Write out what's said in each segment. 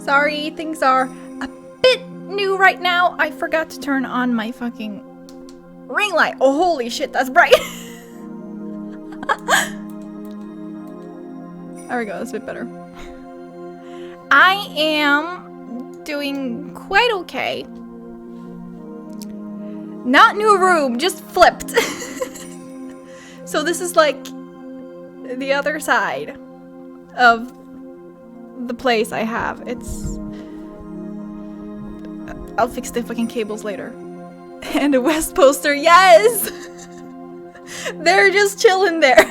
Sorry, things are a bit new right now. I forgot to turn on my fucking ring light. Oh, holy shit, that's bright. There we go, that's a bit better. I am doing quite okay. Not new room, just flipped. So this is like the other side of the place I have. I'll fix the fucking cables later. And a West poster, yes! They're just chilling there.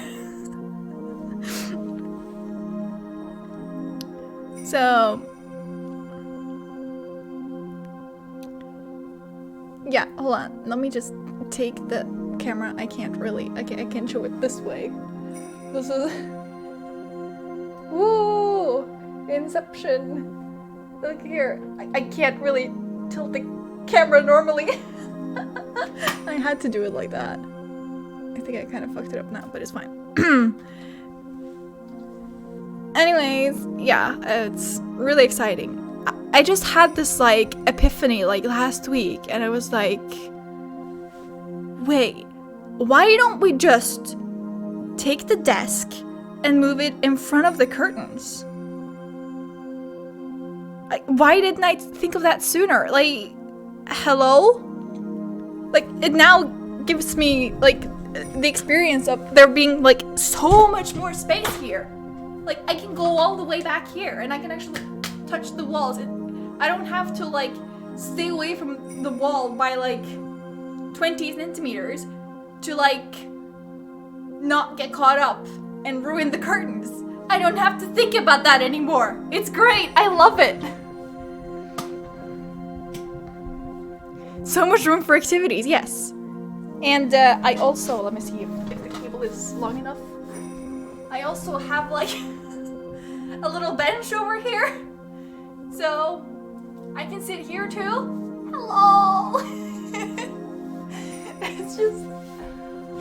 So yeah, hold on. Let me just take the camera. I can't show it this way. This is woo! Inception. Look here. I can't really tilt the camera normally. I had to do it like that. I think I kind of fucked it up now, but it's fine. Anyways, yeah, it's really exciting. I just had this like epiphany like last week, and I was like, wait, why don't we just take the desk and move it in front of the curtains? Why didn't I think of that sooner? Like, hello? Like, it now gives me like the experience of there being like so much more space here. Like, I can go all the way back here and I can actually touch the walls. I don't have to like stay away from the wall by like 20 centimeters to like not get caught up and ruin the curtains. I don't have to think about that anymore. It's great. I love it. So much room for activities, yes. And I also, let me see if the cable is long enough. I also have like a little bench over here, so I can sit here too. Hello! It's just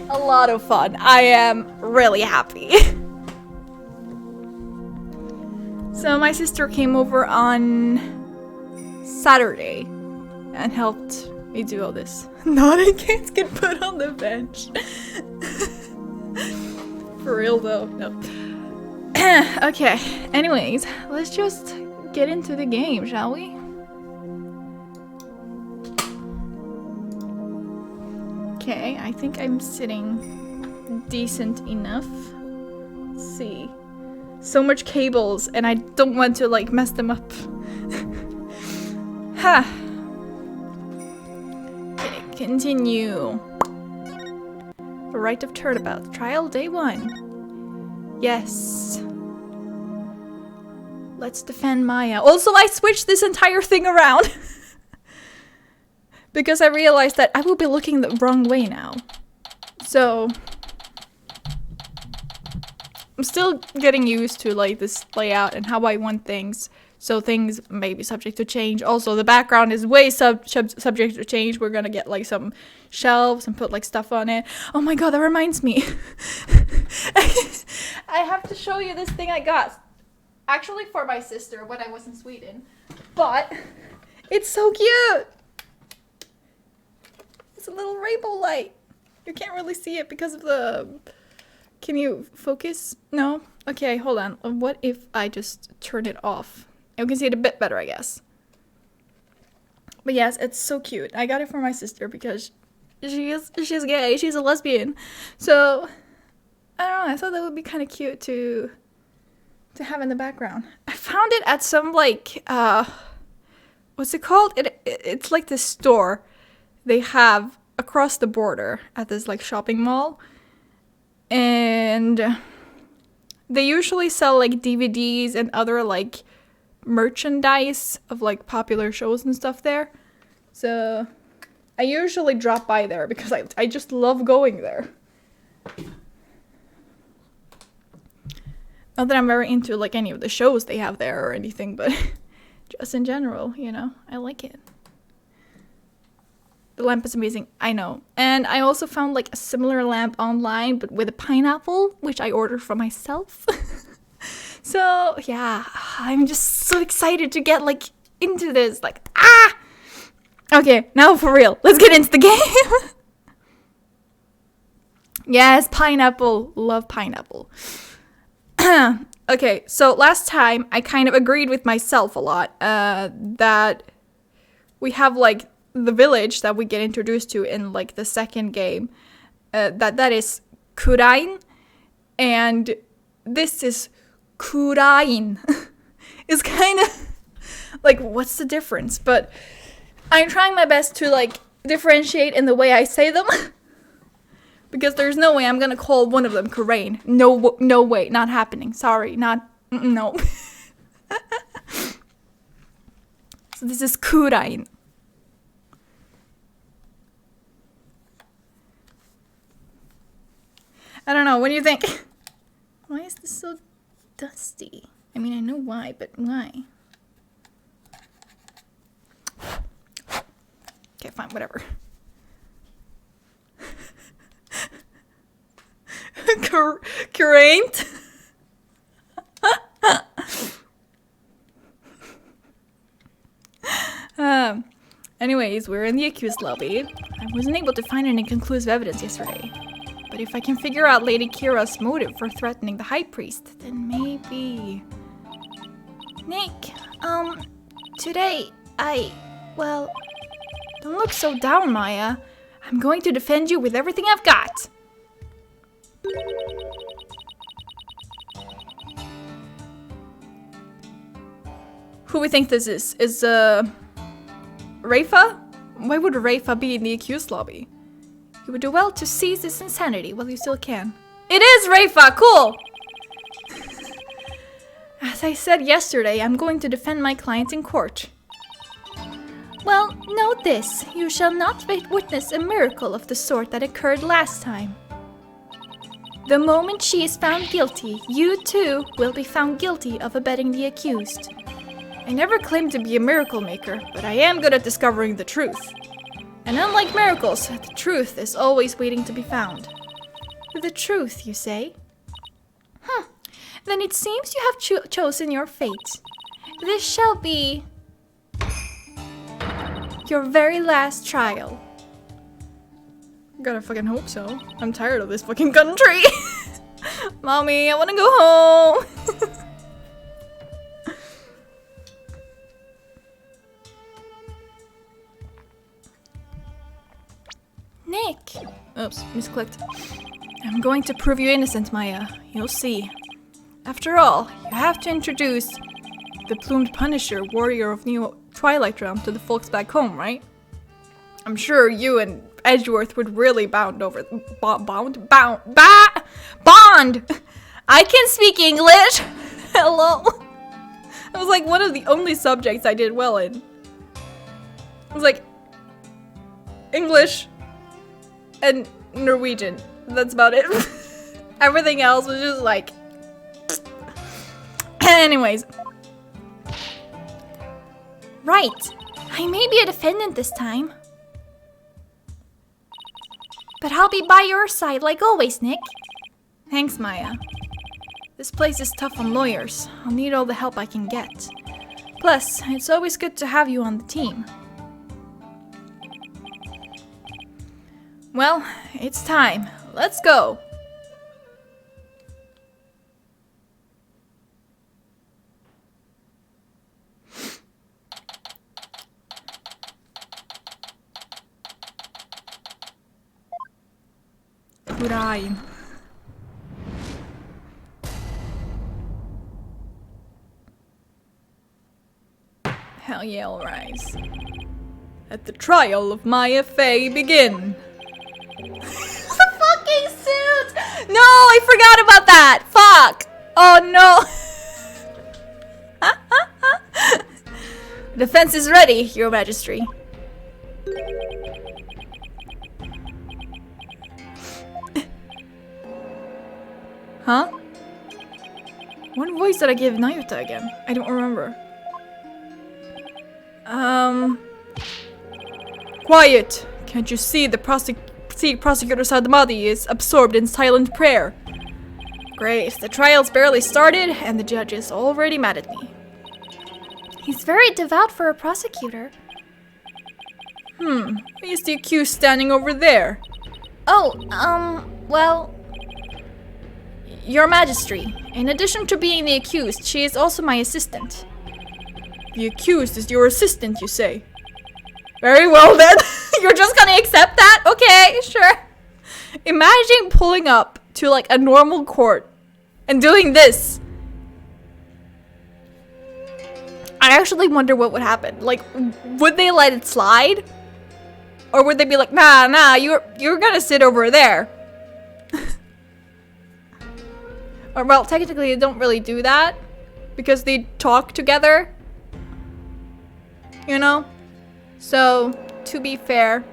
a lot of fun. I am really happy. So my sister came over on Saturday and helped me do all this. Not in case get put on the bench. For real though, no. Okay, anyways, let's just get into the game, shall we? Okay, I think I'm sitting decent enough. Let's see. So much cables, and I don't want to like mess them up. Ha! Okay, continue. Rite of Turnabout. Trial day 1. Yes. Let's defend Maya. Also, I switched this entire thing around. Because I realized that I will be looking the wrong way now. So I'm still getting used to like this layout and how I want things. So things may be subject to change. Also, the background is way subject to change. We're gonna get like some shelves and put like stuff on it. Oh my god, that reminds me. I have to show you this thing I got. Actually for my sister when I was in Sweden. But it's so cute. It's a little rainbow light. You can't really see it because of the... Can you focus? No? Okay, hold on. What if I just turn it off? You can see it a bit better, I guess. But yes, it's so cute. I got it for my sister because she's gay. She's a lesbian. So, I don't know. I thought that would be kind of cute to have in the background. I found it at some, like, what's it called? It's like this store they have across the border at this, like, shopping mall. And they usually sell, like, DVDs and other, like, merchandise of like popular shows and stuff there. So I usually drop by there because I just love going there. Not that I'm very into like any of the shows they have there or anything, but just in general, you know, I like it. The lamp is amazing, I know. And I also found like a similar lamp online but with a pineapple, which I ordered for myself. So, yeah, I'm just so excited to get, like, into this. Like, ah! Okay, now for real. Let's get into the game. Yes, pineapple. Love pineapple. Okay, so last time I kind of agreed with myself a lot that we have, like, the village that we get introduced to in, like, the second game. That is Kurain. And this is Kurain. It's kind of like, what's the difference? But I'm trying my best to, like, differentiate in the way I say them. Because there's no way I'm gonna call one of them Kurain. No way. Not happening. Sorry. No. So this is Kurain. I don't know. What do you think? Why is this so dusty? I mean, I know why, but why? Okay, fine, whatever. Current. Anyways, we're in the accused lobby. I wasn't able to find any conclusive evidence yesterday. But if I can figure out Lady Kira's motive for threatening the High Priest, then maybe... Nick, today well, don't look so down, Maya. I'm going to defend you with everything I've got. Who we think this is? Is, Rafa? Why would Rafa be in the accused lobby? You would do well to seize this insanity while you still can. It is Rafa! Cool! As I said yesterday, I'm going to defend my client in court. Well, note this. You shall not witness a miracle of the sort that occurred last time. The moment she is found guilty, you too will be found guilty of abetting the accused. I never claimed to be a miracle maker, but I am good at discovering the truth. And unlike miracles, the truth is always waiting to be found. The truth, you say? Then it seems you have chosen your fate. This shall be your very last trial. Gotta fucking hope so. I'm tired of this fucking country. Mommy, I wanna go home. Nick! Oops, misclicked. I'm going to prove you innocent, Maya. You'll see. After all, you have to introduce the plumed Punisher, warrior of New Twilight Realm, to the folks back home, right? I'm sure you and Edgeworth would really bond. I can speak English! Hello! That was like one of the only subjects I did well in. It was like English and Norwegian. That's about it. Everything else was just like... Anyways. Right. I may be a defendant this time. But I'll be by your side like always, Nick. Thanks, Maya. This place is tough on lawyers. I'll need all the help I can get. Plus, it's always good to have you on the team. Well, it's time. Let's go. Kurain. Hell yeah, I'll rise. Let the trial of Maya Fey begin. The fucking suit! No, I forgot about that! Fuck! Oh no! Defense is ready, Your Majesty. Huh? What voice did I give Nayuta again? I don't remember. Quiet! Can't you see the prosecutor Sadmadi is absorbed in silent prayer? Great, the trial's barely started, and the judge is already mad at me. He's very devout for a prosecutor. Is the accused standing over there? Oh, well... Your Majesty, in addition to being the accused, she is also my assistant. The accused is your assistant, you say? Very well then. You're just gonna accept that? Okay, sure. Imagine pulling up to like a normal court and doing this. I actually wonder what would happen. Like, would they let it slide? Or would they be like, nah, you're gonna sit over there. Or, well, technically they don't really do that because they talk together. You know? So, to be fair,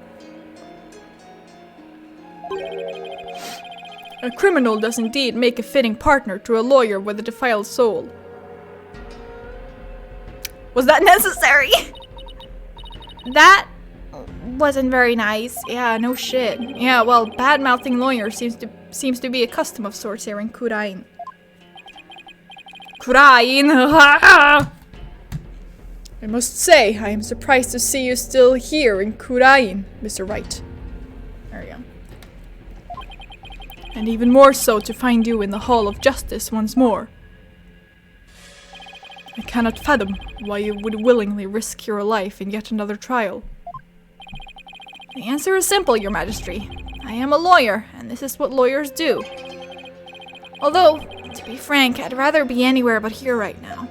a criminal does indeed make a fitting partner to a lawyer with a defiled soul. Was that necessary? That wasn't very nice. Yeah, no shit. Yeah, well, bad-mouthing lawyers seems to be a custom of sorts here in Kurain. Kurain! I must say, I am surprised to see you still here in Kurain, Mr. Wright. There we go. And even more so to find you in the Hall of Justice once more. I cannot fathom why you would willingly risk your life in yet another trial. The answer is simple, Your Majesty. I am a lawyer, and this is what lawyers do. Although, to be frank, I'd rather be anywhere but here right now.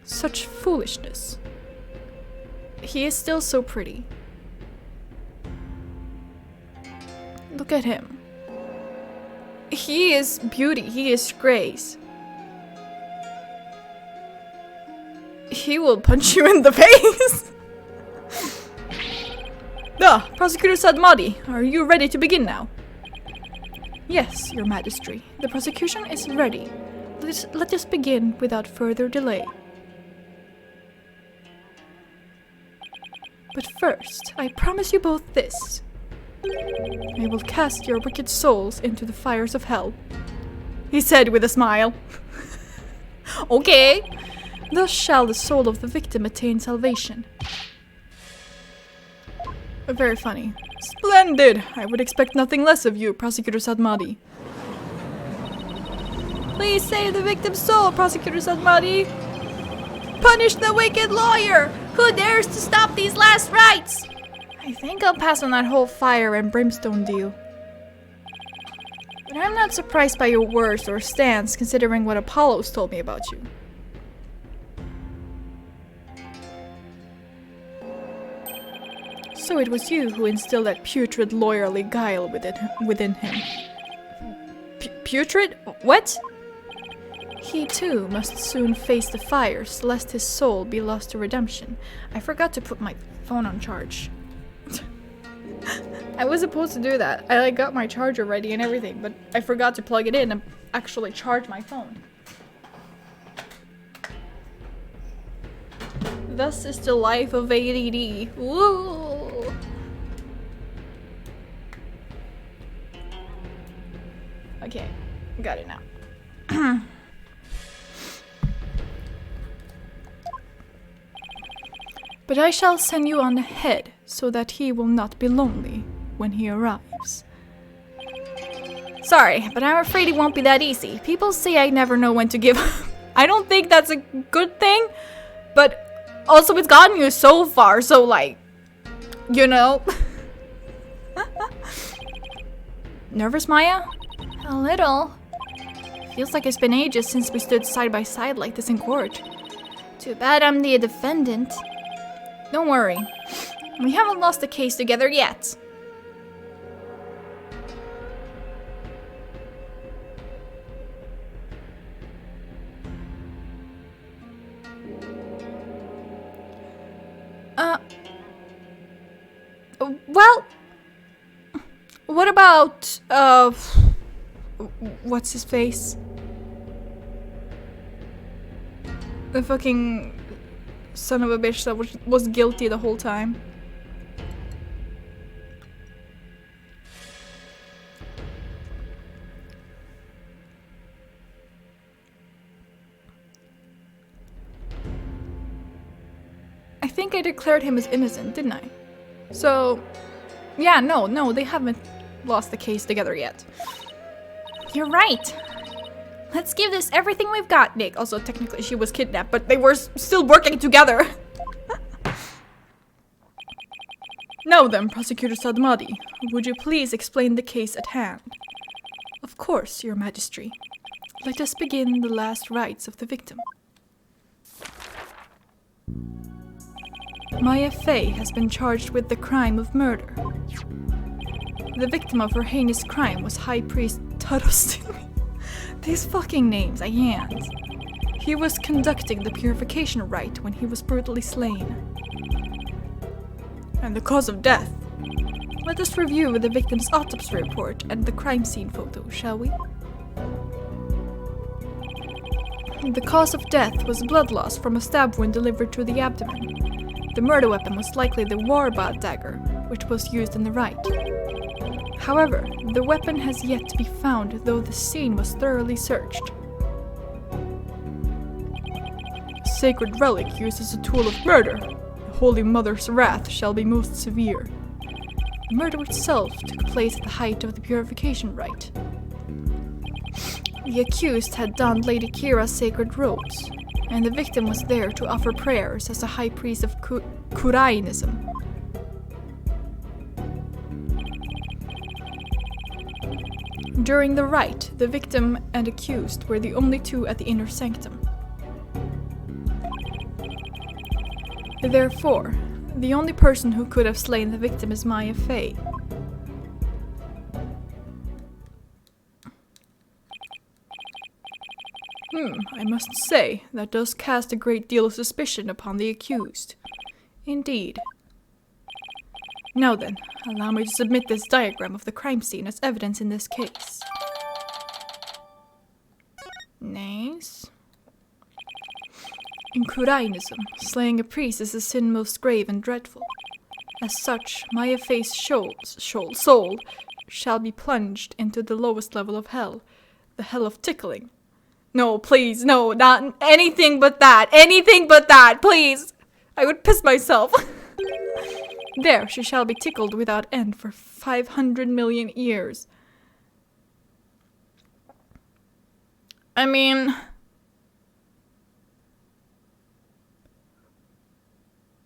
Such foolishness. He is still so pretty. Look at him. He is beauty, he is grace. He will punch you in the face. Prosecutor Sadmadi, are you ready to begin now? Yes, Your Majesty. The prosecution is ready. Let us begin without further delay. But first, I promise you both this. I will cast your wicked souls into the fires of hell, he said with a smile. Okay. Thus shall the soul of the victim attain salvation. Very funny. Splendid! I would expect nothing less of you, Prosecutor Sadmadi. Please save the victim's soul, Prosecutor Sadmadi! Punish the wicked lawyer! Who dares to stop these last rites? I think I'll pass on that whole fire and brimstone deal. But I'm not surprised by your words or stance, considering what Apollo's told me about you. So it was you who instilled that putrid lawyerly guile within him. Putrid? What? He too must soon face the fires, lest his soul be lost to redemption. I forgot to put my phone on charge. I was supposed to do that. I got my charger ready and everything, but I forgot to plug it in and actually charge my phone. Thus is the life of ADD. Woo! Okay, got it now. But I shall send you on ahead, so that he will not be lonely when he arrives. Sorry, but I'm afraid it won't be that easy. People say I never know when to give up. I don't think that's a good thing, but also it's gotten you so far, so like, you know. Nervous, Maya? A little. Feels like it's been ages since we stood side by side like this in court. Too bad I'm the defendant. Don't worry. We haven't lost the case together yet. Well, what about, what's his face? The fucking son of a bitch that was guilty the whole time. think I declared him as innocent, didn't I? So, yeah, no, they haven't lost the case together yet. You're right. Let's give this everything we've got, Nick. Also, technically, she was kidnapped, but they were still working together. Now then, Prosecutor Sadmadi, would you please explain the case at hand? Of course, Your Majesty. Let us begin the last rites of the victim. Maya Fey has been charged with the crime of murder. The victim of her heinous crime was High Priest Tarostin. These fucking names, I can't. He was conducting the purification rite when he was brutally slain. And the cause of death? Let us review the victim's autopsy report and the crime scene photo, shall we? The cause of death was blood loss from a stab wound delivered to the abdomen. The murder weapon was likely the Warbad dagger, which was used in the rite. However, the weapon has yet to be found, though the scene was thoroughly searched. A sacred relic used as a tool of murder. The Holy Mother's wrath shall be most severe. The murder itself took place at the height of the purification rite. The accused had donned Lady Kira's sacred robes, and the victim was there to offer prayers as a high priest of Kurainism. During the rite, the victim and accused were the only two at the inner sanctum. Therefore, the only person who could have slain the victim is Maya Fey. I must say, that does cast a great deal of suspicion upon the accused. Indeed. Now then, allow me to submit this diagram of the crime scene as evidence in this case. Nice. In Kurainism, slaying a priest is a sin most grave and dreadful. As such, Maya Fey's soul shall be plunged into the lowest level of hell, the hell of tickling. No, please, no, not anything but that, please! I would piss myself. There she shall be tickled without end for 500 million years. I mean...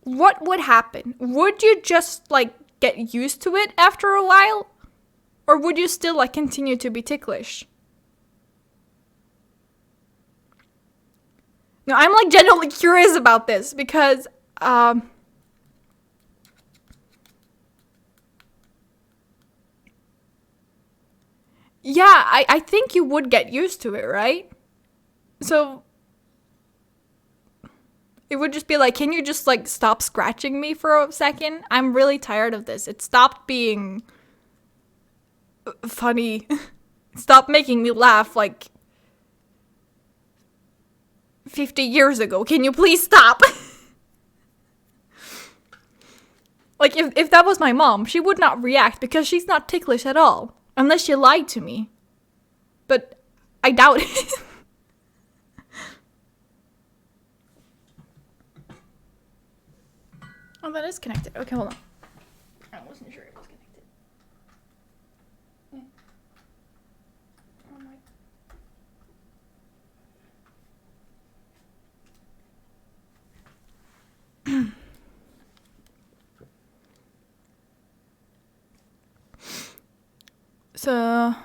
what would happen? Would you just, get used to it after a while? Or would you still, continue to be ticklish? No, I'm, genuinely curious about this, because, yeah, I think you would get used to it, right? So... it would just be can you just, stop scratching me for a second? I'm really tired of this. It stopped being funny. Stop making me laugh, 50 years ago. Can you please stop? If that was my mom, she would not react because she's not ticklish at all. Unless she lied to me. But I doubt it. Oh, that is connected. Okay, hold on. I wasn't sure it was connected. Yeah. Oh my. So,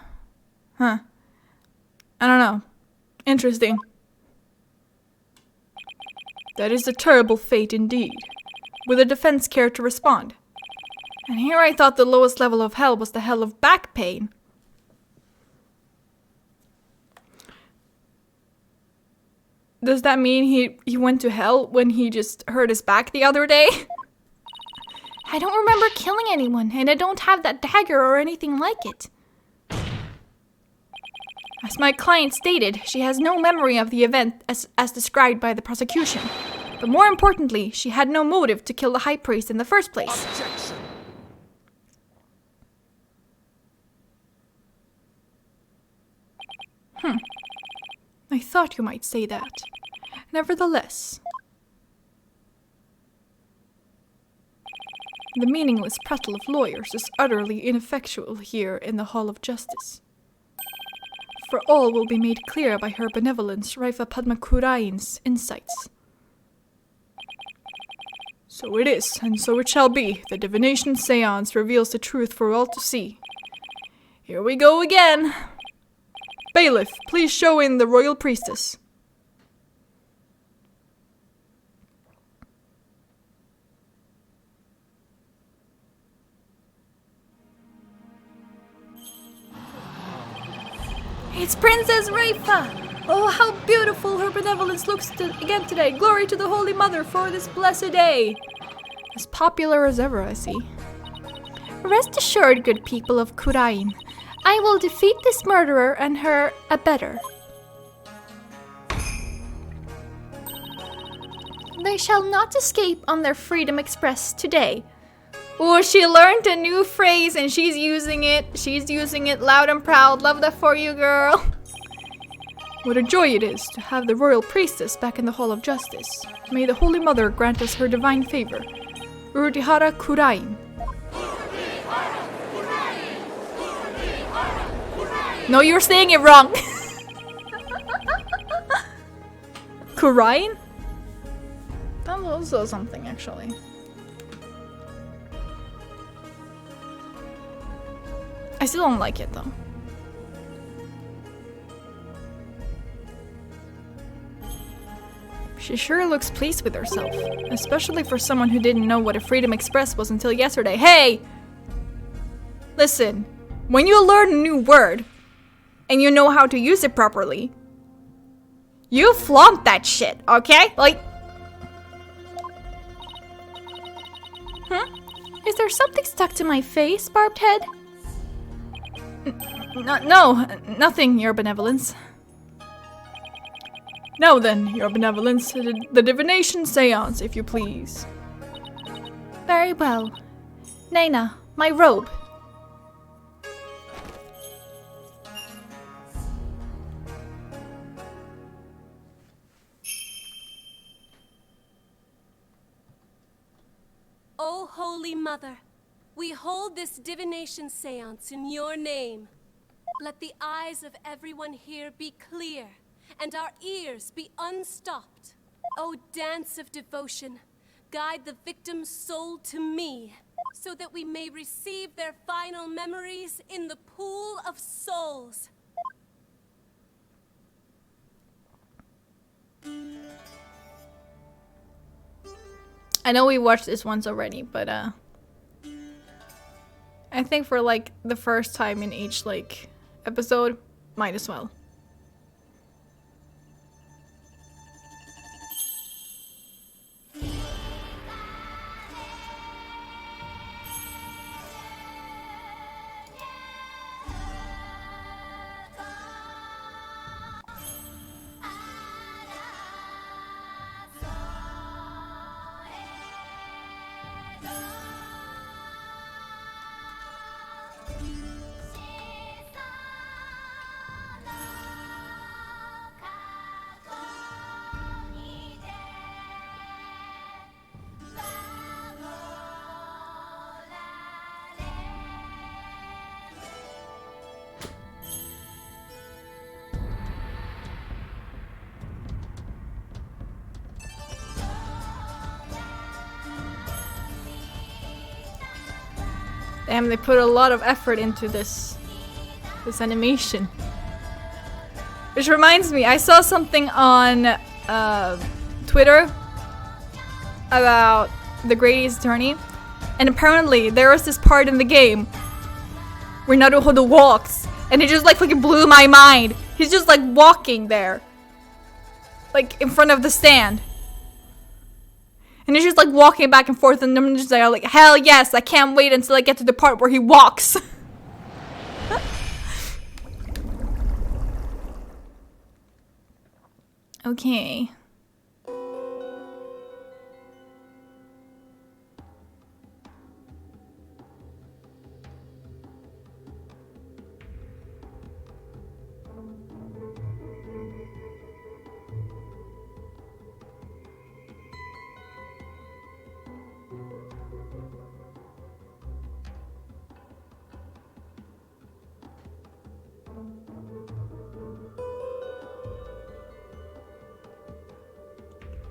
I don't know. Interesting. That is a terrible fate indeed. Will the defense care to respond? And here I thought the lowest level of hell was the hell of back pain. Does that mean he went to hell when he just hurt his back the other day? I don't remember killing anyone, and I don't have that dagger or anything like it. As my client stated, she has no memory of the event as described by the prosecution. But more importantly, she had no motive to kill the high priest in the first place. Objection. I thought you might say that. Nevertheless. The meaningless prattle of lawyers is utterly ineffectual here in the Hall of Justice. For all will be made clear by her benevolence Raifa Padmakurain's insights. So it is, and so it shall be. The divination seance reveals the truth for all to see. Here we go again. Bailiff, please show in the royal priestess. It's Princess Raifa! Oh, how beautiful her benevolence looks again today. Glory to the Holy Mother for this blessed day. As popular as ever, I see. Rest assured, good people of Kurain, I will defeat this murderer and her abettor. They shall not escape on their Freedom Express today. Oh, she learned a new phrase and she's using it. She's using it loud and proud. Love that for you, girl. What a joy it is to have the royal priestess back in the Hall of Justice. May the Holy Mother grant us her divine favor. Urudihara Kurain. No, you're saying it wrong. Kurain? That was also something, actually. I still don't like it, though. She sure looks pleased with herself, especially for someone who didn't know what a Freedom Express was until yesterday. Hey! Listen, when you learn a new word, and you know how to use it properly, you flaunt that shit, okay? Like... Is there something stuck to my face, Barbed Head? No, nothing, Your Benevolence. Now then, Your Benevolence, the divination seance, if you please. Very well. Nana, my robe. O Holy Mother, we hold this divination seance in your name. Let the eyes of everyone here be clear, and our ears be unstopped. O dance of devotion, guide the victim's soul to me, so that we may receive their final memories in the pool of souls. I know we watched this once already, but I think for like the first time in each like episode, might as well. Damn, they put a lot of effort into this animation. Which reminds me, I saw something on Twitter about the Great Ace Attorney, and apparently there was this part in the game where Naruhodo walks, and it just like fucking blew my mind. He's just like walking there, like in front of the stand. And he's just like walking back and forth, and I'm just like, hell yes, I can't wait until I get to the part where he walks. Okay.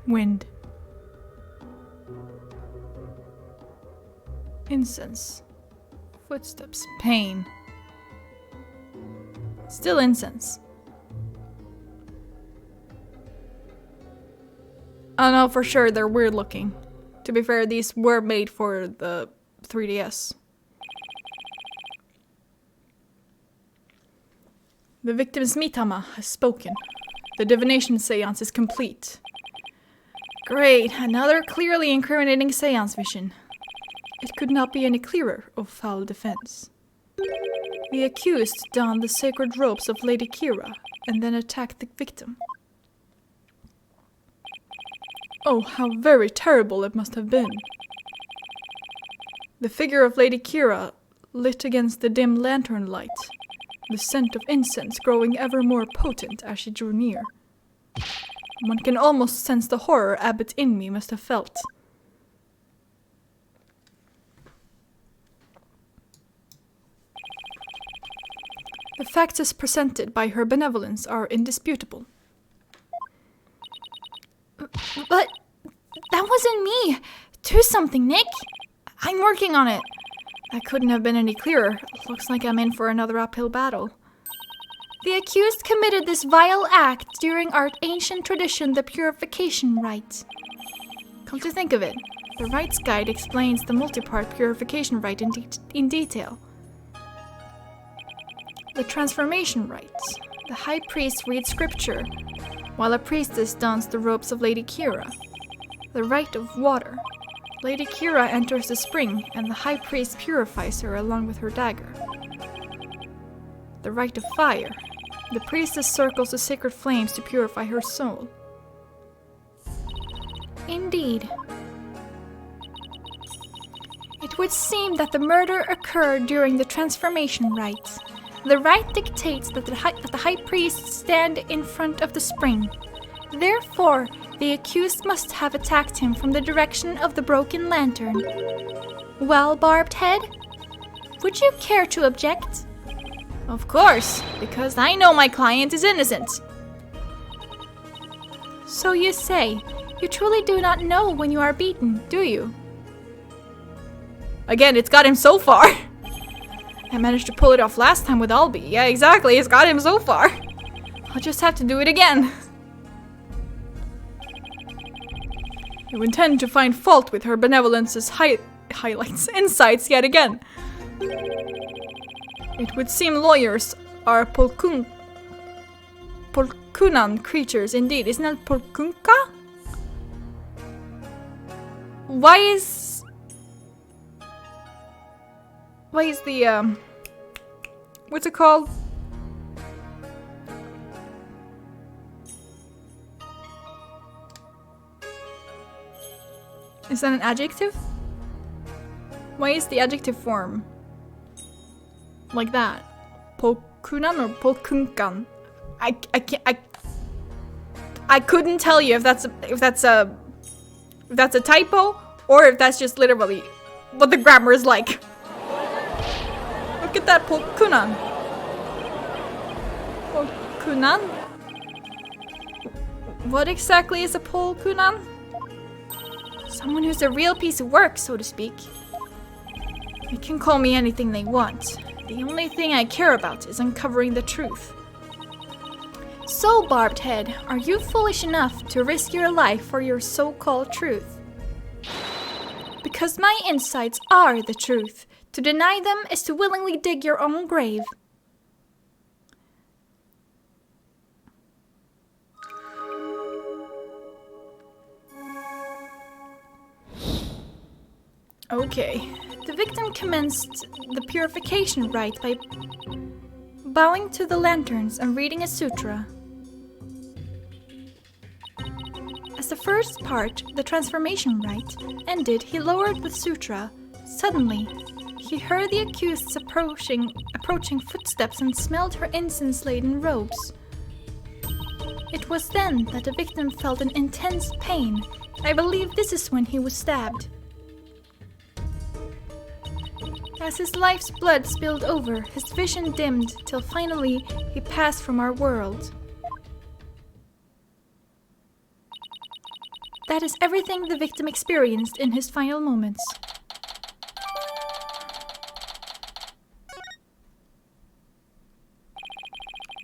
Wind. Incense. Footsteps. Pain. Still incense. Oh no, for sure they're weird looking. To be fair, these were made for the 3DS. The victim's Mitama has spoken. The divination seance is complete. Great, another clearly incriminating seance vision. It could not be any clearer of foul defense. The accused donned the sacred robes of Lady Kira and then attacked the victim. Oh, how very terrible it must have been. The figure of Lady Kira lit against the dim lantern light, the scent of incense growing ever more potent as she drew near. One can almost sense the horror Abbot Inmi must have felt. The facts as presented by her benevolence are indisputable. But that wasn't me. Do something, Nick. I'm working on it. That couldn't have been any clearer. Looks like I'm in for another uphill battle. The accused committed this vile act during our ancient tradition, the purification rite. Come to think of it, the rites guide explains the multi-part purification rite in detail. The transformation rite. The high priest reads scripture, while a priestess dons the robes of Lady Kira. The rite of water. Lady Kira enters the spring, and the high priest purifies her along with her dagger. The rite of fire. The priestess circles the sacred flames to purify her soul. Indeed. It would seem that the murder occurred during the transformation rite. The rite dictates that the high priest stand in front of the spring. Therefore, the accused must have attacked him from the direction of the broken lantern. Well, Barbed Head, would you care to object? Of course, because I know my client is innocent. So you say. You truly do not know when you are beaten, do you? Again, it's got him so far. I managed to pull it off last time with Albie. Yeah, exactly, it's got him so far. I'll just have to do it again. You intend to find fault with her benevolence's insights yet again. It would seem lawyers are Polkunan creatures indeed. Isn't that Polkunka? Why is the what's it called? Is that an adjective? Why is the adjective form like that? Polkunan or Polkunkan? I couldn't tell you if that's a typo or if that's just literally what the grammar is like. Look at that, Polkunan. Polkunan? What exactly is a Polkunan? Someone who's a real piece of work, so to speak. They can call me anything they want. The only thing I care about is uncovering the truth. So, Barbed Head, are you foolish enough to risk your life for your so-called truth? Because my insights are the truth. To deny them is to willingly dig your own grave. Okay. The victim commenced the purification rite by bowing to the lanterns and reading a sutra. As the first part, the transformation rite, ended, he lowered the sutra. Suddenly, he heard the accused's approaching footsteps and smelled her incense-laden robes. It was then that the victim felt an intense pain. I believe this is when he was stabbed. As his life's blood spilled over, his vision dimmed till finally he passed from our world. That is everything the victim experienced in his final moments.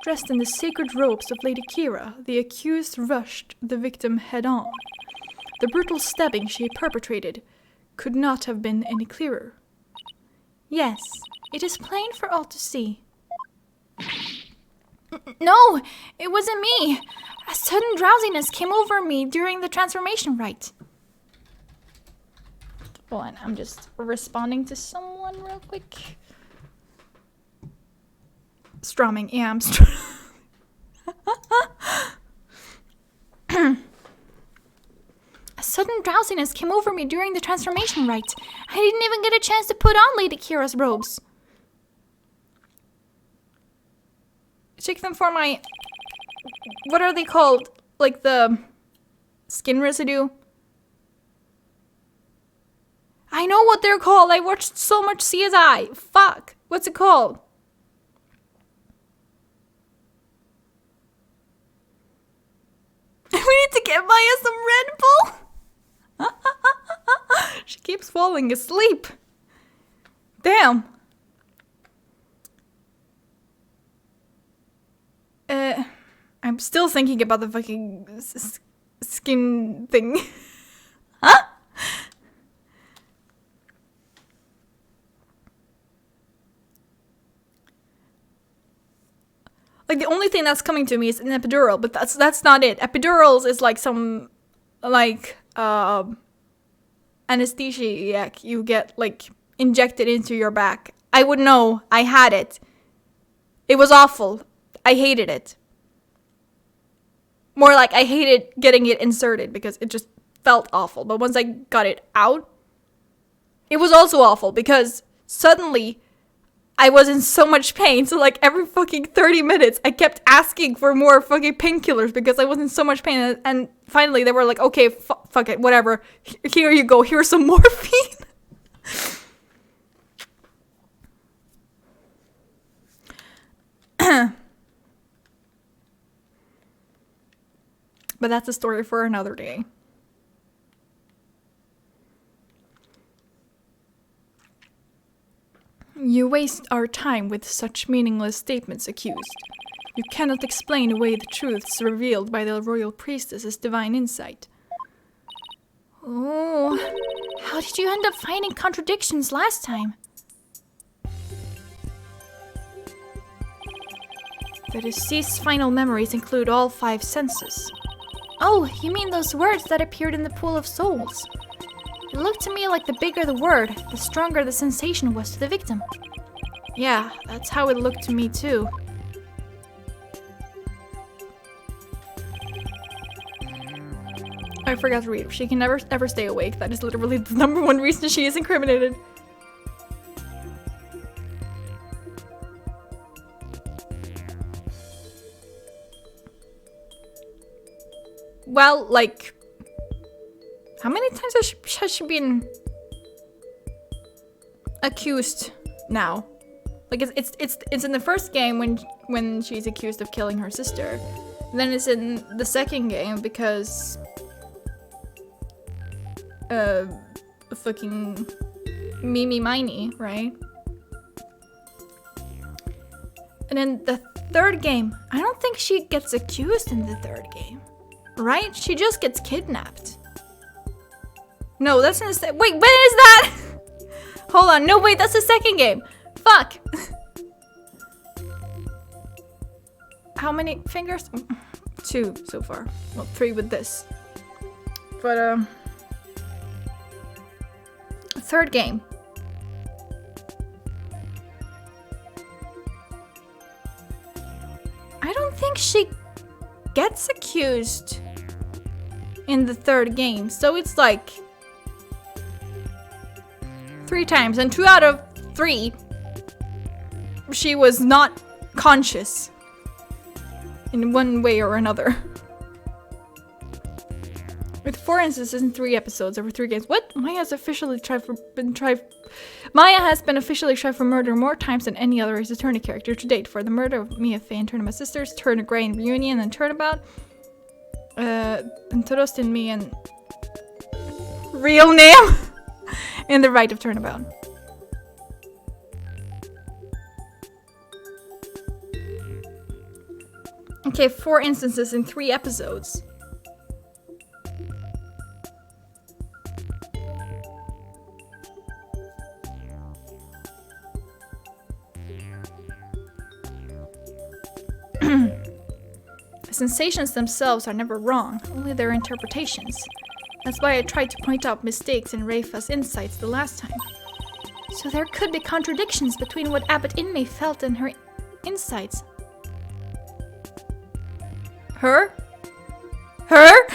Dressed in the sacred robes of Lady Kira, the accused rushed the victim head-on. The brutal stabbing she perpetrated could not have been any clearer. Yes, it is plain for all to see. No, it wasn't me. A sudden drowsiness came over me during the transformation rite. Hold on, I'm just responding to someone real quick. Strumming, yeah, I'm strumming. A sudden drowsiness came over me during the transformation rite. I didn't even get a chance to put on Lady Kira's robes. Check them for my... What are they called? Like the skin residue? I know what they're called. I watched so much CSI. Fuck. What's it called? We need to get Maya some Red Bull. She keeps falling asleep. Damn. I'm still thinking about the fucking skin thing. Huh? Like the only thing that's coming to me is an epidural, but that's not it. Epidurals is like some like anesthesiac you get like injected into your back. I would know. I had it. It was awful. I hated it. More like I hated getting it inserted because it just felt awful. But once I got it out, it was also awful because suddenly I was in so much pain. So like every fucking 30 minutes, I kept asking for more fucking painkillers because I was in so much pain. And finally they were like, okay, fuck it, whatever. Here you go. Here's some morphine. But that's a story for another day. You waste our time with such meaningless statements, accused. You cannot explain away the truths revealed by the royal priestess's divine insight. Oh, how did you end up finding contradictions last time? The deceased's final memories include all 5 senses. Oh, you mean those words that appeared in the pool of souls? It looked to me like the bigger the word, the stronger the sensation was to the victim. Yeah, that's how it looked to me too. I forgot to read. She can never ever stay awake. That is literally the #1 reason she is incriminated. Well, like, how many times has she been accused now? Like, it's in the first game when she's accused of killing her sister. And then it's in the second game because fucking Mimi Miney, right? And then the third game, I don't think she gets accused in the third game. Right? She just gets kidnapped. No, that's in the wait, when is that? Hold on, no wait, that's the second game. Fuck. How many fingers? 2 so far. Well, 3 with this. But third game. I don't think she gets accused in the third game, so it's like 3 times, and 2 out of 3 she was not conscious in one way or another. With 4 instances in 3 episodes over 3 games. What? Maya has been officially tried for murder more times than any other Ace Attorney character to date, for the murder of Mia, Faye, and Turnabout sisters, Turner Gray in Reunion and Turnabout, and Torostin, Me, and real name in the Rite of Turnabout. Okay, 4 instances in 3 episodes. The sensations themselves are never wrong, only their interpretations. That's why I tried to point out mistakes in Rafa's insights the last time. So there could be contradictions between what Abbot Inmei felt and her insights. Her? Her?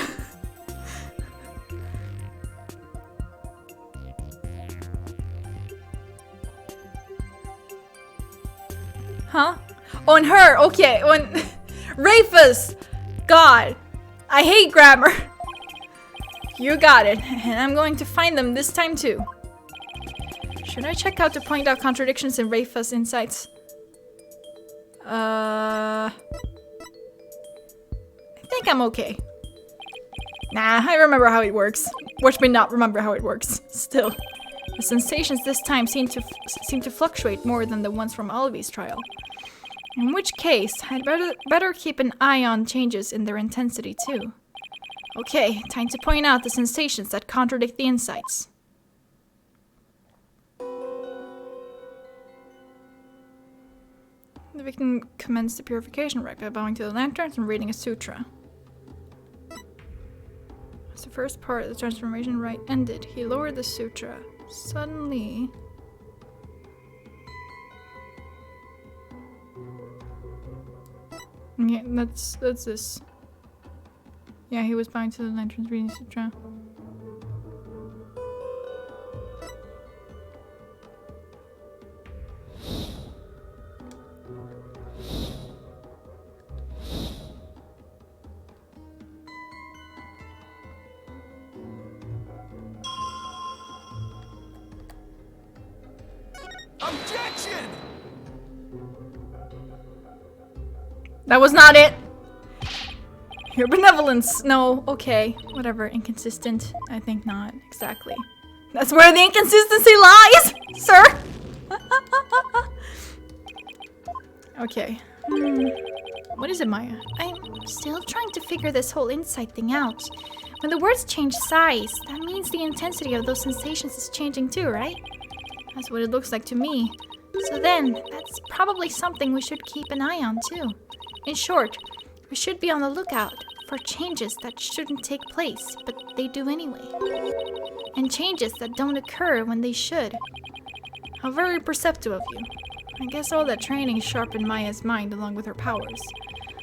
Huh? On her, okay, on Rafus! God, I hate grammar. You got it, and I'm going to find them this time too. Should I check out to point out contradictions in Rafus' insights? I think I'm okay. Nah, I remember how it works. Watch me not remember how it works. Still, the sensations this time seem to fluctuate more than the ones from Alvy's trial. In which case, I'd better keep an eye on changes in their intensity too. Okay, time to point out the sensations that contradict the insights. The victim commenced the purification rite by bowing to the lanterns and reading a sutra. As the first part of the transformation rite ended, he lowered the sutra. Suddenly... Yeah, that's this. Yeah, he was bowing to the lanterns reading sutra. Objection! That was not it! Your benevolence! No, okay. Whatever, inconsistent. I think not. Exactly. That's where the inconsistency lies! Sir! Okay. What is it, Maya? I'm still trying to figure this whole insight thing out. When the words change size, that means the intensity of those sensations is changing too, right? That's what it looks like to me. So then, that's probably something we should keep an eye on too. In short, we should be on the lookout for changes that shouldn't take place, but they do anyway. And changes that don't occur when they should. How very perceptive of you. I guess all that training sharpened Maya's mind along with her powers.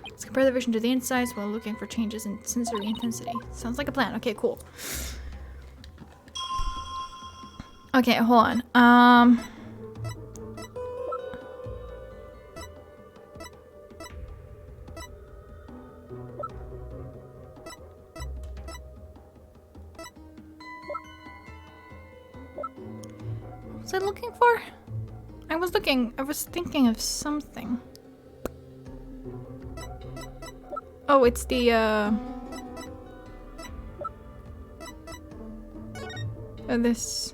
Let's compare the vision to the insides while looking for changes in sensory intensity. Sounds like a plan. Okay, cool. Okay, hold on. What was I looking for? I was thinking of something. Oh, it's the, this...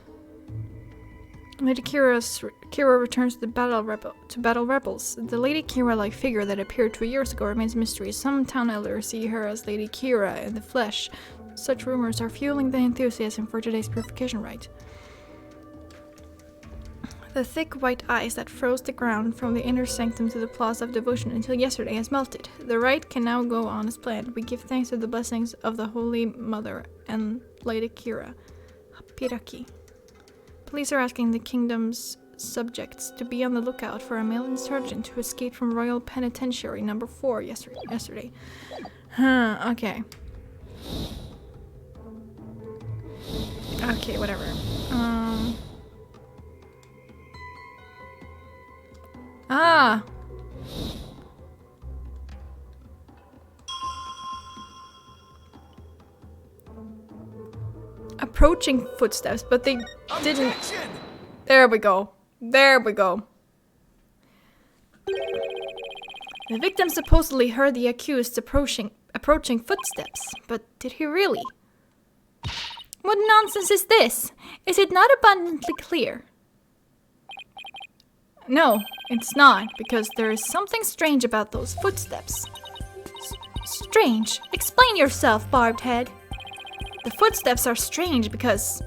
Lady Kira returns to battle rebels. The Lady Kira-like figure that appeared 2 years ago remains a mystery. Some town elders see her as Lady Kira in the flesh. Such rumors are fueling the enthusiasm for today's purification rite. The thick white ice that froze the ground from the inner sanctum to the plaza of devotion until yesterday has melted. The rite can now go on as planned. We give thanks to the blessings of the Holy Mother and Lady Kira. Piraki. Police are asking the kingdom's subjects to be on the lookout for a male insurgent who escaped from Royal Penitentiary number 4 yesterday. Okay. Okay, whatever. Approaching footsteps, but they didn't. Objection! There we go. There we go. The victim supposedly heard the accused approaching footsteps, but did he really? What nonsense is this? Is it not abundantly clear? No, it's not, because there is something strange about those footsteps. Strange. Explain yourself, Barbed Head. The footsteps are strange because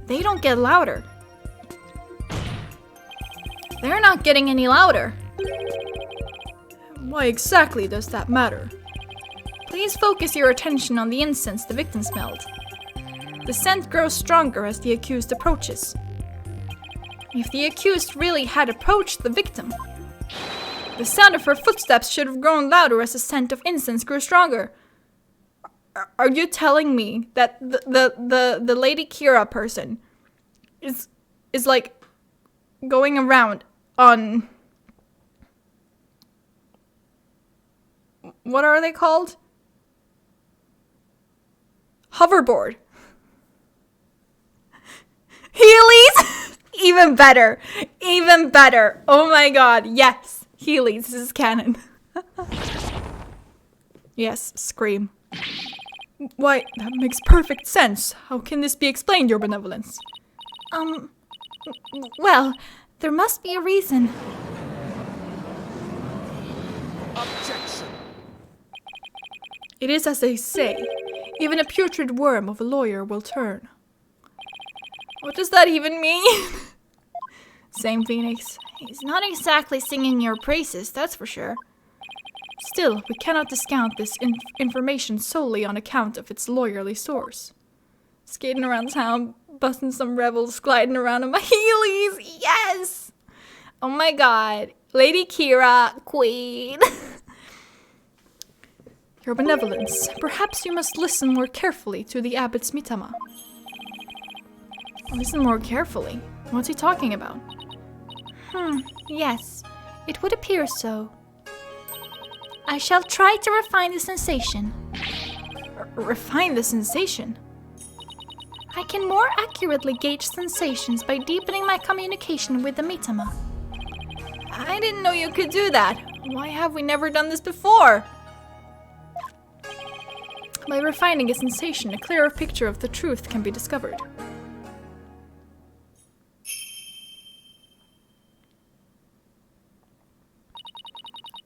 they don't get louder. They're not getting any louder. Why exactly does that matter? Please focus your attention on the incense the victim smelled. The scent grows stronger as the accused approaches. If the accused really had approached the victim, the sound of her footsteps should have grown louder as the scent of incense grew stronger. Are you telling me that the Lady Kira person is like going around on, what are they called? Hoverboard. Heelys? Even better. Even better. Oh my god. Yes. Heelys. This is canon. Yes. Scream. Why, that makes perfect sense. How can this be explained, your benevolence? Well, there must be a reason. Objection. It is as they say. Even a putrid worm of a lawyer will turn. What does that even mean? Same, Phoenix. He's not exactly singing your praises, that's for sure. Still, we cannot discount this information solely on account of its lawyerly source. Skating around town, busting some rebels, gliding around on my heelys. Yes! Oh my god. Lady Kira, queen. Your benevolence, perhaps you must listen more carefully to the abbot's mitama. Listen more carefully? What's he talking about? Yes, it would appear so. I shall try to refine the sensation. Refine the sensation? I can more accurately gauge sensations by deepening my communication with the mitama. I didn't know you could do that. Why have we never done this before? By refining a sensation, a clearer picture of the truth can be discovered.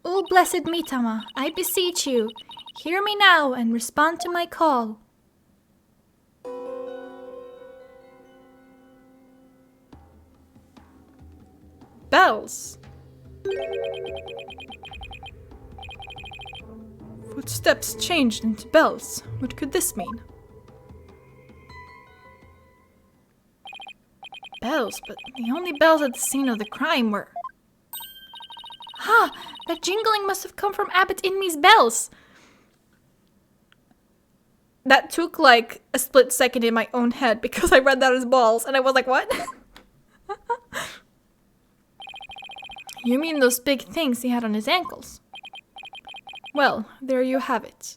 O blessed mitama, I beseech you, hear me now and respond to my call. Bells. Footsteps changed into bells. What could this mean? Bells, but the only bells at the scene of the crime were... Ha! That jingling must have come from Abbot Inmi's bells. That took like a split second in my own head because I read that as balls and I was like, what? You mean those big things he had on his ankles? Well, there you have it.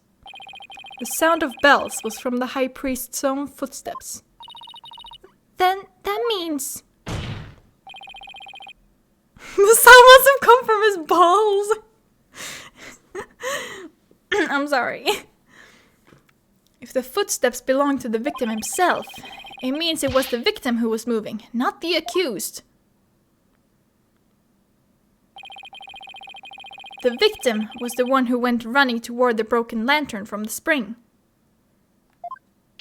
The sound of bells was from the high priest's own footsteps. Then that means... The sound must have come from his balls. I'm sorry. If the footsteps belonged to the victim himself, it means it was the victim who was moving, not the accused. The victim was the one who went running toward the broken lantern from the spring.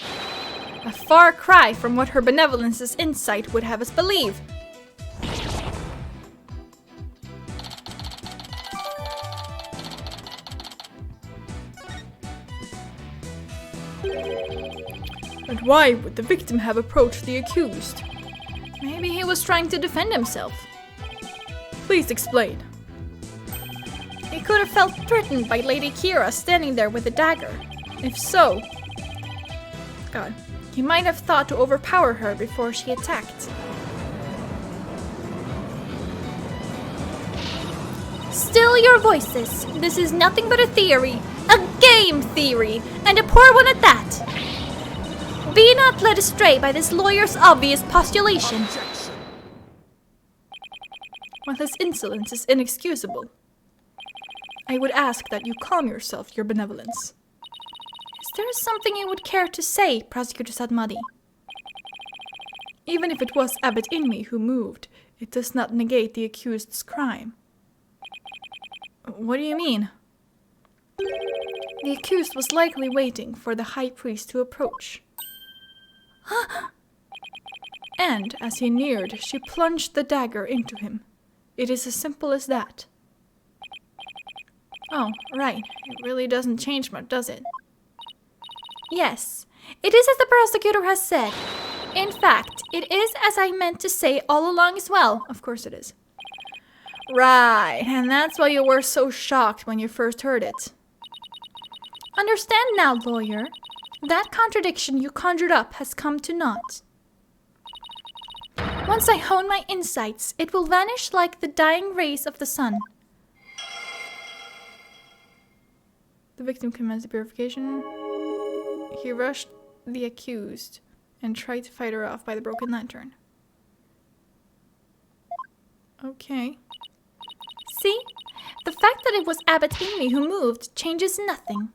A far cry from what her benevolence's insight would have us believe. But why would the victim have approached the accused? Maybe he was trying to defend himself. Please explain. He could have felt threatened by Lady Kira standing there with a dagger. If so, God, he might have thought to overpower her before she attacked. Still your voices. This is nothing but a theory. A game theory. And a poor one at that. Be not led astray by this lawyer's obvious postulation. Objection. Well, his insolence is inexcusable. I would ask that you calm yourself, your benevolence. Is there something you would care to say, Prosecutor Sadmadi? Even if it was Abbot Inmee who moved, it does not negate the accused's crime. What do you mean? The accused was likely waiting for the high priest to approach. And as he neared, she plunged the dagger into him. It is as simple as that. Oh, right. It really doesn't change much, does it? Yes, it is as the prosecutor has said. In fact, it is as I meant to say all along as well. Of course it is. Right, and that's why you were so shocked when you first heard it. Understand now, lawyer. That contradiction you conjured up has come to naught. Once I hone my insights, it will vanish like the dying rays of the sun. The victim commenced the purification. He rushed the accused and tried to fight her off by the broken lantern. Okay. See? The fact that it was Abbot Inmee who moved changes nothing.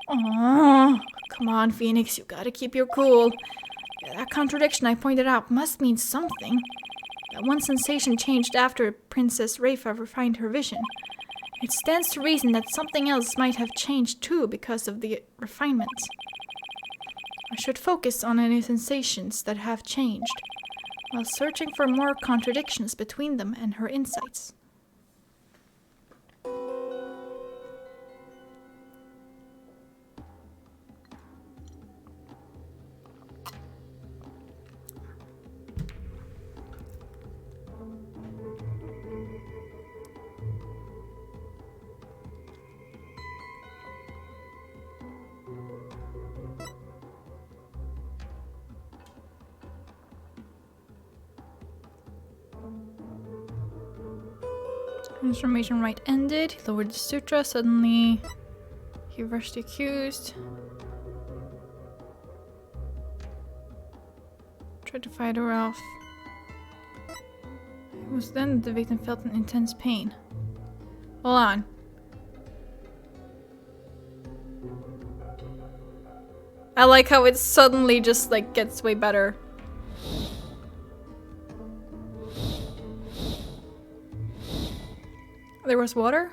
Oh, come on, Phoenix. You gotta keep your cool. That contradiction I pointed out must mean something. That one sensation changed after Princess Rafa refined her vision. It stands to reason that something else might have changed too because of the refinement. I should focus on any sensations that have changed, while searching for more contradictions between them and her insights. Transformation rite ended. He lowered the sutra. Suddenly, he rushed the accused. Tried to fight her off. It was then that the victim felt an intense pain. Hold on. I like how it suddenly just like gets way better. There was water?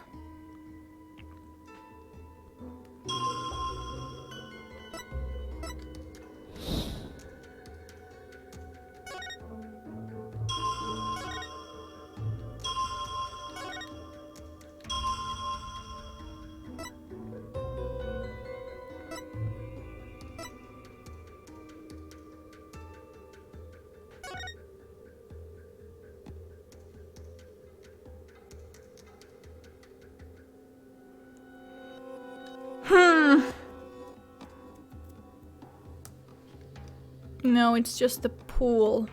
No, it's just the pool.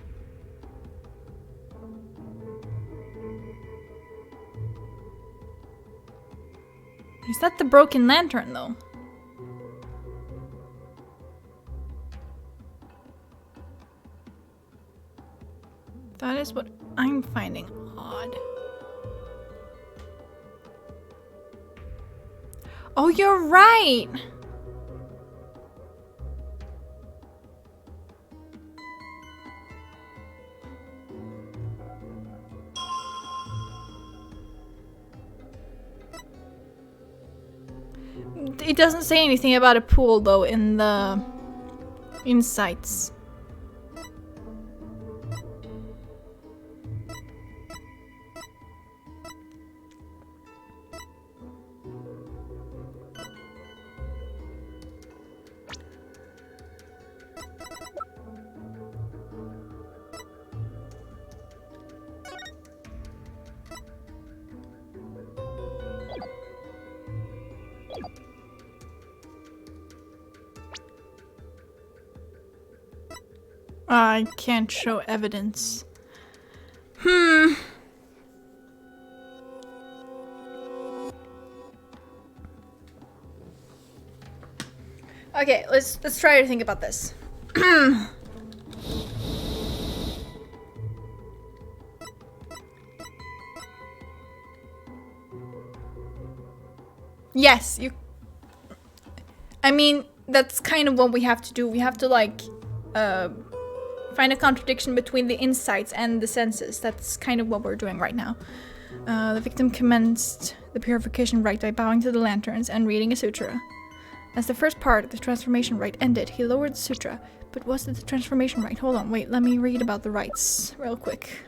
Is that the broken lantern, though? That is what I'm finding odd. Oh, you're right! It doesn't say anything about a pool, though, in the insights. I can't show evidence. Okay, let's try to think about this. Yes, you... I mean, that's kind of what we have to do. We have to, like, Find a contradiction between the insights and the senses. That's kind of what we're doing right now. The victim commenced the purification rite by bowing to the lanterns and reading a sutra. As the first part of the transformation rite ended, he lowered the sutra. But was it the transformation rite? Hold on, wait, let me read about the rites real quick.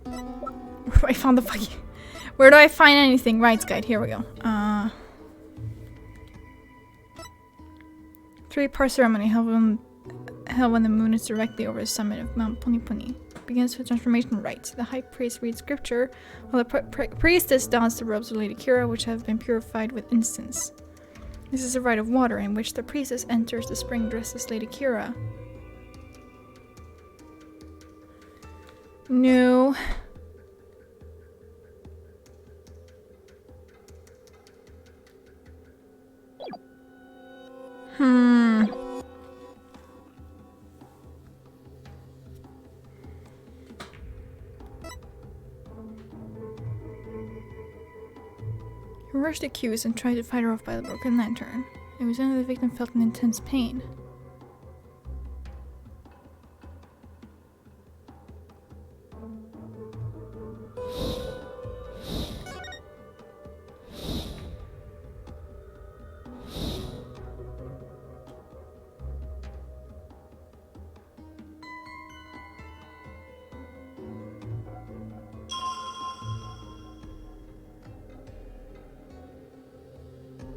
Where do I find the fucking... Where do I find anything? Rites guide, here we go. 3-part ceremony held when the moon is directly over the summit of Mount Punipuni. Begins with transformation rites. The high priest reads scripture, while the priestess dons the robes of Lady Kira, which have been purified with incense. This is a rite of water in which the priestess enters the spring dressed as Lady Kira. No. He rushed the accused and tried to fight her off by the broken lantern. It was then that the victim felt an intense pain.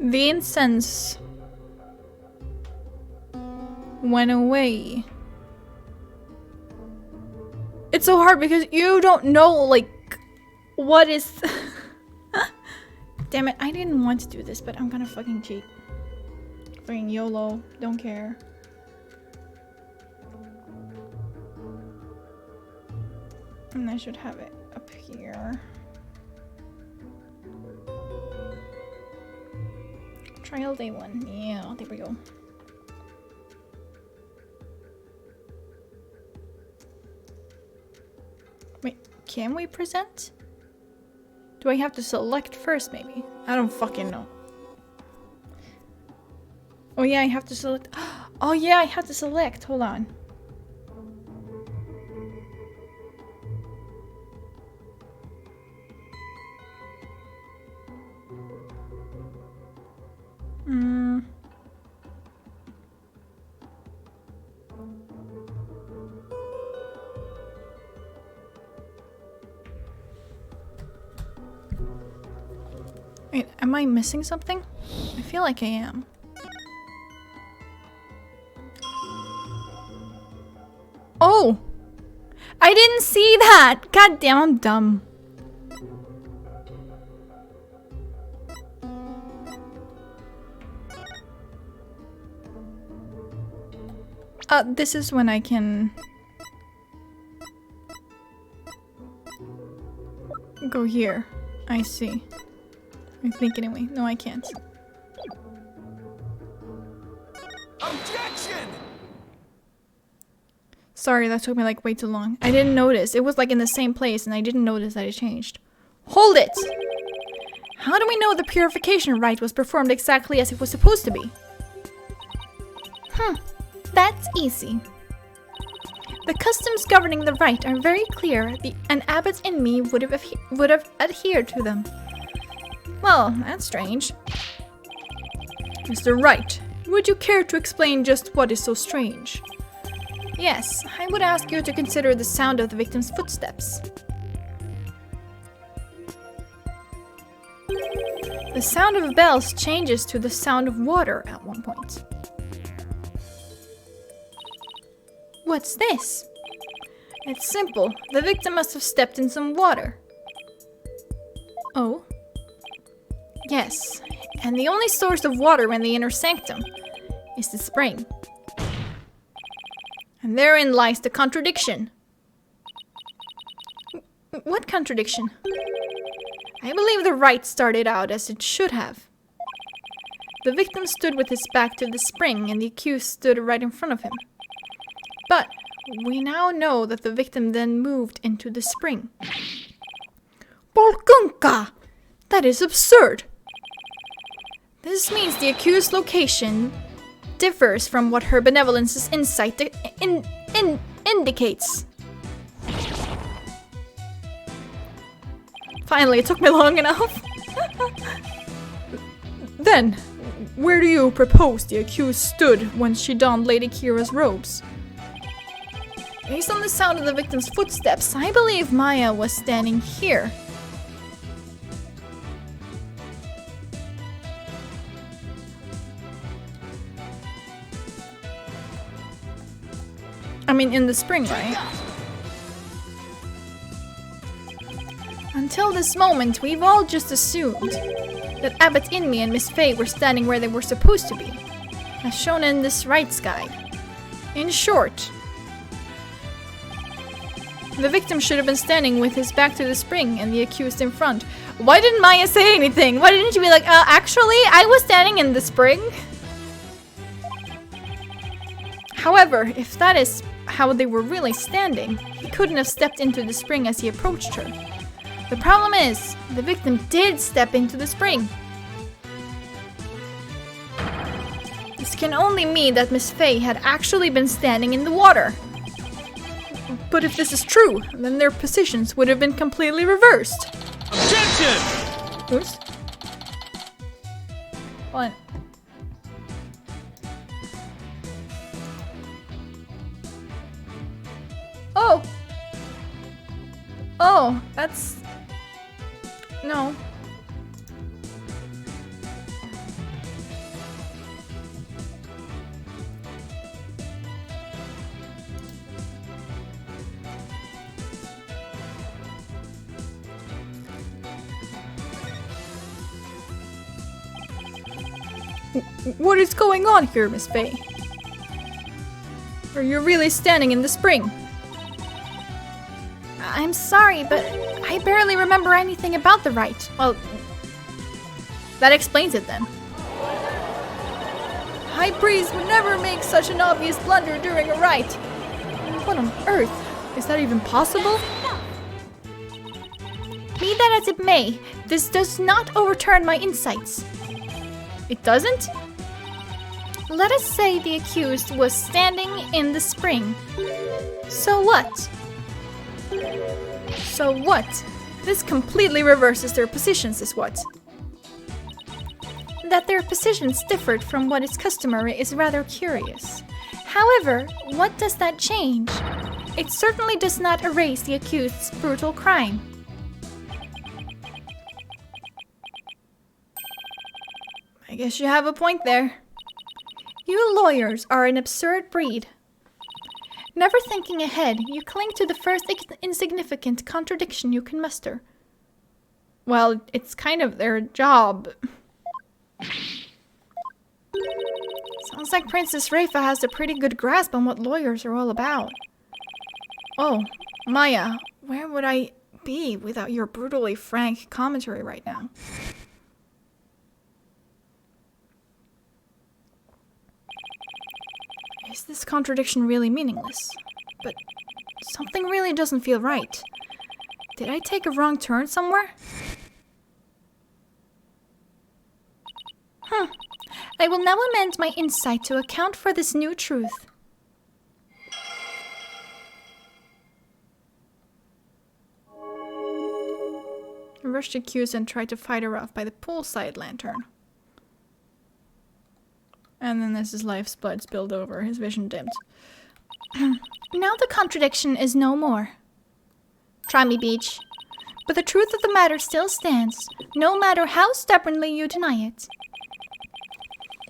The incense went away. It's so hard because you don't know, like, what is... Damn it, I didn't want to do this, but I'm gonna fucking cheat. Fucking YOLO, don't care. And I should have it up here. Trial day 1. Yeah, there we go. Wait, can we present? Do I have to select first, maybe? I don't fucking know. Oh yeah, I have to select. Oh yeah, I have to select. Hold on. Wait, am I missing something? I feel like I am. Oh! I didn't see that! God damn, I'm dumb. This is when I can go here. I see. I think anyway. No, I can't. Objection! Sorry, that took me like way too long. I didn't notice. It was like in the same place and I didn't notice that it changed. Hold it! How do we know the purification rite was performed exactly as it was supposed to be? That's easy. The customs governing the rite are very clear. An abbot in me would have adhered to them. Well, that's strange. Mr. Wright, would you care to explain just what is so strange? Yes, I would ask you to consider the sound of the victim's footsteps. The sound of bells changes to the sound of water at one point. What's this? It's simple. The victim must have stepped in some water. Oh? Yes, and the only source of water in the inner sanctum is the spring. And therein lies the contradiction. What contradiction? I believe the rite started out as it should have. The victim stood with his back to the spring and the accused stood right in front of him. But we now know that the victim then moved into the spring. Bolgunka! That is absurd! This means the accused's location differs from what her benevolence's insight indicates. Finally, it took me long enough. Then, where do you propose the accused stood when she donned Lady Kira's robes? Based on the sound of the victim's footsteps, I believe Maya was standing here. I mean, in the spring, right? Until this moment, we've all just assumed that Abbot Inmi and Miss Faye were standing where they were supposed to be, as shown in this rights guide. In short, the victim should have been standing with his back to the spring and the accused in front. Why didn't Maya say anything? Why didn't she be like, actually, I was standing in the spring? However, if that is how they were really standing, he couldn't have stepped into the spring as he approached her. The problem is, the victim did step into the spring. This can only mean that Miss Faye had actually been standing in the water. But if this is true, then their positions would have been completely reversed. Objection! Oops. What? Oh! Oh, that's... No. What is going on here, Miss Faye? Are you really standing in the spring? I'm sorry, but I barely remember anything about the rite. Well, that explains it then. High priest would never make such an obvious blunder during a rite. What on earth? Is that even possible? Be that as it may, this does not overturn my insights. It doesn't? Let us say the accused was standing in the spring. So what? So what? This completely reverses their positions is what? That their positions differed from what is customary is rather curious. However, what does that change? It certainly does not erase the accused's brutal crime. I guess you have a point there. You lawyers are an absurd breed. Never thinking ahead, you cling to the first insignificant contradiction you can muster. Well, it's kind of their job. Sounds like Princess Rafa has a pretty good grasp on what lawyers are all about. Oh, Maya, where would I be without your brutally frank commentary right now? Is this contradiction really meaningless? But something really doesn't feel right. Did I take a wrong turn somewhere? I will now amend my insight to account for this new truth. I rushed the accused and tried to fight her off by the poolside lantern. And then as his life's blood spilled over, his vision dimmed. Now the contradiction is no more. Try me, Beach. But the truth of the matter still stands, no matter how stubbornly you deny it.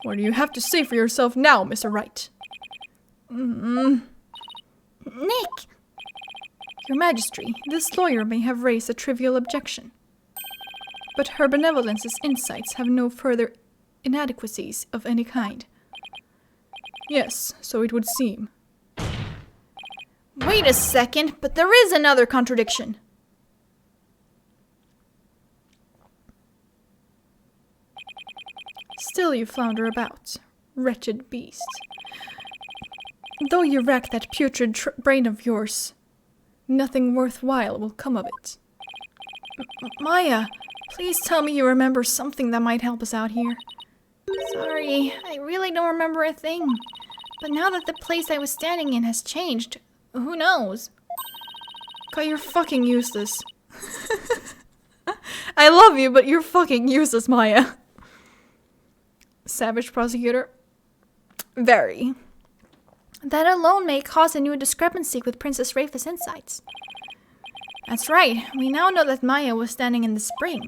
What do you have to say for yourself now, Mr. Wright? Nick! Your Majesty, this lawyer may have raised a trivial objection. But her benevolence's insights have no further inadequacies of any kind. Yes, so it would seem. Wait a second, but there is another contradiction. Still you flounder about, wretched beast. Though you rack that putrid brain of yours, nothing worthwhile will come of it. Maya, please tell me you remember something that might help us out here. Sorry, I really don't remember a thing. But now that the place I was standing in has changed, who knows? God, you're fucking useless. I love you, but you're fucking useless, Maya. Savage prosecutor. Very. That alone may cause a new discrepancy with Princess Rafa's insights. That's right. We now know that Maya was standing in the spring.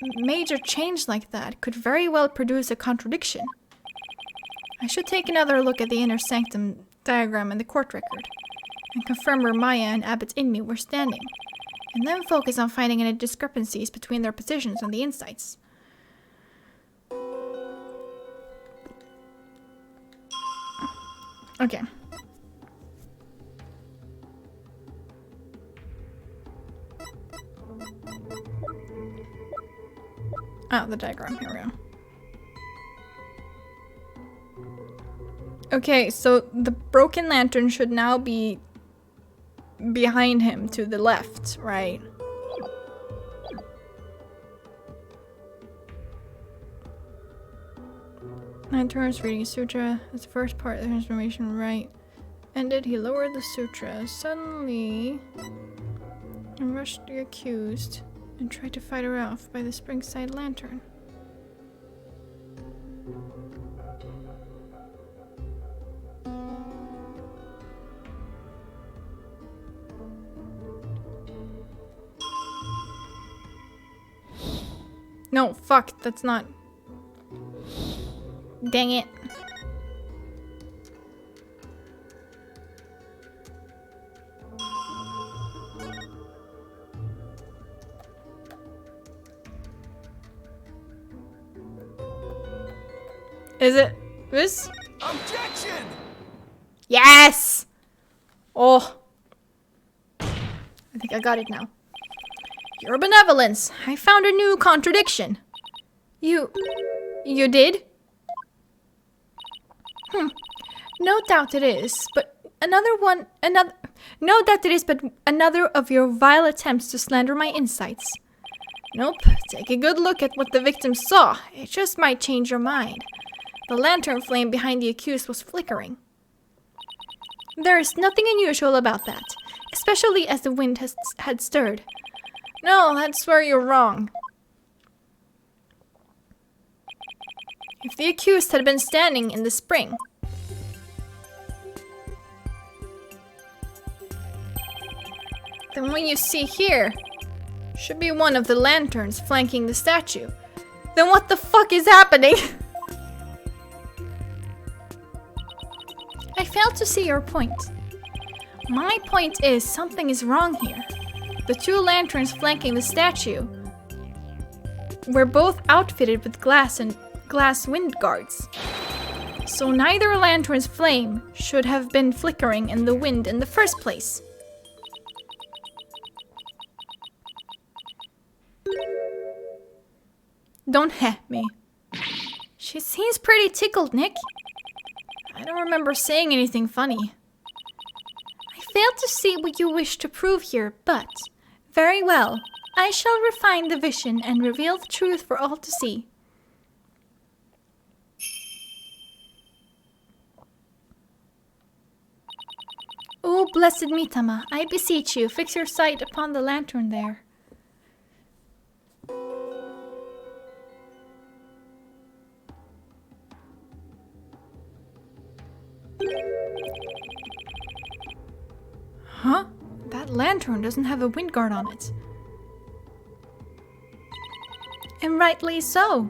A major change like that could very well produce a contradiction. I should take another look at the inner sanctum diagram in the court record and confirm where Maya and Abbot Inmi were standing, and then focus on finding any discrepancies between their positions on the insights. Okay. Oh, the diagram. Here we go. Okay, so the broken lantern should now be behind him to the left, right? Lanterns reading sutra. That's the first part of the transformation, right? Ended, he lowered the sutra. Suddenly, he rushed the accused and tried to fight her off by the springside lantern. No, fuck, that's not. Dang it. Is it this? Objection! Yes! Oh. I think I got it now. Your benevolence. I found a new contradiction. You did? No doubt it is, but no doubt it is, but another of your vile attempts to slander my insights. Nope. Take a good look at what the victim saw. It just might change your mind. The lantern flame behind the accused was flickering. There is nothing unusual about that, especially as the wind had stirred. No, that's where you're wrong. If the accused had been standing in the spring, then what you see here should be one of the lanterns flanking the statue. Then what the fuck is happening? I failed to see your point. My point is something is wrong here. The two lanterns flanking the statue were both outfitted with glass wind guards. So neither lantern's flame should have been flickering in the wind in the first place. Don't heh me. She seems pretty tickled, Nick. I don't remember saying anything funny. I failed to see what you wish to prove here, but very well. I shall refine the vision and reveal the truth for all to see. O blessed Mitama, I beseech you, fix your sight upon the lantern there. Huh? That lantern doesn't have a wind guard on it. And rightly so.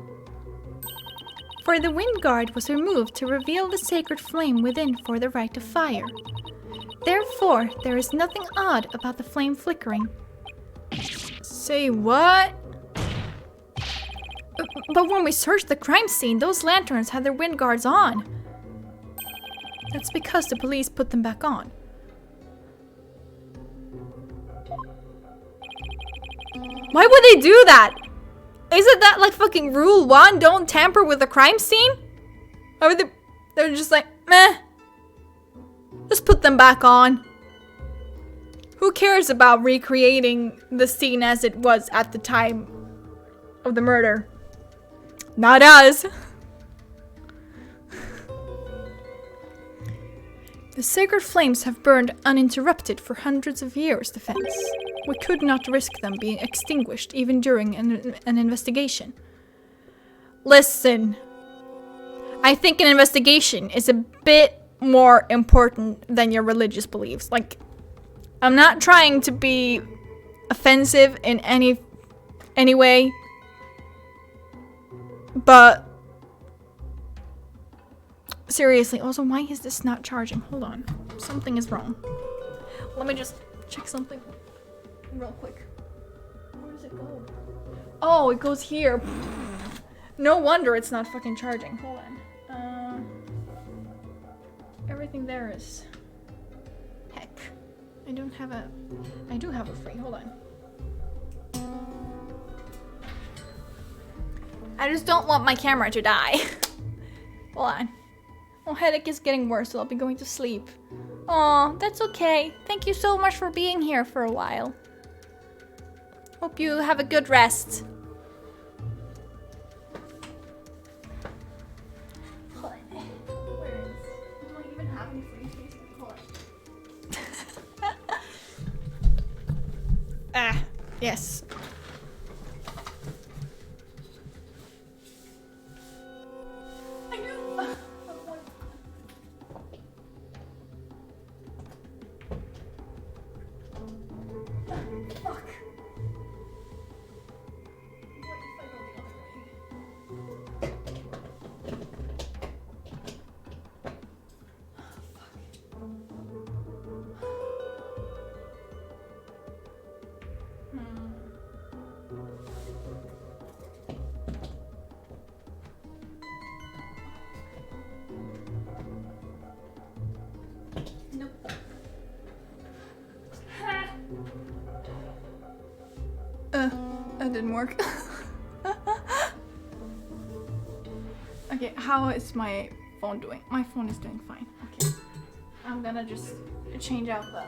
For the wind guard was removed to reveal the sacred flame within for the rite of fire. Therefore, there is nothing odd about the flame flickering. Say what? But when we searched the crime scene, those lanterns had their wind guards on. That's because the police put them back on. Why would they do that? Isn't that like fucking rule 1? Don't tamper with the crime scene? Or they're just like, meh. Just put them back on. Who cares about recreating the scene as it was at the time of the murder? Not us. The sacred flames have burned uninterrupted for hundreds of years, Defense. We could not risk them being extinguished even during an investigation. Listen, I think an investigation is a bit more important than your religious beliefs. Like, I'm not trying to be offensive in any way, but seriously, also, why is this not charging? Hold on, something is wrong. Let me just check something real quick. Where does it go? Oh, it goes here. No wonder it's not fucking charging. Hold on. Everything there is... Heck. I do have a free. Hold on. I just don't want my camera to die. Hold on. Oh, headache is getting worse, so I'll be going to sleep. Aw, that's okay. Thank you so much for being here for a while. Hope you have a good rest. Ah, yes. I knew. Fuck. What if I go the other way? Nope. That didn't work. Okay, how is my phone doing? My phone is doing fine. Okay. I'm gonna just change out the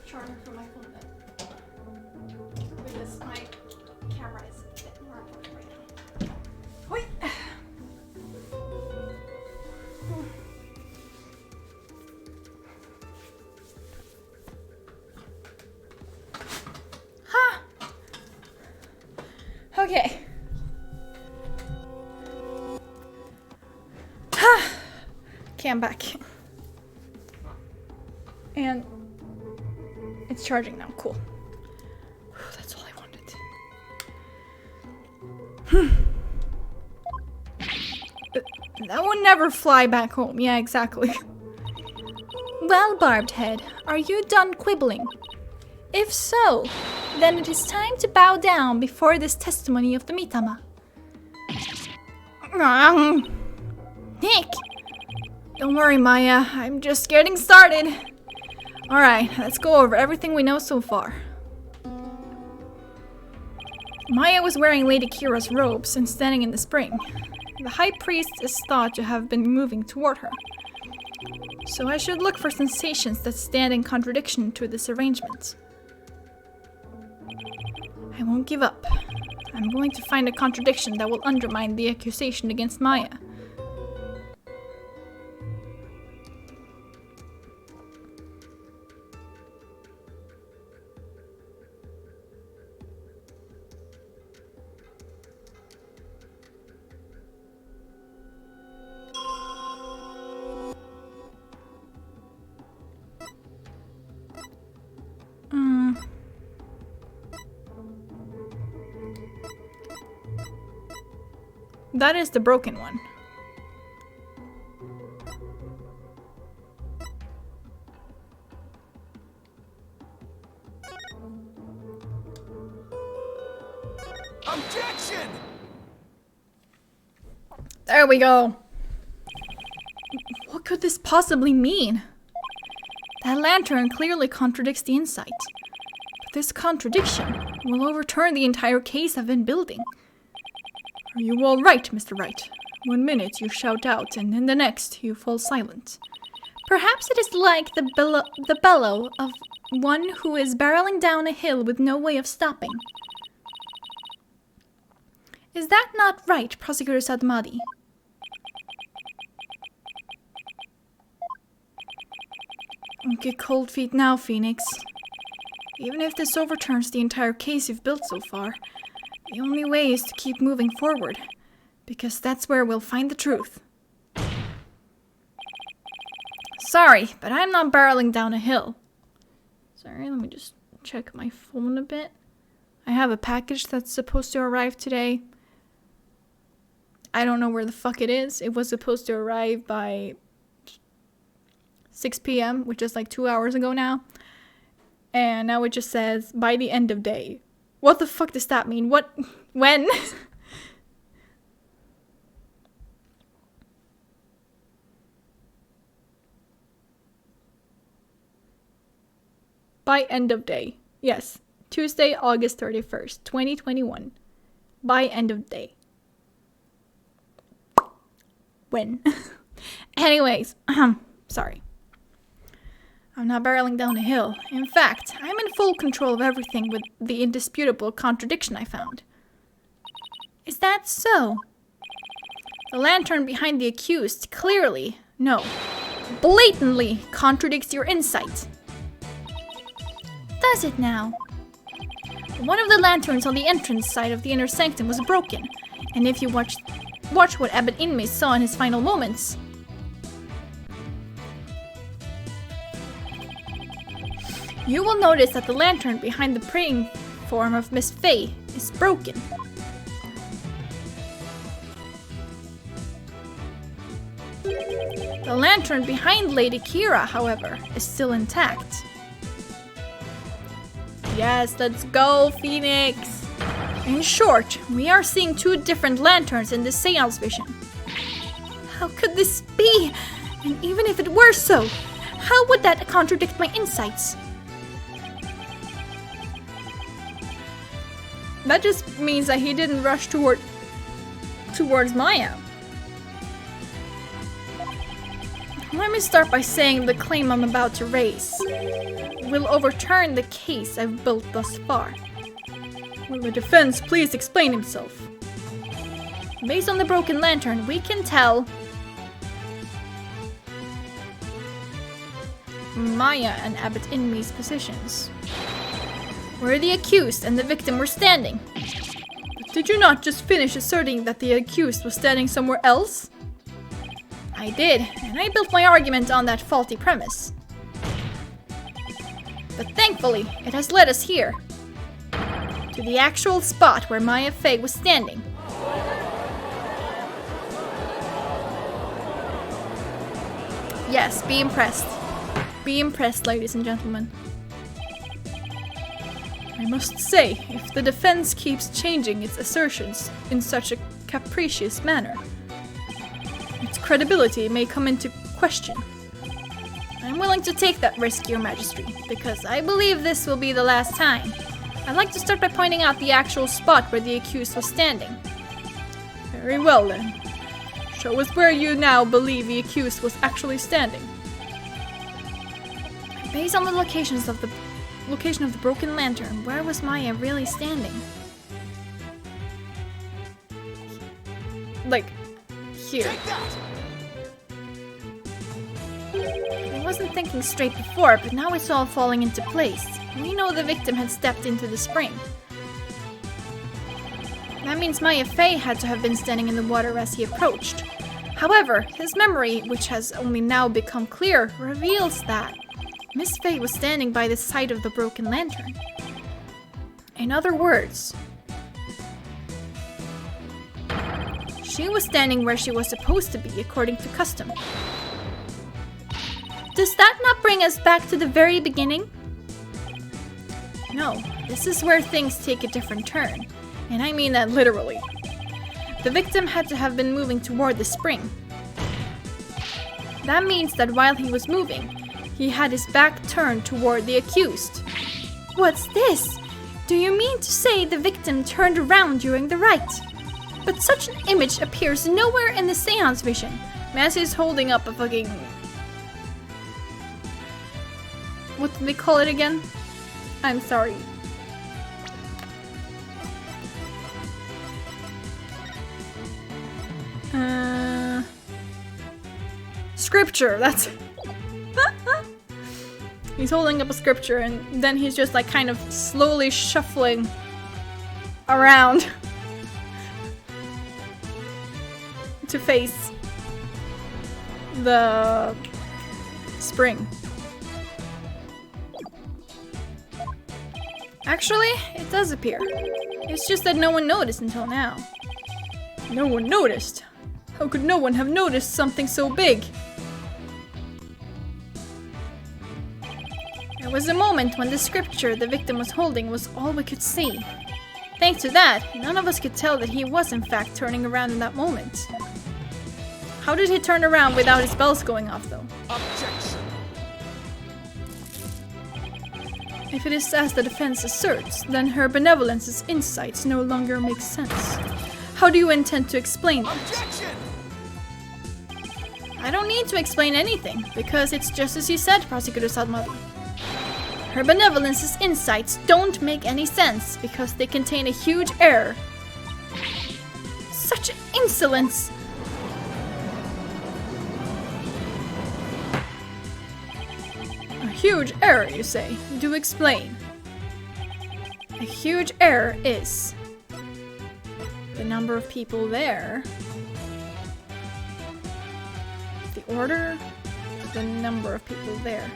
charger for my phone then. Because my camera is a bit more important right now. Wait. Okay. Okay, I'm back. And it's charging now. Cool. That's all I wanted. That would never fly back home. Yeah, exactly. Well, Barbed Head, are you done quibbling? If so, then it is time to bow down before this testimony of the Mitama. Nick! Don't worry, Maya. I'm just getting started. Alright, let's go over everything we know so far. Maya was wearing Lady Kira's robes and standing in the spring. The High Priest is thought to have been moving toward her. So I should look for sensations that stand in contradiction to this arrangement. I won't give up. I'm going to find a contradiction that will undermine the accusation against Maya. That is the broken one. Objection! There we go. What could this possibly mean? That lantern clearly contradicts the insight. But this contradiction will overturn the entire case I've been building. Are you all right, Mr. Wright? 1 minute you shout out, and in the next you fall silent. Perhaps it is like the bellow of one who is barreling down a hill with no way of stopping. Is that not right, Prosecutor Sadmadi? Don't get cold feet now, Phoenix. Even if this overturns the entire case you've built so far, the only way is to keep moving forward, because that's where we'll find the truth. Sorry, but I'm not barreling down a hill. Sorry, let me just check my phone a bit. I have a package that's supposed to arrive today. I don't know where the fuck it is. It was supposed to arrive by 6 p.m., which is like 2 hours ago now. And now it just says, by the end of day. What the fuck does that mean? What? When? By end of day. Yes. Tuesday, August 31st, 2021. By end of day. When? Anyways, sorry. I'm not barreling down a hill. In fact, I'm in full control of everything with the indisputable contradiction I found. Is that so? The lantern behind the accused clearly, no, blatantly contradicts your insight. Does it now? One of the lanterns on the entrance side of the inner sanctum was broken, and if you watch what Abbot Inmei saw in his final moments, you will notice that the lantern behind the praying form of Miss Faye is broken. The lantern behind Lady Kira, however, is still intact. Yes, let's go, Phoenix! In short, we are seeing two different lanterns in this seance vision. How could this be? And even if it were so, how would that contradict my insights? That just means that he didn't rush towards Maya. Let me start by saying the claim I'm about to raise will overturn the case I've built thus far. Will the defense please explain himself? Based on the broken lantern, we can tell Maya and Abbot Inmei's positions, where the accused and the victim were standing. But did you not just finish asserting that the accused was standing somewhere else? I did, and I built my argument on that faulty premise. But thankfully, it has led us here, to the actual spot where Maya Faye was standing. Yes, be impressed. Be impressed, ladies and gentlemen. I must say, if the defense keeps changing its assertions in such a capricious manner, its credibility may come into question. I'm willing to take that risk, Your Majesty, because I believe this will be the last time. I'd like to start by pointing out the actual spot where the accused was standing. Very well then. Show us where you now believe the accused was actually standing. Based on the location of the broken lantern, where was Maya really standing? Like, here. I wasn't thinking straight before, but now it's all falling into place. We know the victim had stepped into the spring. That means Maya Faye had to have been standing in the water as he approached. However, his memory, which has only now become clear, reveals that Miss Faye was standing by the side of the broken lantern. In other words, she was standing where she was supposed to be according to custom. Does that not bring us back to the very beginning? No, this is where things take a different turn, and I mean that literally. The victim had to have been moving toward the spring. That means that while he was moving, he had his back turned toward the accused. What's this? Do you mean to say the victim turned around during the rite? But such an image appears nowhere in the seance vision. Massey's holding up a fucking... What do they call it again? I'm sorry. Scripture, that's... He's holding up a scripture and then he's just like kind of slowly shuffling around to face the spring. Actually, it does appear. It's just that no one noticed until now. No one noticed? How could no one have noticed something so big? There was a moment when the scripture the victim was holding was all we could see. Thanks to that, none of us could tell that he was in fact turning around in that moment. How did he turn around without his bells going off though? Objection. If it is as the defense asserts, then her benevolence's insights no longer make sense. How do you intend to explain that? Objection. I don't need to explain anything, because it's just as you said, Prosecutor Sadmadi. Her benevolence's insights don't make any sense, because they contain a huge error. Such insolence! A huge error, you say? Do explain. A huge error is the number of people there, the order, the number of people there.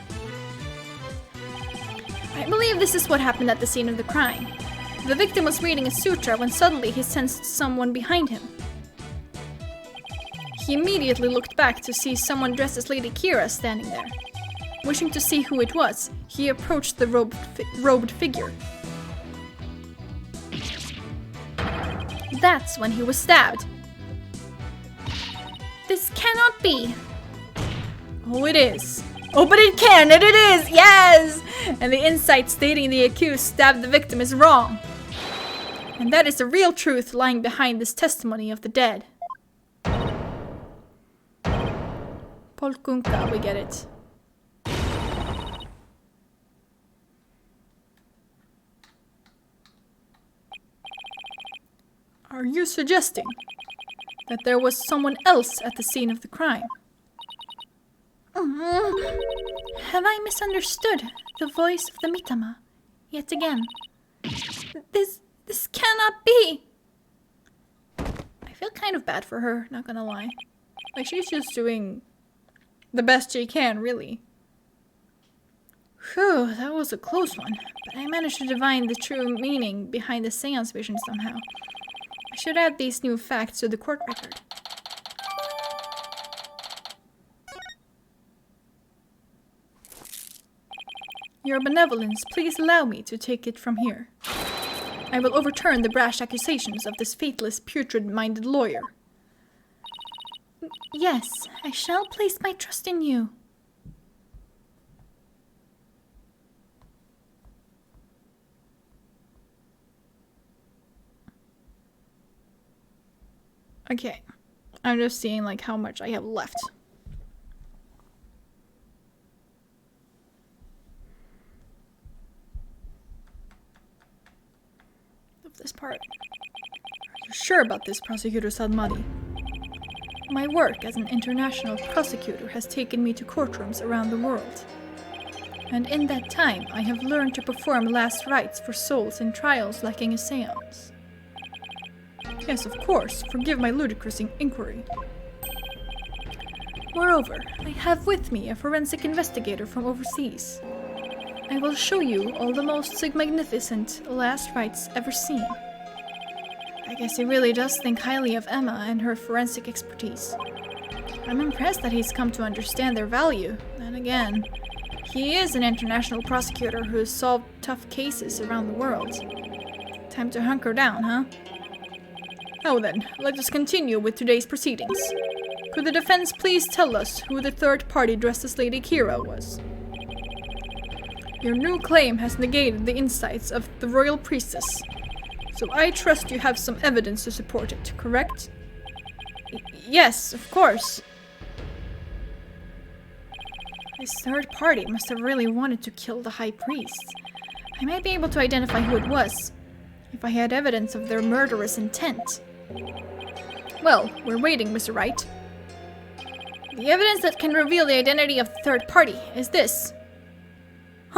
I believe this is what happened at the scene of the crime. The victim was reading a sutra when suddenly he sensed someone behind him. He immediately looked back to see someone dressed as Lady Kira standing there. Wishing to see who it was, he approached the robed figure. That's when he was stabbed. This cannot be. Oh, it is. Oh, but it can, and it is! Yes! And the insight stating the accused stabbed the victim is wrong. And that is the real truth lying behind this testimony of the dead. Polkunka, we get it. Are you suggesting that there was someone else at the scene of the crime? Have I misunderstood the voice of the Mitama yet again? This cannot be! I feel kind of bad for her, not gonna lie. Like, she's just doing the best she can, really. Whew, that was a close one. But I managed to divine the true meaning behind the seance vision somehow. I should add these new facts to the court record. Your benevolence, please allow me to take it from here. I will overturn the brash accusations of this faithless, putrid-minded lawyer. Yes, I shall place my trust in you. Okay, I'm just seeing like how much I have left. Of this part. Are you sure about this, Prosecutor Sadmadi? My work as an international prosecutor has taken me to courtrooms around the world. And in that time, I have learned to perform last rites for souls in trials lacking a seance. Yes, of course, forgive my ludicrous inquiry. Moreover, I have with me a forensic investigator from overseas. I will show you all the most magnificent last rites ever seen. I guess he really does think highly of Emma and her forensic expertise. I'm impressed that he's come to understand their value. And again, he is an international prosecutor who has solved tough cases around the world. Time to hunker down, huh? Now then, let us continue with today's proceedings. Could the defense please tell us who the third party dressed as Lady Kira was? Your new claim has negated the insights of the royal priestess, so I trust you have some evidence to support it, correct? Yes, of course. This third party must have really wanted to kill the high priest. I might be able to identify who it was, if I had evidence of their murderous intent. Well, we're waiting, Mr. Wright. The evidence that can reveal the identity of the third party is this.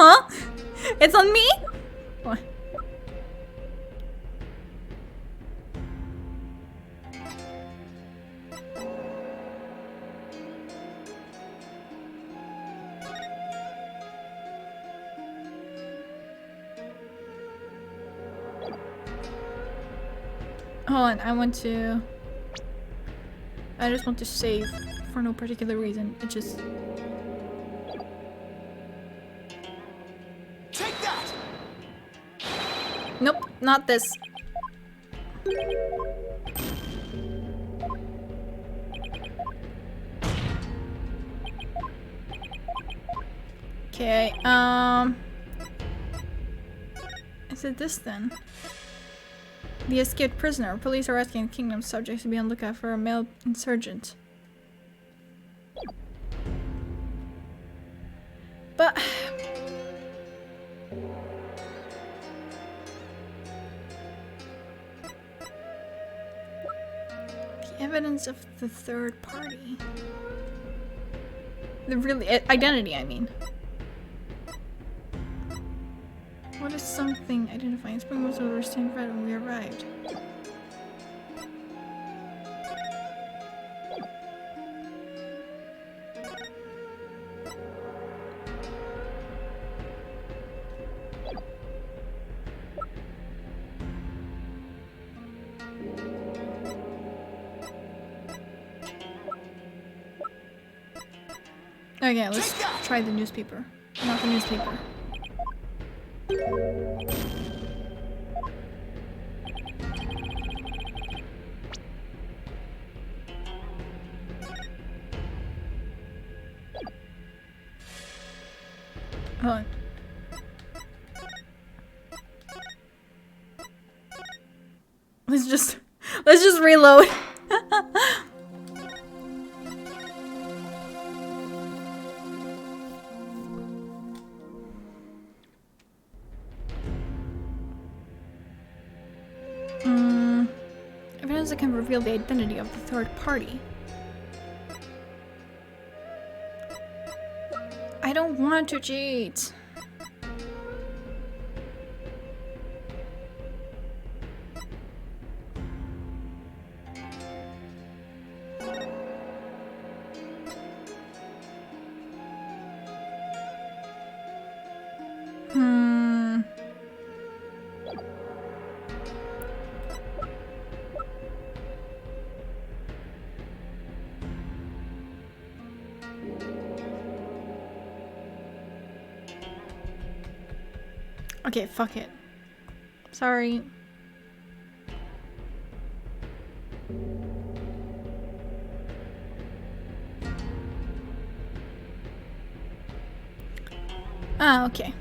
Huh? It's on me? What? Hold on, I just want to save for no particular reason. It just... Take that! Nope, not this. Okay, is it this then? The escaped prisoner. Police are asking the kingdom's subjects to be on the lookout for a male insurgent. But... the evidence of the third party. The real identity, I mean. What is something identifying? Spring was over standing right when we arrived. Okay, let's try the newspaper. Not the newspaper. Hold on. Let's just reload. Evidence that can reveal the identity of the third party. I don't want to cheat. Okay, fuck it. Sorry. Ah, okay.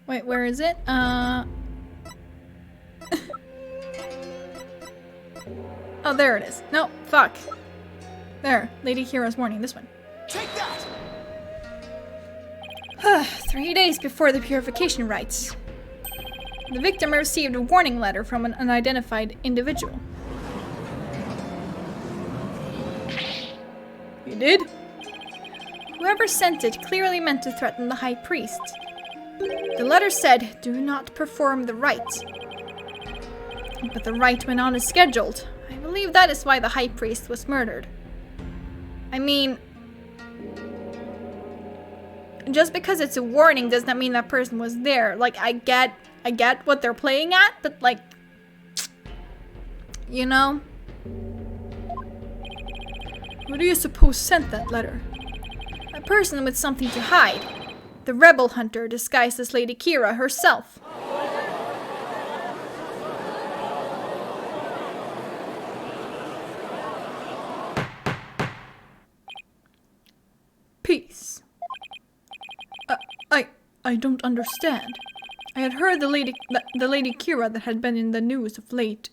Wait, where is it? Oh, there it is. No, fuck. There, Lady Kira's warning. This one. Take that! 3 days before the purification rites. The victim received a warning letter from an unidentified individual. You did? Whoever sent it clearly meant to threaten the high priest. The letter said, "Do not perform the rite." But the rite went on as scheduled. I believe that is why the high priest was murdered. I mean, just because it's a warning does not mean that person was there. Like, I get what they're playing at, but like, you know? Who do you suppose sent that letter? A person with something to hide. The rebel hunter disguised as Lady Kira herself. Peace. I don't understand. I had heard the Lady Kira that had been in the news of late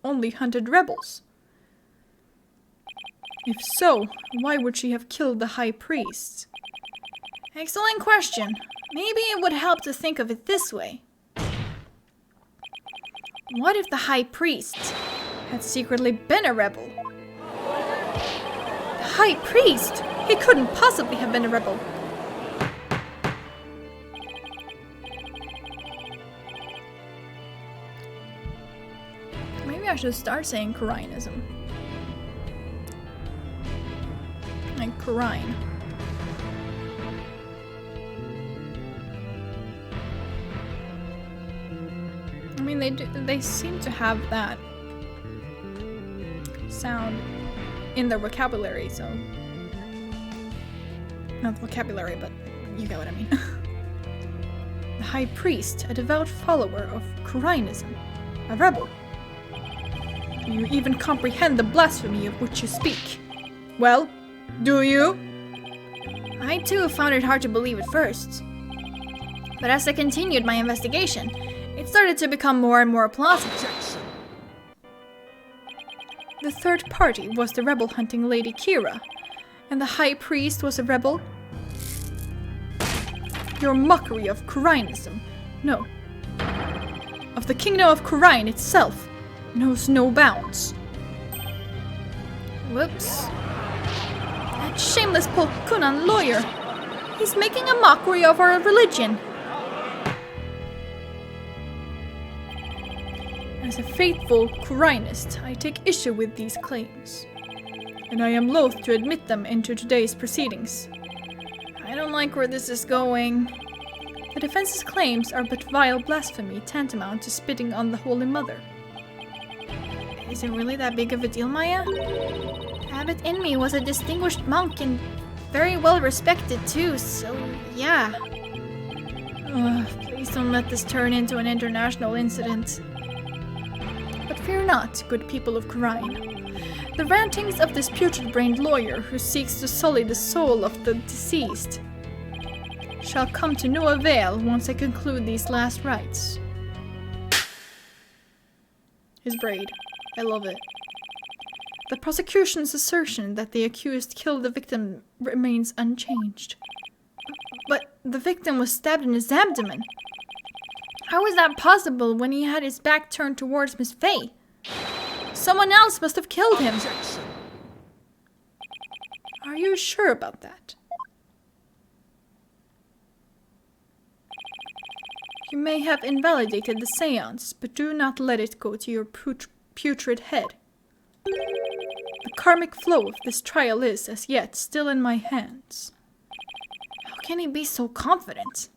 only hunted rebels. If so, why would she have killed the high priest? Excellent question. Maybe it would help to think of it this way. What if the high priest had secretly been a rebel. The High Priest! He couldn't possibly have been a rebel. Maybe I should start saying Kharinism. Like Kharine. I mean, they seem to have that sound in their vocabulary, so... Not vocabulary, but you get what I mean. The High Priest, a devout follower of Kharinism, a rebel. Do you even comprehend the blasphemy of which you speak? Well, do you? I too found it hard to believe at first. But as I continued my investigation, it started to become more and more plausible. The third party was the rebel hunting Lady Kira, and the High Priest was a rebel. Your mockery of Kharinism, no, of the kingdom of Kharine itself, knows no bounds. Whoops. That shameless Polkunan lawyer, he's making a mockery of our religion. As a faithful Kharinist, I take issue with these claims, and I am loath to admit them into today's proceedings. I don't like where this is going. The defense's claims are but vile blasphemy tantamount to spitting on the Holy Mother. Is it really that big of a deal, Maya? Abbot Inmi was a distinguished monk and very well respected too, so yeah. Please don't let this turn into an international incident. But fear not, good people of Kharine. The rantings of this putrid-brained lawyer who seeks to sully the soul of the deceased shall come to no avail once I conclude these last rites. His braid. I love it. The prosecution's assertion that the accused killed the victim remains unchanged. But the victim was stabbed in his abdomen. How is that possible when he had his back turned towards Miss Faye? Someone else must have killed him. Are you sure about that? You may have invalidated the seance, but do not let it go to your putrid head. The karmic flow of this trial is, as yet, still in my hands. How can he be so confident?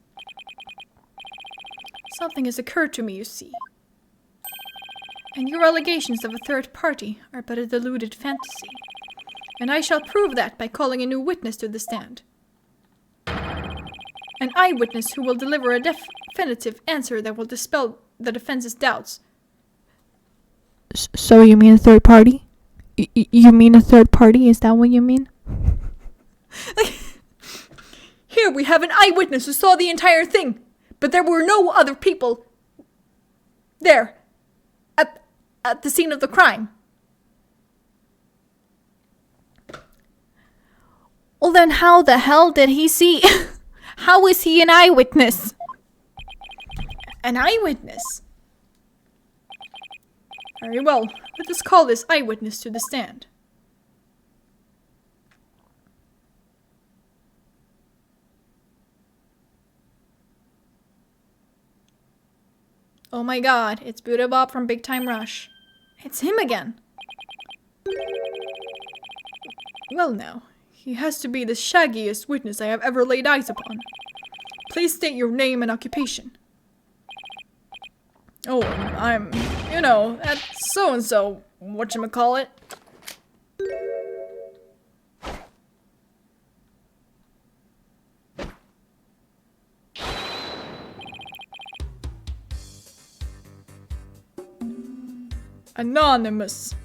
Something has occurred to me, you see. And your allegations of a third party are but a deluded fantasy. And I shall prove that by calling a new witness to the stand. An eyewitness who will deliver a definitive answer that will dispel the defense's doubts. So you mean a third party? You mean a third party? Is that what you mean? Here we have an eyewitness who saw the entire thing, but there were no other people there at the scene of the crime. Well, then how the hell did he see? How is he an eyewitness? An eyewitness? Very well, let us call this eyewitness to the stand. Oh my god, it's Buddha Bob from Big Time Rush. It's him again. Well now, he has to be the shaggiest witness I have ever laid eyes upon. Please state your name and occupation. Oh, I'm, that so-and-so, whatchamacallit. Anonymous.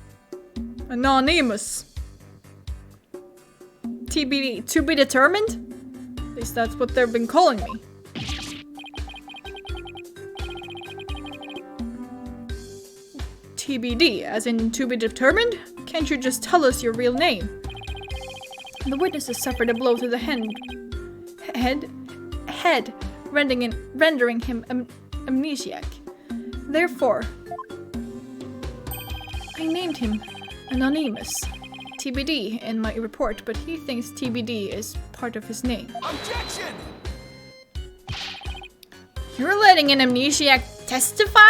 TBD, to be determined? At least that's what they've been calling me. TBD, as in to be determined? Can't you just tell us your real name? The witness has suffered a blow to the head, rendering him amnesiac. Therefore, I named him Anonymous. TBD in my report, but he thinks TBD is part of his name. Objection! You're letting an amnesiac testify?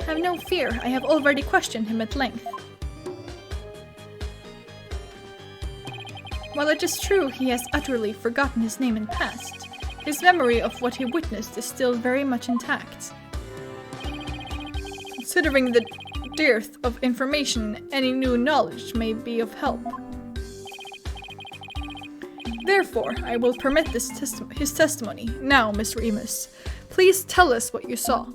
Have no fear, I have already questioned him at length. While it is true he has utterly forgotten his name and past, his memory of what he witnessed is still very much intact. Considering the dearth of information, any new knowledge may be of help. Therefore, I will permit his testimony. Now, Mr. Remus, please tell us what you saw.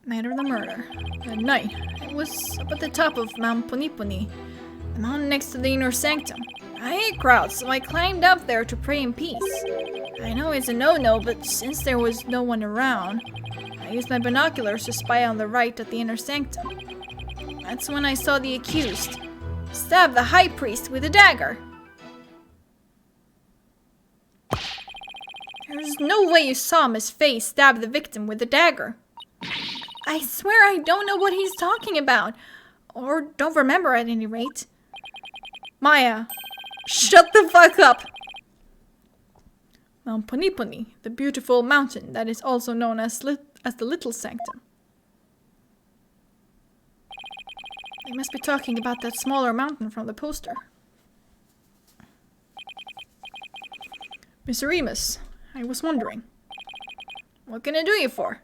Night of the murder. At night, it was up at the top of Mount Punipuni, the mountain next to the inner sanctum. I hate crowds, so I climbed up there to pray in peace. I know it's a no-no, but since there was no one around, I used my binoculars to spy on the right at the inner sanctum. That's when I saw the accused stab the high priest with a dagger. There's no way you saw Miss Faye stab the victim with a dagger. I swear I don't know what he's talking about. Or don't remember at any rate. Maya, shut the fuck up! Mount Punipuni, the beautiful mountain that is also known as the Little Sanctum. They must be talking about that smaller mountain from the poster. Mr. Remus, I was wondering, what can I do you for?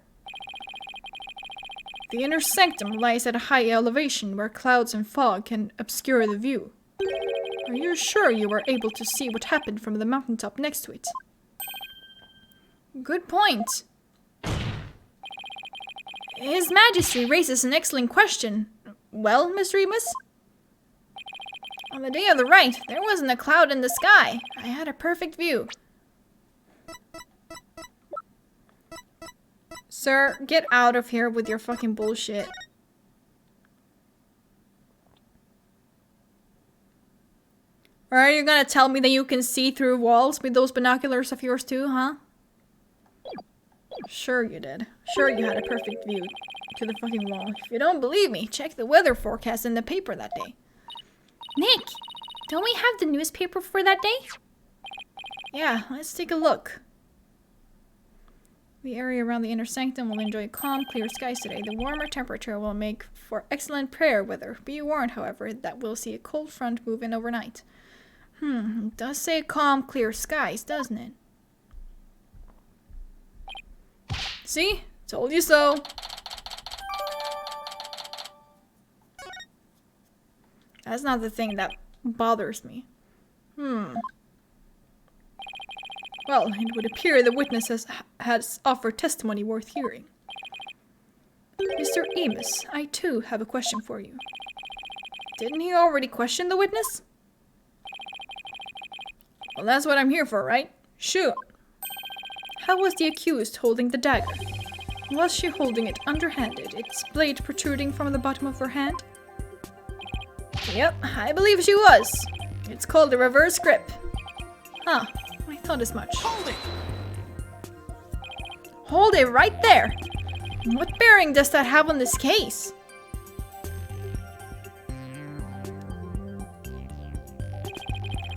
The inner sanctum lies at a high elevation where clouds and fog can obscure the view. Are you sure you were able to see what happened from the mountaintop next to it? Good point. His Majesty raises an excellent question. Well, Mr. Remus? On the day of the rite, there wasn't a cloud in the sky. I had a perfect view. Sir, get out of here with your fucking bullshit. Or are you gonna tell me that you can see through walls with those binoculars of yours too, huh? Sure you did. Sure you had a perfect view to the fucking wall. If you don't believe me, check the weather forecast in the paper that day. Nick, don't we have the newspaper for that day? Yeah, let's take a look. The area around the inner sanctum will enjoy calm, clear skies today. The warmer temperature will make for excellent prayer weather. Be warned, however, that we'll see a cold front move in overnight. It does say calm, clear skies, doesn't it? See? Told you so. That's not the thing that bothers me. Well, it would appear the witness has offered testimony worth hearing. Mr. Amos, I too have a question for you. Didn't he already question the witness? Well, that's what I'm here for, right? Shoot! How was the accused holding the dagger? Was she holding it underhanded, its blade protruding from the bottom of her hand? Yep, I believe she was. It's called a reverse grip. Huh. I thought as much. Hold it! Hold it right there! What bearing does that have on this case?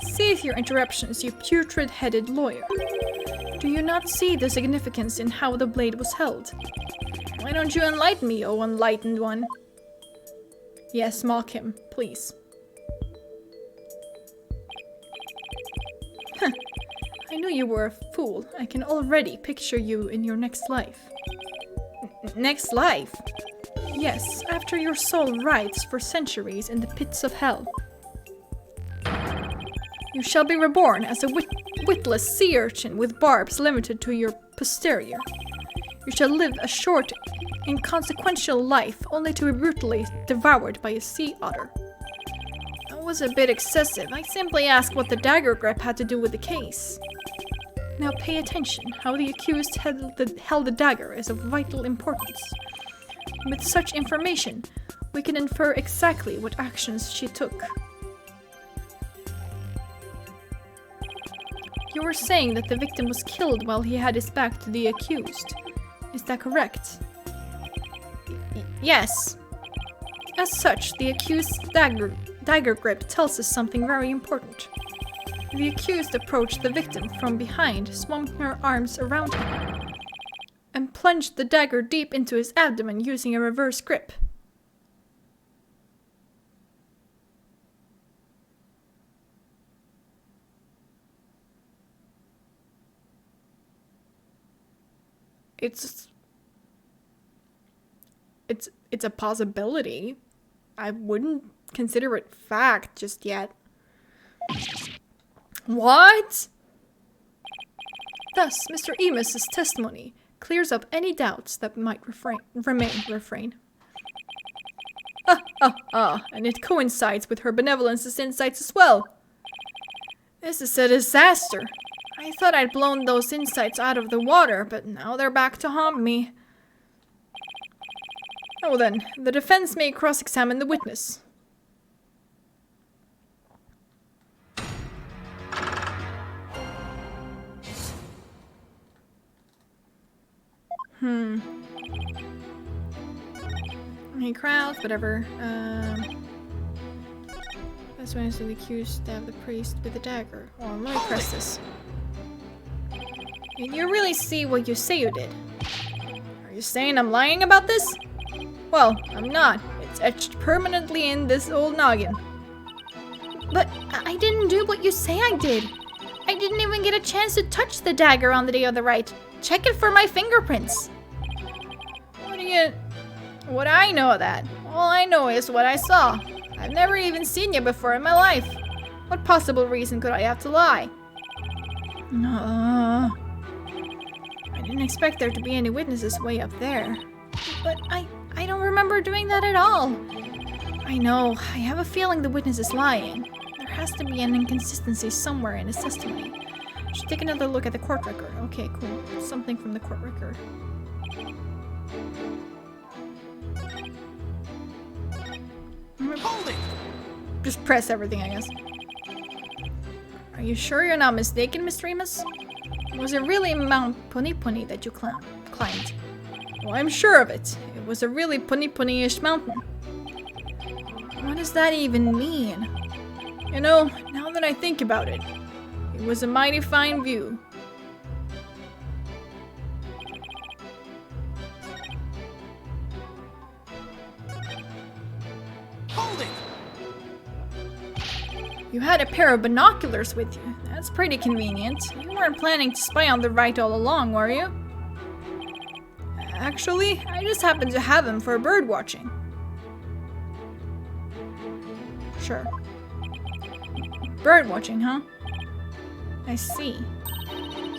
Cease your interruptions, you putrid-headed lawyer. Do you not see the significance in how the blade was held? Why don't you enlighten me, O enlightened one? Yes, mock him, please. I knew you were a fool. I can already picture you in your next life. Next life? Yes, after your soul rides for centuries in the pits of hell. You shall be reborn as a witless sea urchin with barbs limited to your posterior. You shall live a short, inconsequential life only to be brutally devoured by a sea otter. That was a bit excessive. I simply asked what the dagger grip had to do with the case. Now pay attention. How the accused held the dagger is of vital importance. With such information, we can infer exactly what actions she took. You were saying that the victim was killed while he had his back to the accused. Is that correct? Yes. As such, the accused's dagger grip tells us something very important. The accused approached the victim from behind, swung her arms around him, and plunged the dagger deep into his abdomen using a reverse grip. It's a possibility. I wouldn't consider it fact just yet. What? Thus, Mr. Emus's testimony clears up any doubts that might remain. And it coincides with her benevolence's insights as well. This is a disaster. I thought I'd blown those insights out of the water, but now they're back to haunt me. Oh then, the defense may cross-examine the witness. Any crowds, whatever. That's when the accused stabbed the priest with a dagger. Oh, let me press this. You really see what you say you did? Are you saying I'm lying about this? Well, I'm not. It's etched permanently in this old noggin. But I didn't do what you say I did. I didn't even get a chance to touch the dagger on the day of the rite. Check it for my fingerprints. What I know of that? All I know is what I saw. I've never even seen you before in my life. What possible reason could I have to lie? I didn't expect there to be any witnesses way up there. But I don't remember doing that at all. I know. I have a feeling the witness is lying. There has to be an inconsistency somewhere in his testimony. I should take another look at the court record. Okay, cool. Something from the court record. Hold it! Just press everything, I guess. Are you sure you're not mistaken, Miss Remus? Was it really Mount Punipuni that you climbed? Well, I'm sure of it. It was a really punny-punny-ish mountain. What does that even mean? You know, now that I think about it, it was a mighty fine view. Hold it! You had a pair of binoculars with you. That's pretty convenient. You weren't planning to spy on the rite all along, were you? Actually, I just happened to have them for bird watching. Sure. Bird watching, huh? I see.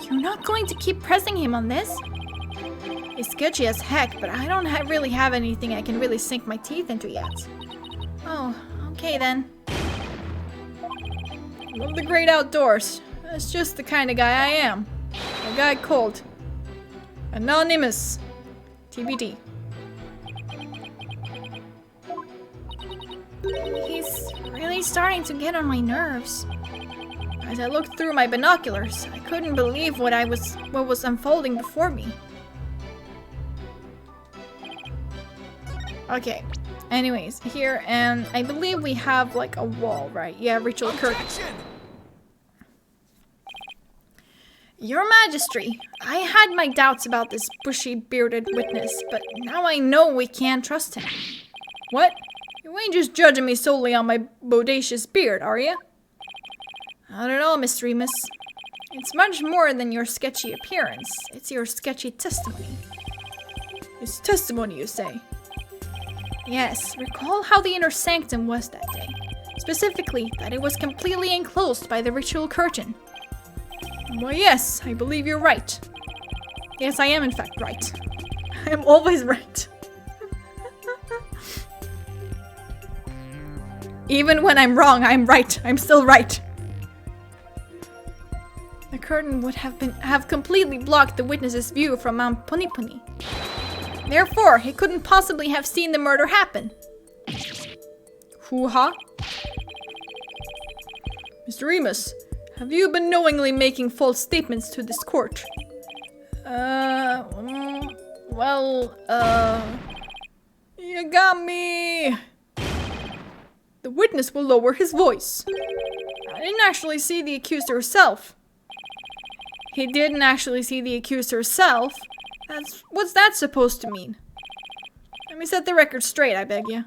You're not going to keep pressing him on this? It's sketchy as heck, but I don't really have anything I can really sink my teeth into yet. Oh, okay then. Love the great outdoors. That's just the kind of guy I am. A guy called Anonymous. TBD. He's really starting to get on my nerves. As I looked through my binoculars, I couldn't believe what was unfolding before me. Okay. Anyways, here, and I believe we have like a wall, right? Yeah, ritual curtain. Your Majesty, I had my doubts about this bushy, bearded witness, but now I know we can't trust him. What? You ain't just judging me solely on my bodacious beard, are you? Not at all, Miss Remus. It's much more than your sketchy appearance. It's your sketchy testimony. It's testimony, you say? Yes, recall how the inner sanctum was that day. Specifically, that it was completely enclosed by the ritual curtain. Why, yes, I believe you're right. Yes, I am in fact right. I am always right. Even when I'm wrong, I'm right. I'm still right. The curtain would have completely blocked the witness's view from Mount Punipuni. Therefore, he couldn't possibly have seen the murder happen. hoo-ha? Mr. Remus, have you been knowingly making false statements to this court? You got me! The witness will lower his voice. I didn't actually see the accused herself. He didn't actually see the accused herself? What's that supposed to mean? Let me set the record straight, I beg you.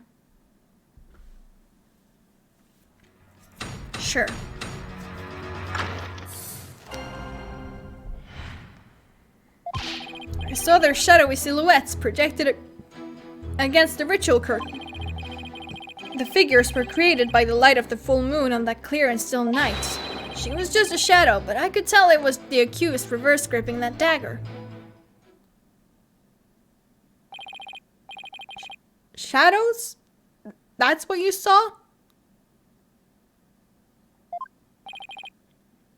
Sure. I saw their shadowy silhouettes projected against the ritual curtain. The figures were created by the light of the full moon on that clear and still night. She was just a shadow, but I could tell it was the accused reverse gripping that dagger. Shadows? That's what you saw?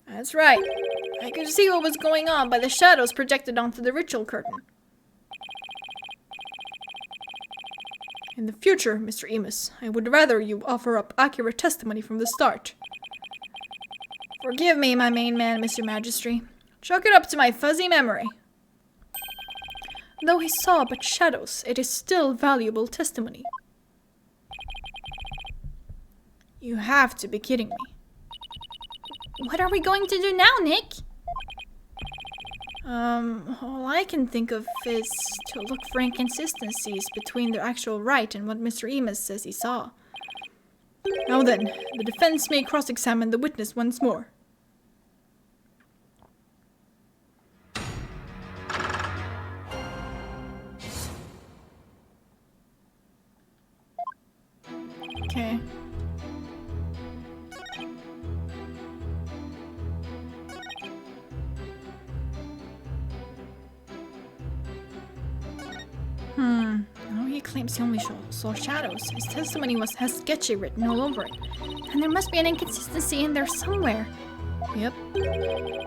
That's right. I could see what was going on by the shadows projected onto the ritual curtain. In the future, Mr. Emus, I would rather you offer up accurate testimony from the start. Forgive me, my main man, Mr. Magistry. Chalk it up to my fuzzy memory. Though he saw but shadows, it is still valuable testimony. You have to be kidding me. What are we going to do now, Nick? All I can think of is to look for inconsistencies between the actual Rite and what Mr. Emus says he saw. Now then, the defense may cross-examine the witness once more. Okay. No, he claims he only saw shadows. His testimony has sketchy written all over it. And there must be an inconsistency in there somewhere. Yep.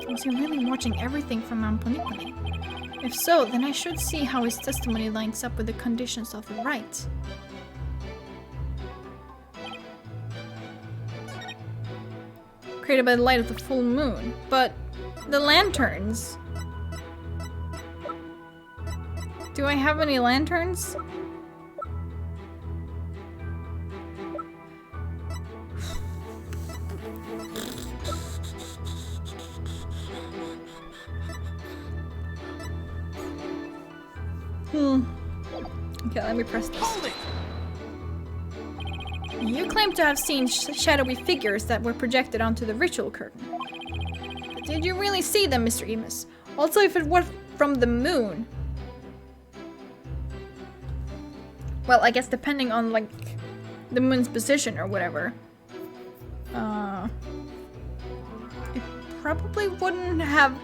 Was he really watching everything from Mount Poniponi? If so, then I should see how his testimony lines up with the conditions of the Rite. Created by the light of the full moon. But the lanterns... Do I have any lanterns? Okay, let me press this. You claim to have seen shadowy figures that were projected onto the ritual curtain. But did you really see them, Mr. Emus? Also, if it were from the moon... Well, I guess depending on, like, the moon's position or whatever. It probably wouldn't have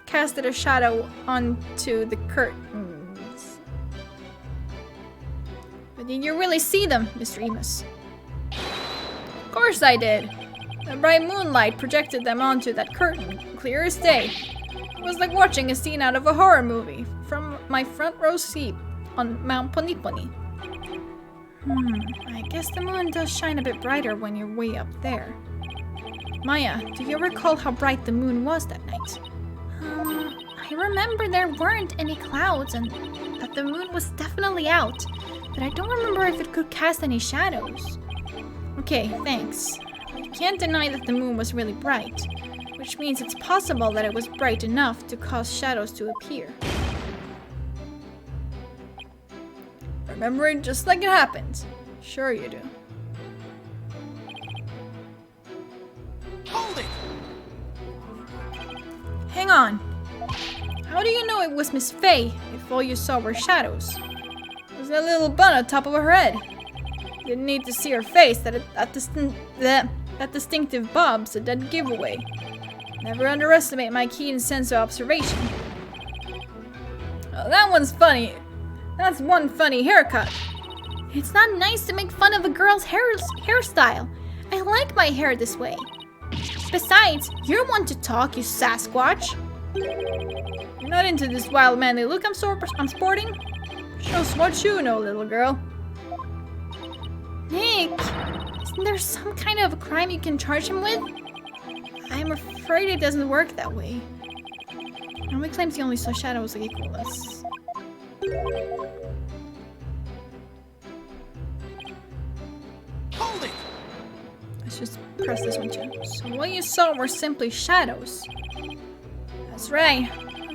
casted a shadow onto the curtains. But did you really see them, Mr. Emus? Of course I did. The bright moonlight projected them onto that curtain, clear as day. It was like watching a scene out of a horror movie from my front row seat on Mount Poniponi. I guess the moon does shine a bit brighter when you're way up there. Maya, do you recall how bright the moon was that night? I remember there weren't any clouds and that the moon was definitely out, but I don't remember if it could cast any shadows. Okay, thanks. You can't deny that the moon was really bright, which means it's possible that it was bright enough to cause shadows to appear. Remember it just like it happened. Sure you do. Hold it! Hang on. How do you know it was Miss Faye if all you saw were shadows? It was that little bun on top of her head. Didn't need to see her face. That distinctive bob's a dead giveaway. Never underestimate my keen sense of observation. Oh, that one's funny. That's one funny haircut. It's not nice to make fun of a girl's hairstyle. I like my hair this way. Besides, you're one to talk, you Sasquatch. You're not into this wild manly look I'm sporting? Show us what you know, little girl. Nick, isn't there some kind of a crime you can charge him with? I'm afraid it doesn't work that way. Nobody claims he only saw shadows like equalness. Hold it! Let's just press this one too. So what you saw were simply shadows. That's right.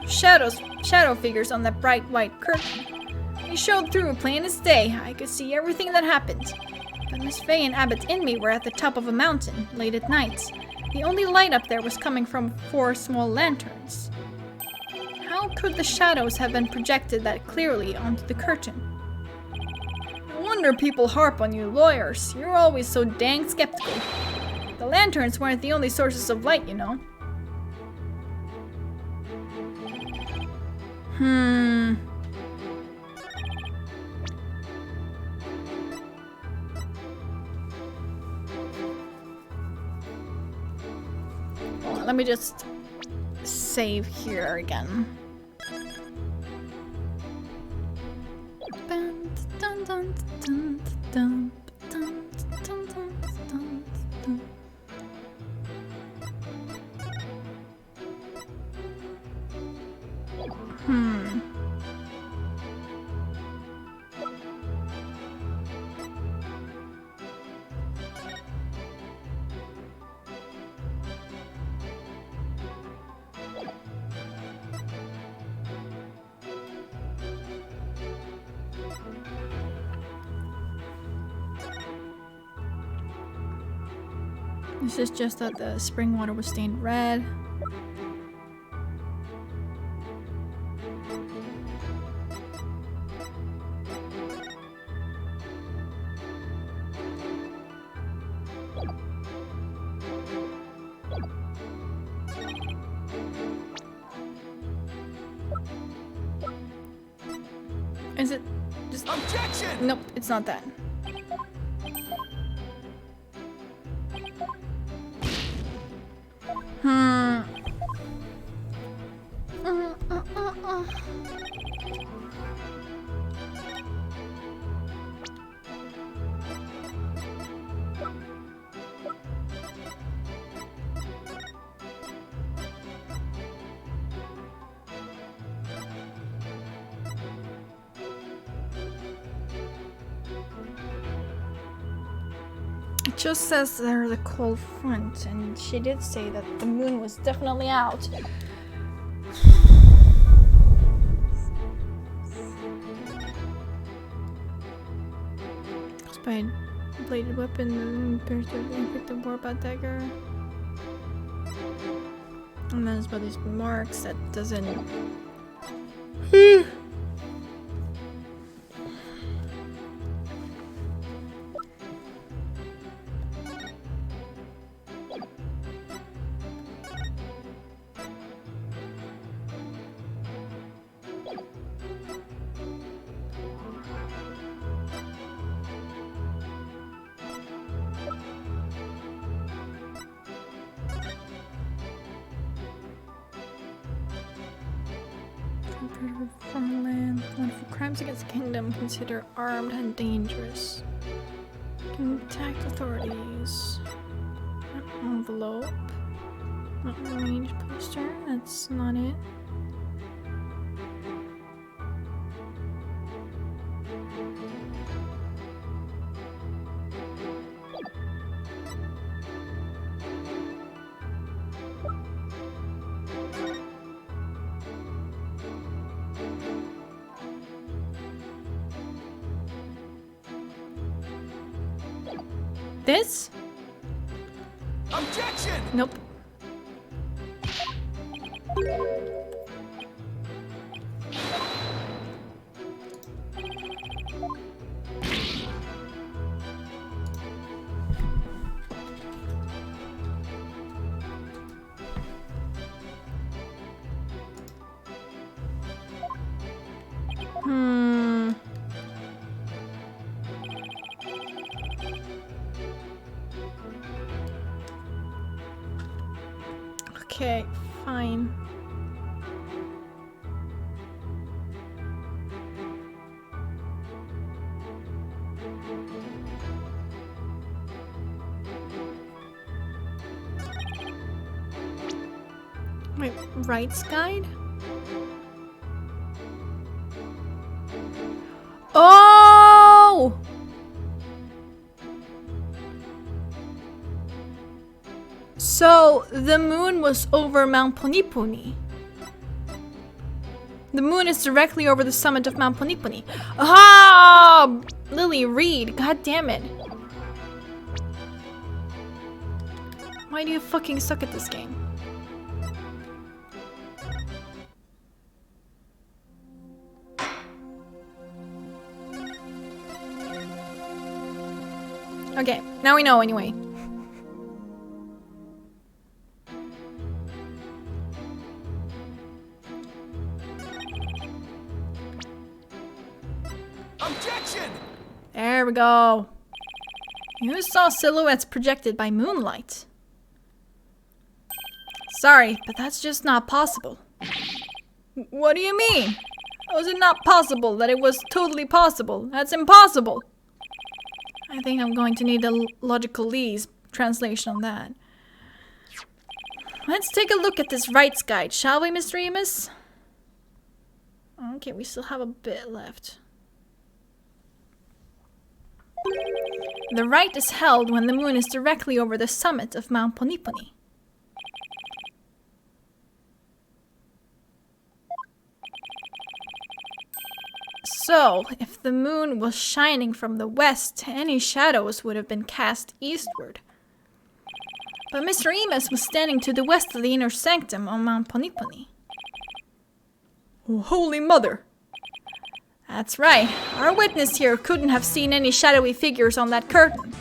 Shadow figures on that bright white curtain. They showed through plain as day. I could see everything that happened. But Miss Faye and Abbott and me were at the top of a mountain, late at night. The only light up there was coming from 4 small lanterns. How could the shadows have been projected that clearly onto the curtain? No wonder people harp on you lawyers. You're always so dang skeptical. The lanterns weren't the only sources of light, you know. Hold on, let me just save here again. This is just that the spring water was stained red. Is it just... Objection! Nope, it's not that. It just says there's a cold front, and she did say that the moon was definitely out. By bladed weapon, appears to have picked a warpath dagger. And then it's about these marks that doesn't. Farmland. For crimes against the kingdom, consider armed and dangerous. Contact authorities. Envelope. Not arranged poster. That's not it. This? Objection! Nope. Okay, fine. Wait, Rite's guide? Oh! So the moon was over Mount Poniponi. The moon is directly over the summit of Mount Poniponi. Ah! Lily, read. God damn it. Why do you fucking suck at this game? Okay, now we know anyway. Objection! There we go. You saw silhouettes projected by moonlight. Sorry, but that's just not possible. What do you mean? How is it not possible that it was totally possible? That's impossible. I think I'm going to need a logical Lee's translation on that. Let's take a look at this Rite's guide, shall we, Mr. Remus? Okay, we still have a bit left. The rite is held when the moon is directly over the summit of Mount Poniponi. So, if the moon was shining from the west, any shadows would have been cast eastward. But Mr. Remus was standing to the west of the inner sanctum on Mount Poniponi. Oh, Holy Mother! That's right. Our witness here couldn't have seen any shadowy figures on that curtain.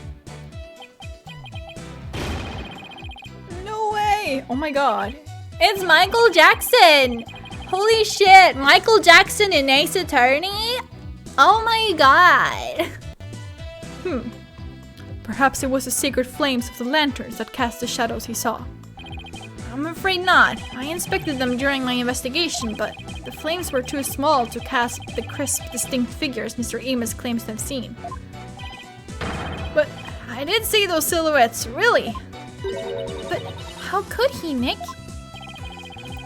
No way! Oh my god. It's Michael Jackson! Holy shit! Michael Jackson in Ace Attorney? Oh my god! Perhaps it was the secret flames of the lanterns that cast the shadows he saw. I'm afraid not. I inspected them during my investigation, but the flames were too small to cast the crisp, distinct figures Mr. Remus claims to have seen. But I did see those silhouettes, really. But how could he, Nick?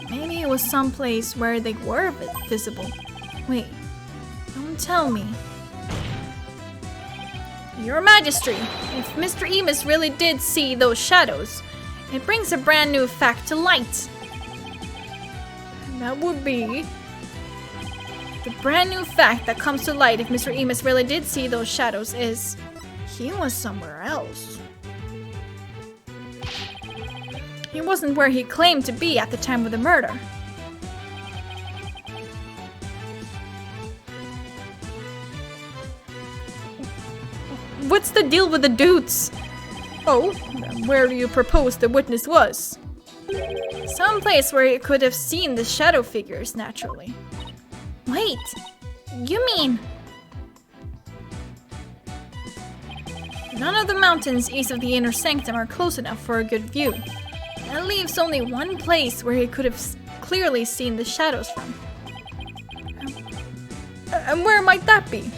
Maybe it was someplace where they were visible. Wait, don't tell me. Your Majesty, if Mr. Remus really did see those shadows, it brings a brand new fact to light. And that would be... the brand new fact that comes to light if Mr. Remus really did see those shadows is... he was somewhere else. He wasn't where he claimed to be at the time of the murder. What's the deal with the dudes? Oh, where do you propose the witness was? Someplace where he could have seen the shadow figures, naturally. Wait, you mean... None of the mountains east of the inner sanctum are close enough for a good view. That leaves only one place where he could have clearly seen the shadows from. And where might that be?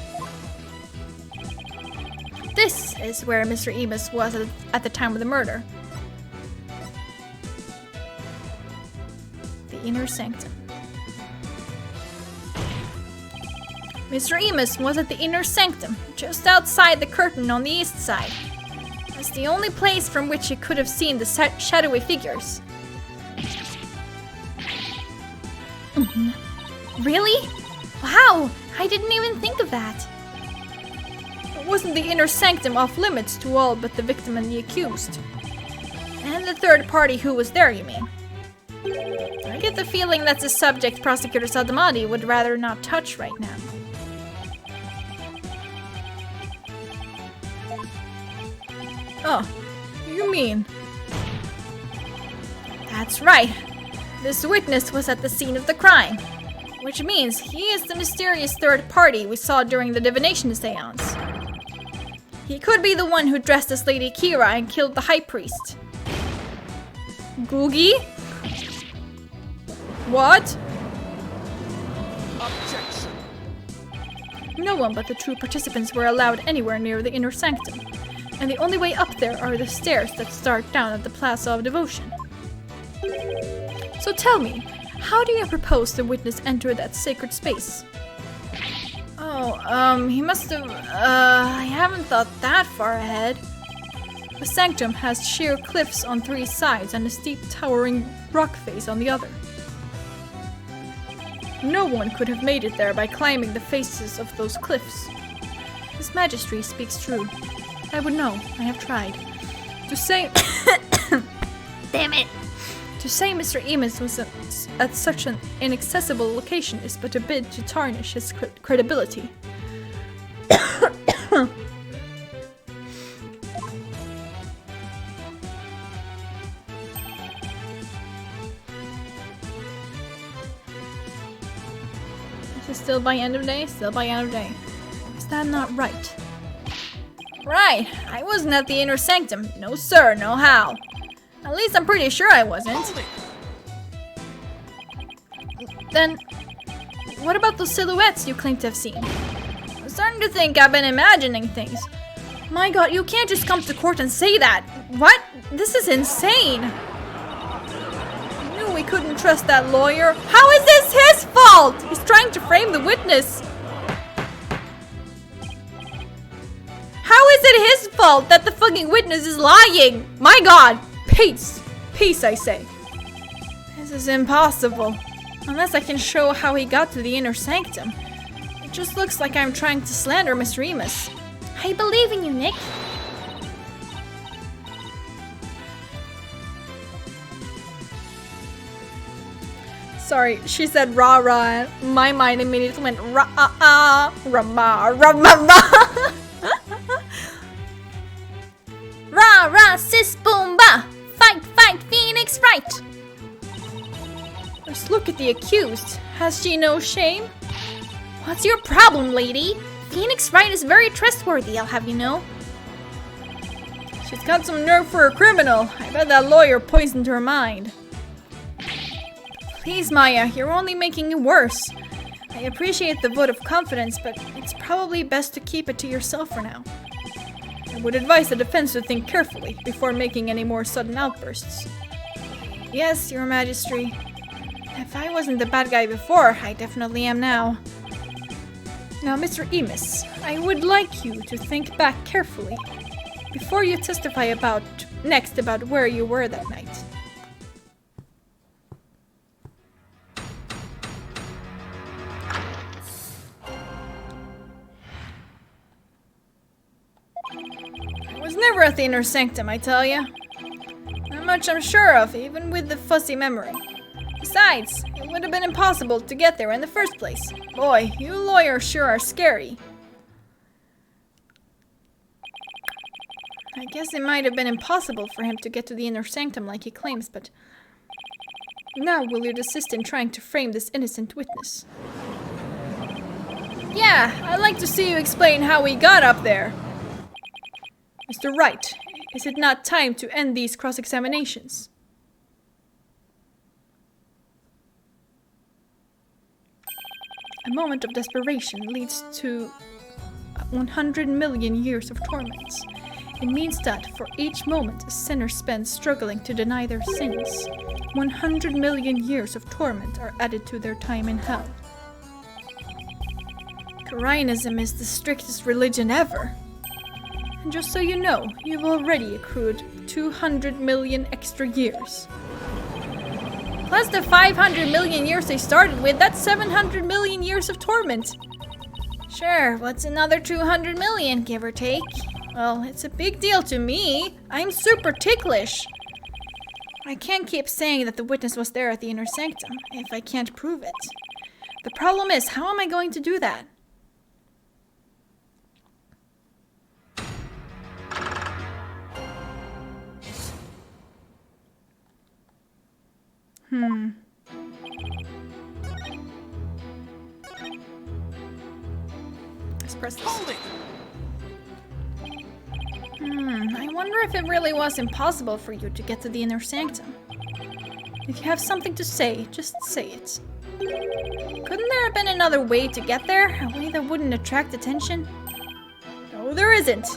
This is where Mr. Remus was at the time of the murder. The inner sanctum. Mr. Remus was at the inner sanctum, just outside the curtain on the east side. It's the only place from which he could have seen the shadowy figures. Really? Wow, I didn't even think of that. Wasn't the inner sanctum off limits to all but the victim and the accused? And the third party who was there, you mean? I get the feeling that's a subject Prosecutor Sadamadi would rather not touch right now. Oh, you mean? That's right. This witness was at the scene of the crime, which means he is the mysterious third party we saw during the divination seance. He could be the one who dressed as Lady Kira and killed the High Priest. Googie? What? Objection! No one but the true participants were allowed anywhere near the inner sanctum, and the only way up there are the stairs that start down at the Plaza of Devotion. So tell me, how do you propose the witness enter that sacred space? Oh, he must have, I haven't thought that far ahead. The sanctum has sheer cliffs on 3 sides and a steep towering rock face on the other. No one could have made it there by climbing the faces of those cliffs. His Majesty speaks true. I would know. I have tried. To say... Damn it! To say Mr. Eames was at such an inaccessible location is but a bid to tarnish his credibility. This is still by end of day? Still by end of day. Is that not right? Right! I wasn't at the inner sanctum. No sir, no how. At least I'm pretty sure I wasn't. Then, what about those silhouettes you claim to have seen? I'm starting to think I've been imagining things. My god, you can't just come to court and say that! What? This is insane! I knew we couldn't trust that lawyer. How is this his fault? He's trying to frame the witness. How is it his fault that the fucking witness is lying? My god! Peace! Peace, I say. This is impossible. Unless I can show how he got to the inner sanctum. It just looks like I'm trying to slander Mr. Remus. I believe in you, Nick. Sorry, she said rah rah and my mind immediately went rah ah rah rah. Rah rah sis boom ba! Fight fight Phoenix Wright! Just look at the accused. Has she no shame? What's your problem, lady? Phoenix Wright is very trustworthy, I'll have you know. She's got some nerve for a criminal. I bet that lawyer poisoned her mind. Please, Maya, you're only making it worse. I appreciate the vote of confidence, but it's probably best to keep it to yourself for now. I would advise the defense to think carefully before making any more sudden outbursts. Yes, Your Majesty. If I wasn't the bad guy before, I definitely am now. Now, Mr. Eames, I would like you to think back carefully before you testify next about where you were that night. I was never at the inner sanctum, I tell ya. Not much I'm sure of, even with the fuzzy memory. Besides, it would have been impossible to get there in the first place. Boy, you lawyers sure are scary. I guess it might have been impossible for him to get to the inner sanctum like he claims, but now will you assist in trying to frame this innocent witness? Yeah, I'd like to see you explain how we got up there. Mr. Wright, is it not time to end these cross-examinations? A moment of desperation leads to 100 million years of torments. It means that for each moment a sinner spends struggling to deny their sins, 100 million years of torment are added to their time in hell. Quirianism is the strictest religion ever. And just so you know, you've already accrued 200 million extra years. Plus the 500 million years they started with, that's 700 million years of torment. Sure, what's another 200 million, give or take? Well, it's a big deal to me. I'm super ticklish. I can't keep saying that the witness was there at the inner sanctum if I can't prove it. The problem is, how am I going to do that? Let's press this. I wonder if it really was impossible for you to get to the inner sanctum. If you have something to say, just say it. Couldn't there have been another way to get there? A way that wouldn't attract attention? No, there isn't.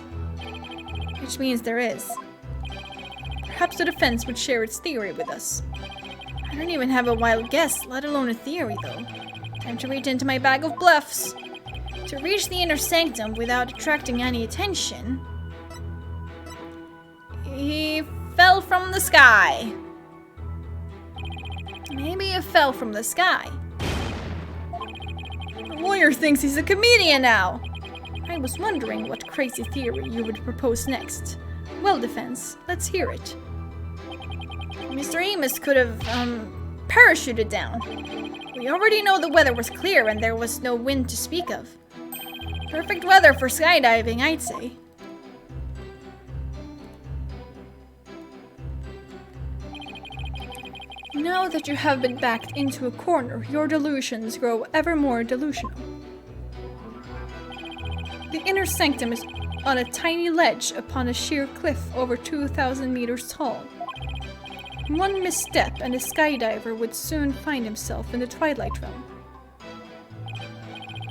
Which means there is. Perhaps the defense would share its theory with us. I don't even have a wild guess, let alone a theory, though. Time to reach into my bag of bluffs. To reach the inner sanctum without attracting any attention, he fell from the sky. Maybe he fell from the sky. The lawyer thinks he's a comedian now. I was wondering what crazy theory you would propose next. Well, defense, let's hear it. Mr. Amos could have, parachuted down. We already know the weather was clear and there was no wind to speak of. Perfect weather for skydiving, I'd say. Now that you have been backed into a corner, your delusions grow ever more delusional. The inner sanctum is on a tiny ledge upon a sheer cliff over 2,000 meters tall. One misstep and a skydiver would soon find himself in the Twilight Realm.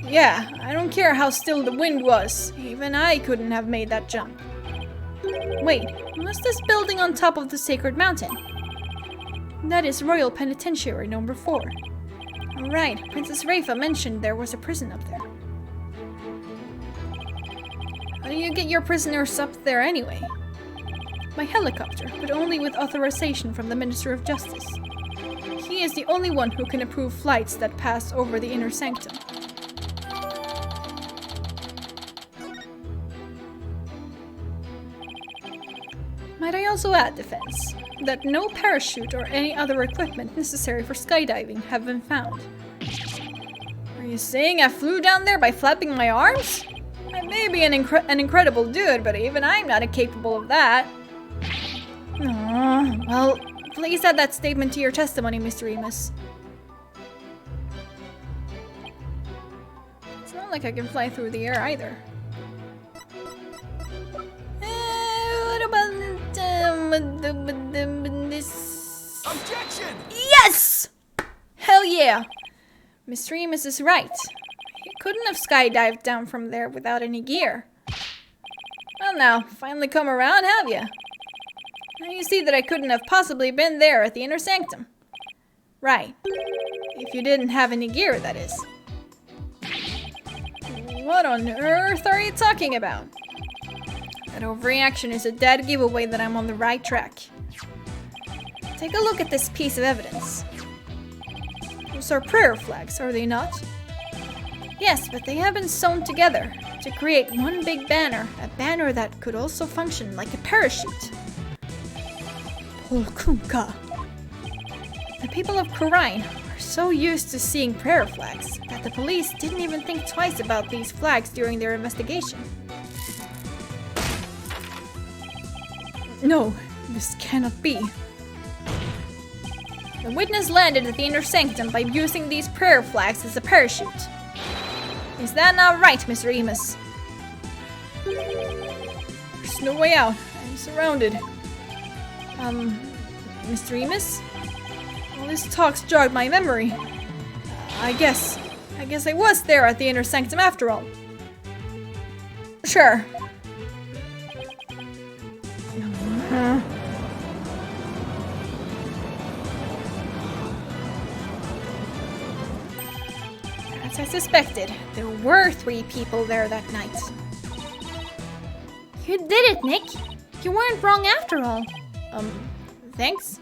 Yeah, I don't care how still the wind was. Even I couldn't have made that jump. Wait, what's this building on top of the Sacred Mountain? That is Royal Penitentiary number 4. Alright, Princess Rafa mentioned there was a prison up there. How do you get your prisoners up there anyway? By helicopter, but only with authorization from the Minister of Justice. He is the only one who can approve flights that pass over the inner sanctum. Might I also add, defense, that no parachute or any other equipment necessary for skydiving have been found. Are you saying I flew down there by flapping my arms? I may be an incredible dude, but even I'm not capable of that. Aww, well, please add that statement to your testimony, Mr. Amos. It's not like I can fly through the air either. What about this? Objection! Yes! Hell yeah! Mr. Amos is right. He couldn't have skydived down from there without any gear. Well now, finally come around, have ya? Now you see that I couldn't have possibly been there at the inner sanctum. Right. If you didn't have any gear, that is. What on earth are you talking about? That overreaction is a dead giveaway that I'm on the right track. Take a look at this piece of evidence. Those are prayer flags, are they not? Yes, but they have been sewn together to create one big banner, a banner that could also function like a parachute. Polkunka. The people of Kurine are so used to seeing prayer flags that the police didn't even think twice about these flags during their investigation. No, this cannot be. The witness landed at the inner sanctum by using these prayer flags as a parachute. Is that not right, Mr. Amos? There's no way out. I'm surrounded. Mr. Amos? All this talk's jogged my memory. I guess I was there at the inner sanctum after all. Sure. As I suspected, there were 3 people there that night. You did it, Nick. You weren't wrong after all. Thanks.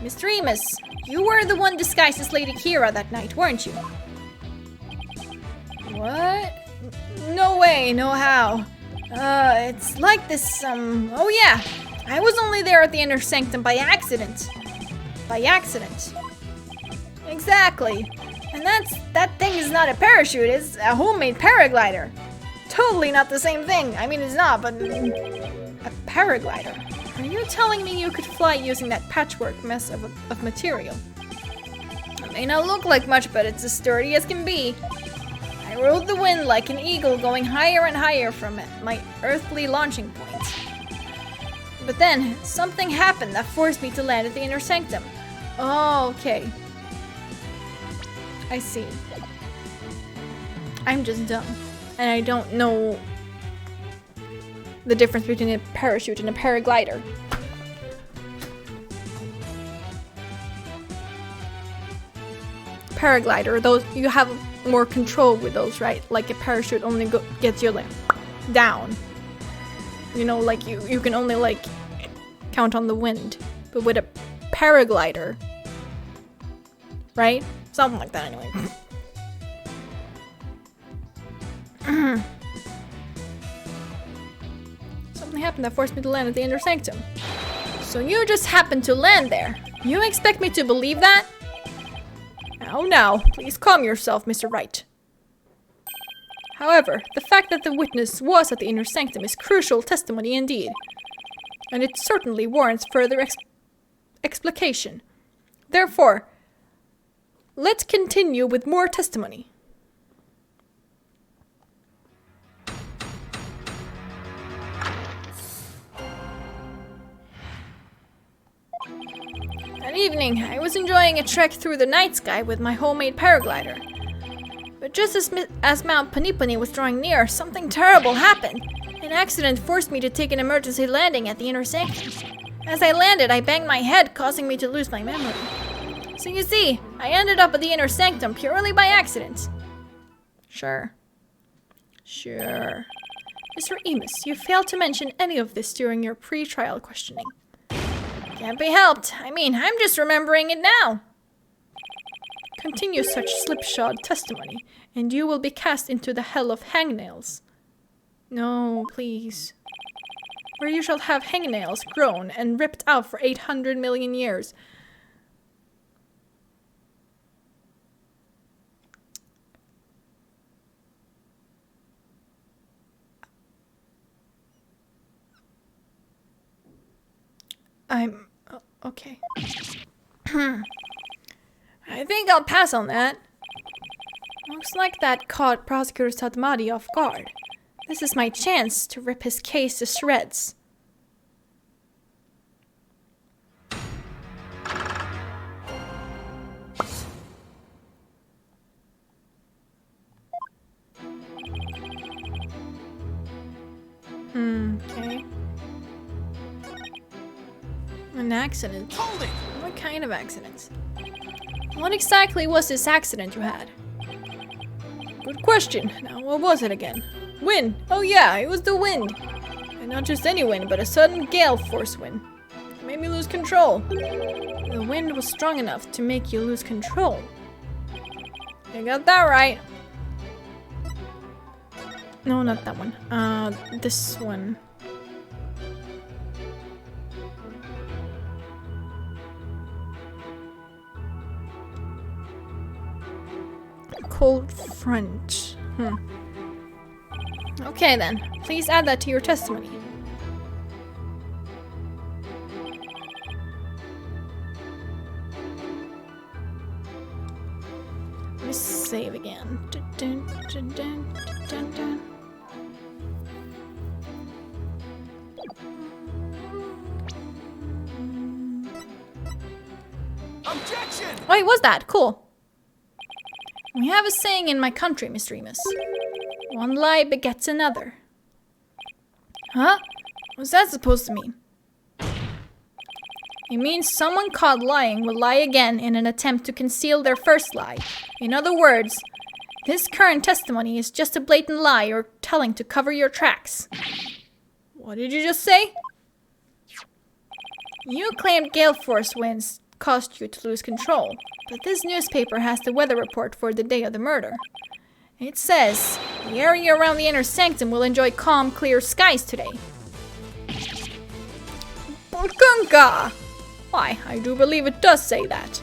Mr. Amos, you were the one disguised as Lady Kira that night, weren't you? What? No way, no how. It's like this, oh yeah. I was only there at the inner sanctum by accident. By accident. Exactly. And that thing is not a parachute, it's a homemade paraglider. Totally not the same thing. I mean, it's not, but a paraglider. Are you telling me you could fly using that patchwork mess of material? It may not look like much, but it's as sturdy as can be. I rode the wind like an eagle going higher and higher from my earthly launching point. But then, something happened that forced me to land at the inner sanctum. Oh, okay. I see. I'm just dumb. And I don't know the difference between a parachute and a paraglider. paraglider, those you have more control with those, right? Like a parachute only gets you like down. You know, like you can only like count on the wind. But with a paraglider, right? Something like that anyway. Something happened that forced me to land at the inner sanctum. So you just happened to land there. You expect me to believe that? Now, please calm yourself, Mr. Wright. However, the fact that the witness was at the inner sanctum is crucial testimony indeed. And it certainly warrants further explication. Therefore, let's continue with more testimony. That evening, I was enjoying a trek through the night sky with my homemade paraglider. But just as Mount Panipani was drawing near, something terrible happened. An accident forced me to take an emergency landing at the inner sanctum. As I landed, I banged my head, causing me to lose my memory. So you see, I ended up at the inner sanctum purely by accident. Sure. Mr. Emus, you failed to mention any of this during your pre-trial questioning. Can't be helped. I mean, I'm just remembering it now. Continue such slipshod testimony, and you will be cast into the hell of hangnails. No, please. Where you shall have hangnails grown and ripped out for 800 million years. Okay. I think I'll pass on that. Looks like that caught Prosecutor Satamadi off guard. This is my chance to rip his case to shreds. Okay. An accident. Hold it! What kind of accident? What exactly was this accident you had? Good question. Now, what was it again? Wind. Oh yeah, it was the wind. And not just any wind, but a sudden gale force wind. It made me lose control. The wind was strong enough to make you lose control. You got that right. No, not that one. This one. Cold front. Okay then, please add that to your testimony. Let me save again. Dun, dun, dun, dun, dun. Objection! Oh, it was that. Cool. We have a saying in my country, Mr. Remus. One lie begets another. Huh? What's that supposed to mean? It means someone caught lying will lie again in an attempt to conceal their first lie. In other words, this current testimony is just a blatant lie you're telling to cover your tracks. What did you just say? You claimed gale force winds caused you to lose control, but this newspaper has the weather report for the day of the murder. It says, the area around the inner sanctum will enjoy calm, clear skies today. Burgunga! Why, I do believe it does say that.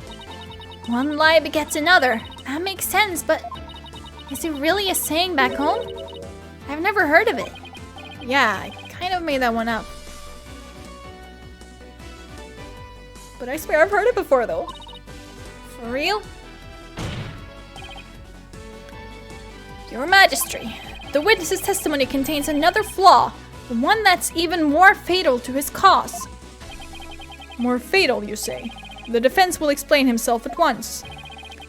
One lie begets another. That makes sense, but is it really a saying back home? I've never heard of it. Yeah, I kind of made that one up. But I swear I've heard it before, though. For real? Your Majesty, the witness's testimony contains another flaw, one that's even more fatal to his cause. More fatal, you say? The defense will explain himself at once.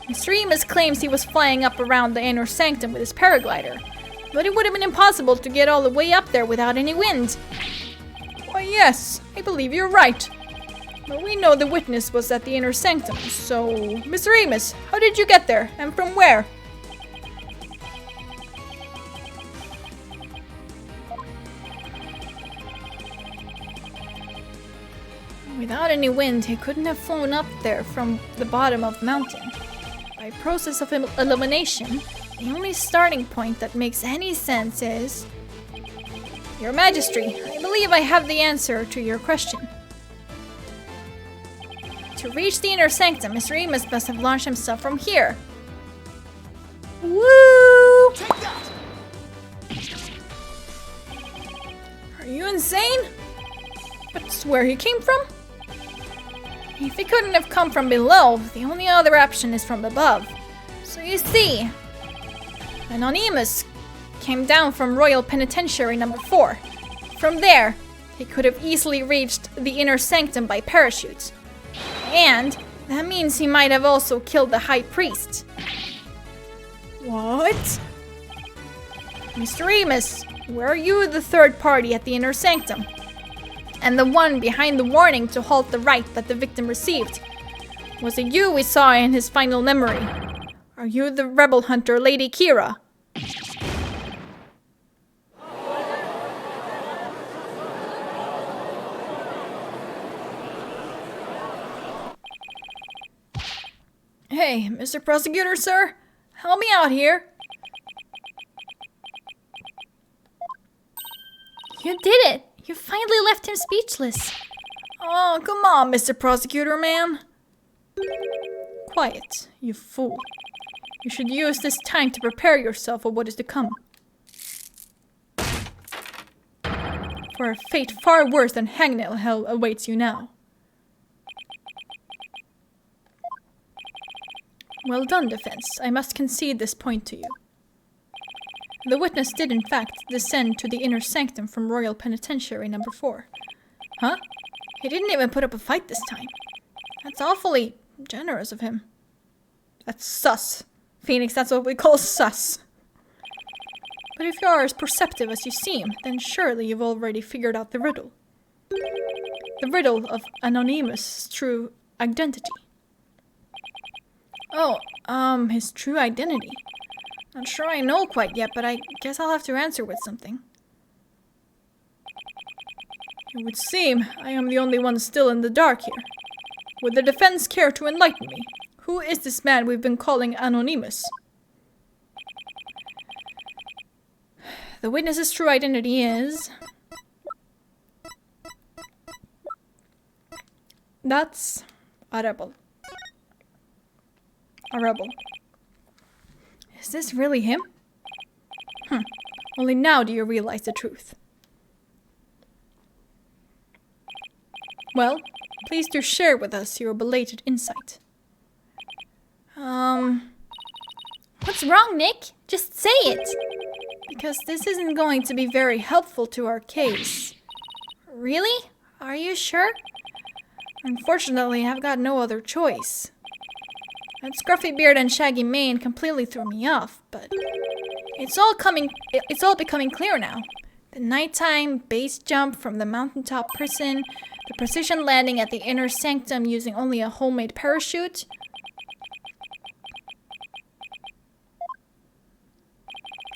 Mr. Remus claims he was flying up around the inner sanctum with his paraglider, but it would have been impossible to get all the way up there without any wind. Why, yes, I believe you're right. But we know the witness was at the inner sanctum, so... Mr. Amos, how did you get there? And from where? Without any wind, he couldn't have flown up there from the bottom of the mountain. By process of elimination, the only starting point that makes any sense is... Your Majesty, I believe I have the answer to your question. To reach the inner sanctum, Mr. Amos must have launched himself from here. Woo! Are you insane? That's where he came from? If he couldn't have come from below, the only other option is from above. So you see, Anonymous came down from Royal Penitentiary number 4. From there, he could have easily reached the inner sanctum by parachute. And that means he might have also killed the High Priest. What? Mr. Amos, were you the third party at the inner sanctum? And the one behind the warning to halt the rite that the victim received? Was it you we saw in his final memory? Are you the rebel hunter, Lady Kira? Hey, Mr. Prosecutor, sir? Help me out here. You did it! You finally left him speechless. Oh, come on, Mr. Prosecutor, man. Quiet, you fool. You should use this time to prepare yourself for what is to come. For a fate far worse than hangnail hell awaits you now. Well done, defense. I must concede this point to you. The witness did in fact descend to the inner sanctum from Royal Penitentiary number 4. Huh? He didn't even put up a fight this time. That's awfully generous of him. That's sus. Phoenix, that's what we call sus. But if you are as perceptive as you seem, then surely you've already figured out the riddle. The riddle of Anonymous' true identity. Oh, his true identity. Not sure I know quite yet, but I guess I'll have to answer with something. It would seem I am the only one still in the dark here. Would the defense care to enlighten me? Who is this man we've been calling Anonymous? The witness's true identity is... That's a rebel. A rebel. Is this really him? Only now do you realize the truth. Well, please do share with us your belated insight. What's wrong, Nick? Just say it! Because this isn't going to be very helpful to our case. Really? Are you sure? Unfortunately, I've got no other choice. That scruffy beard and shaggy mane completely threw me off, but it's all becoming clear now. The nighttime base jump from the mountaintop prison, the precision landing at the inner sanctum using only a homemade parachute.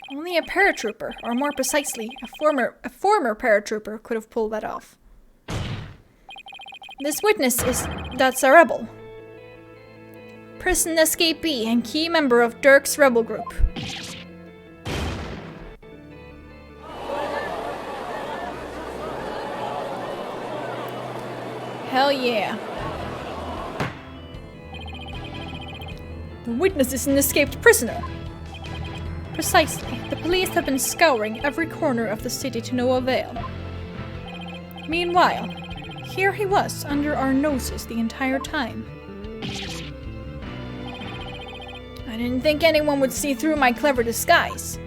Only a paratrooper, or more precisely, a former paratrooper could have pulled that off. This witness that's a rebel. Prison escapee and key member of Dirk's rebel group. Hell yeah. The witness is an escaped prisoner. Precisely. The police have been scouring every corner of the city to no avail. Meanwhile, here he was under our noses the entire time. I didn't think anyone would see through my clever disguise.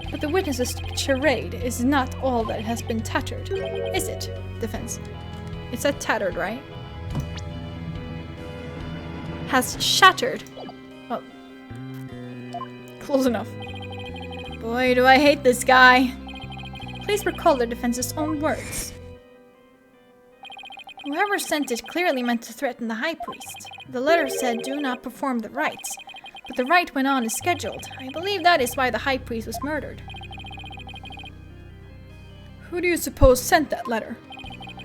But the witness's charade is not all that has been tattered, is it, defense? It said tattered, right? Has shattered. Well, close enough. Boy, do I hate this guy. Please recall the defense's own words. Whoever sent it clearly meant to threaten the high priest. The letter said, "Do not perform the rites." But the rite went on as scheduled. I believe that is why the high priest was murdered. Who do you suppose sent that letter?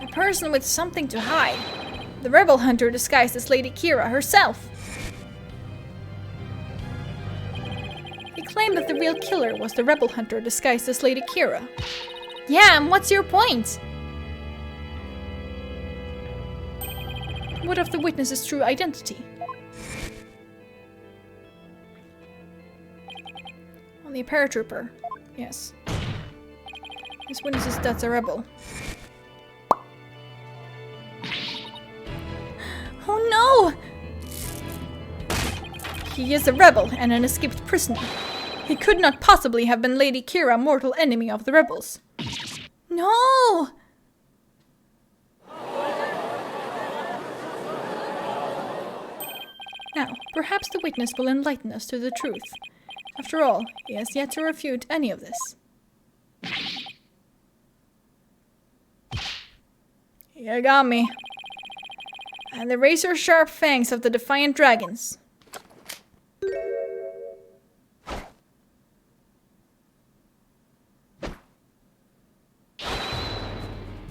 A person with something to hide. The rebel hunter disguised as Lady Kira herself. He claimed that the real killer was the rebel hunter disguised as Lady Kira. Yeah, and what's your point? What of the witness's true identity? Only a paratrooper. Yes. This witnesses that's a rebel. Oh no! He is a rebel and an escaped prisoner. He could not possibly have been Lady Kira, mortal enemy of the rebels. No! Now, perhaps the witness will enlighten us to the truth. After all, he has yet to refute any of this. You got me. And the razor-sharp fangs of the defiant dragons.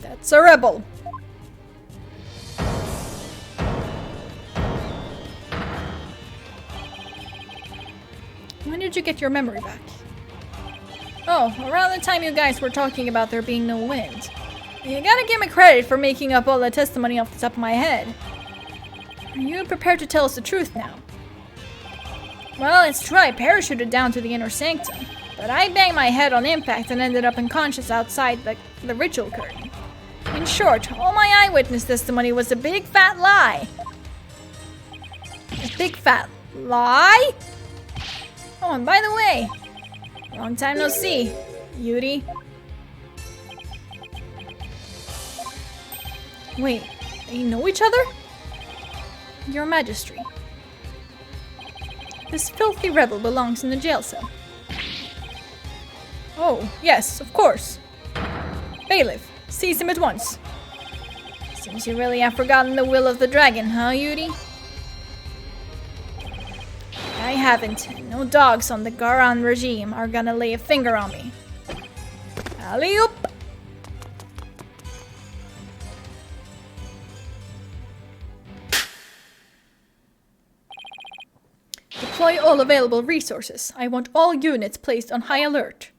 That's a rebel. When did you get your memory back? Oh, around the time you guys were talking about there being no wind. You gotta give me credit for making up all the testimony off the top of my head. Are you prepared to tell us the truth now? Well, it's true I parachuted down to the inner sanctum, but I banged my head on impact and ended up unconscious outside the ritual curtain. In short, all my eyewitness testimony was a big fat lie. A big fat lie? Oh, and by the way, long time no see, Yuri. Wait, they know each other? Your Majesty. This filthy rebel belongs in the jail cell. Oh, yes, of course. Bailiff, seize him at once. Seems you really have forgotten the will of the dragon, huh, Yuri? I haven't. No dogs on the Garan regime are gonna lay a finger on me. Alley-oop! Deploy all available resources. I want all units placed on high alert.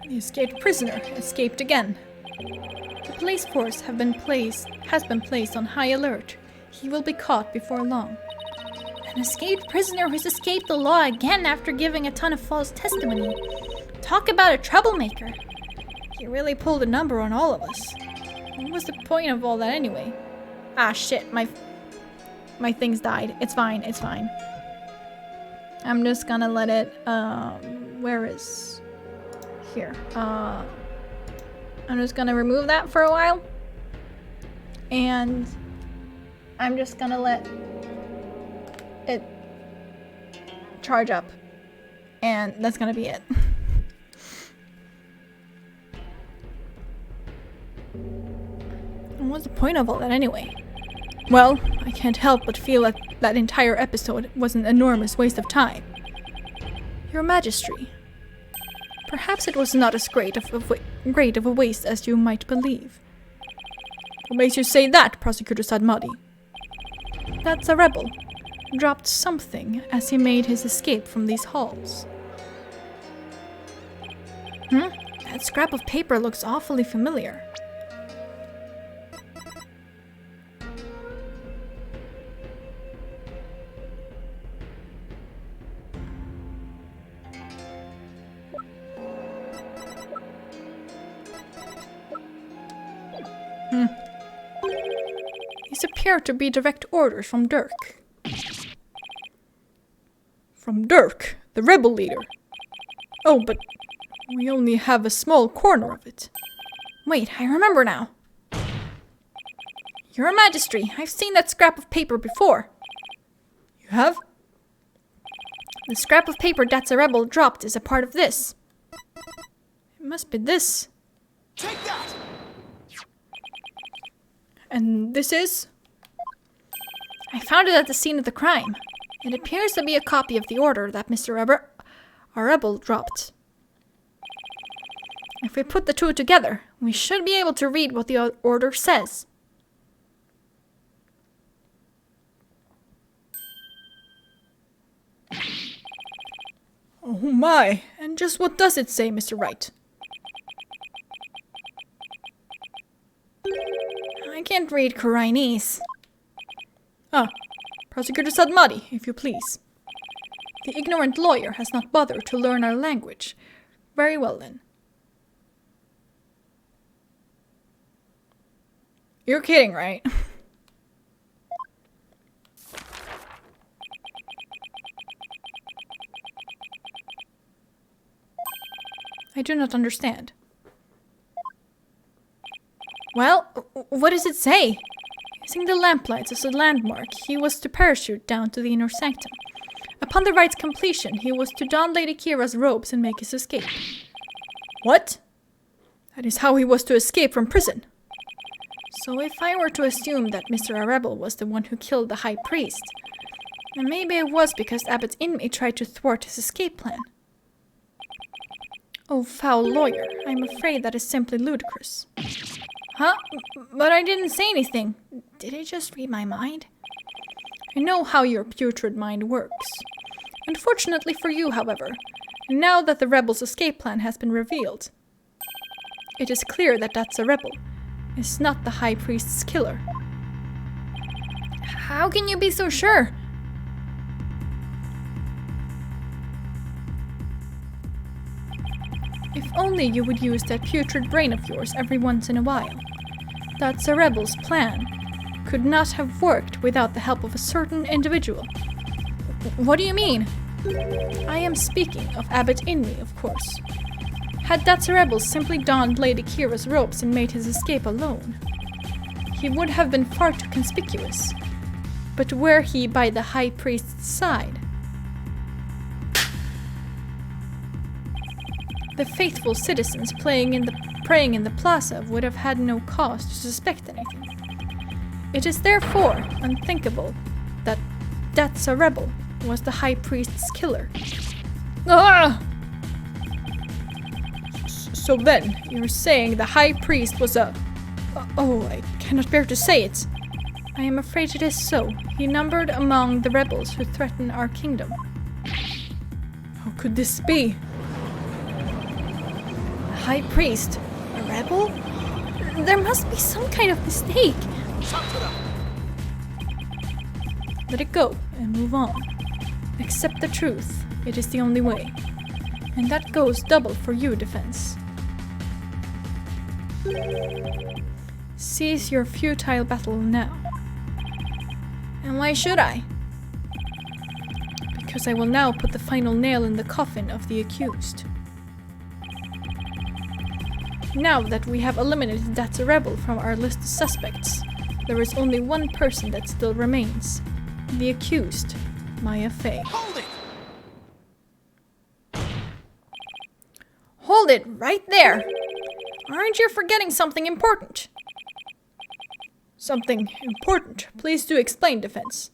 The escaped prisoner escaped again. The police force has been placed on high alert. He will be caught before long. An escaped prisoner who's escaped the law again after giving a ton of false testimony. Talk about a troublemaker. He really pulled a number on all of us. What was the point of all that anyway? Ah, shit, my things died. It's fine, it's fine. I'm just gonna let it, where is... Here. I'm just gonna remove that for a while. And I'm just gonna let it charge up. And that's gonna be it. And what's the point of all that anyway? Well, I can't help but feel that that entire episode was an enormous waste of time. Your Majesty, perhaps it was not as great of a waste as you might believe. What makes you say that, Prosecutor Sadmadi? That's a rebel. Dropped something as he made his escape from these halls. That scrap of paper looks awfully familiar. These appear to be direct orders from Dirk. From Dirk, the rebel leader. Oh, but we only have a small corner of it. Wait, I remember now. Your Majesty, I've seen that scrap of paper before. You have? The scrap of paper that's a rebel dropped is a part of this. It must be this. Take that! And this is? I found it at the scene of the crime. It appears to be a copy of the order that our rebel dropped. If we put the two together, we should be able to read what the order says. Oh my, and just what does it say, Mr. Wright? I can't read Koreanese. Ah, Prosecutor Sadmadi, if you please. The ignorant lawyer has not bothered to learn our language. Very well then. You're kidding, right? I do not understand. Well, what does it say? Using the lamplights as a landmark, he was to parachute down to the inner sanctum. Upon the rite's completion, he was to don Lady Kira's robes and make his escape. What? That is how he was to escape from prison. So if I were to assume that Mr. Arrebel was the one who killed the High Priest, then maybe it was because Abbot's inmate tried to thwart his escape plan. Oh, foul lawyer, I'm afraid that is simply ludicrous. Huh? But I didn't say anything. Did I just read my mind? I know how your putrid mind works. Unfortunately for you, however, now that the rebel's escape plan has been revealed, it is clear that that's a rebel. Is not the High Priest's killer. How can you be so sure? If only you would use that putrid brain of yours every once in a while. That's a rebel's plan could not have worked without the help of a certain individual. What do you mean? I am speaking of Abbot Inri, of course. Had Datsarebel simply donned Lady Kira's robes and made his escape alone, he would have been far too conspicuous. But were he by the High Priest's side, the faithful citizens praying in the plaza would have had no cause to suspect anything. It is therefore unthinkable that Datsarebel was the High Priest's killer. Ah! So then, you're saying the High Priest was a... Oh, I cannot bear to say it. I am afraid it is so. He numbered among the rebels who threaten our kingdom. How could this be? The High Priest? A rebel? There must be some kind of mistake. Let it go and move on. Accept the truth. It is the only way. And that goes double for you, defense. Cease your futile battle now. And why should I? Because I will now put the final nail in the coffin of the accused. Now that we have eliminated Datsarebel from our list of suspects, there is only one person that still remains. The accused, Maya Fey. Hold it! Hold it right there! Aren't you forgetting something important? Something important. Please do explain, defense.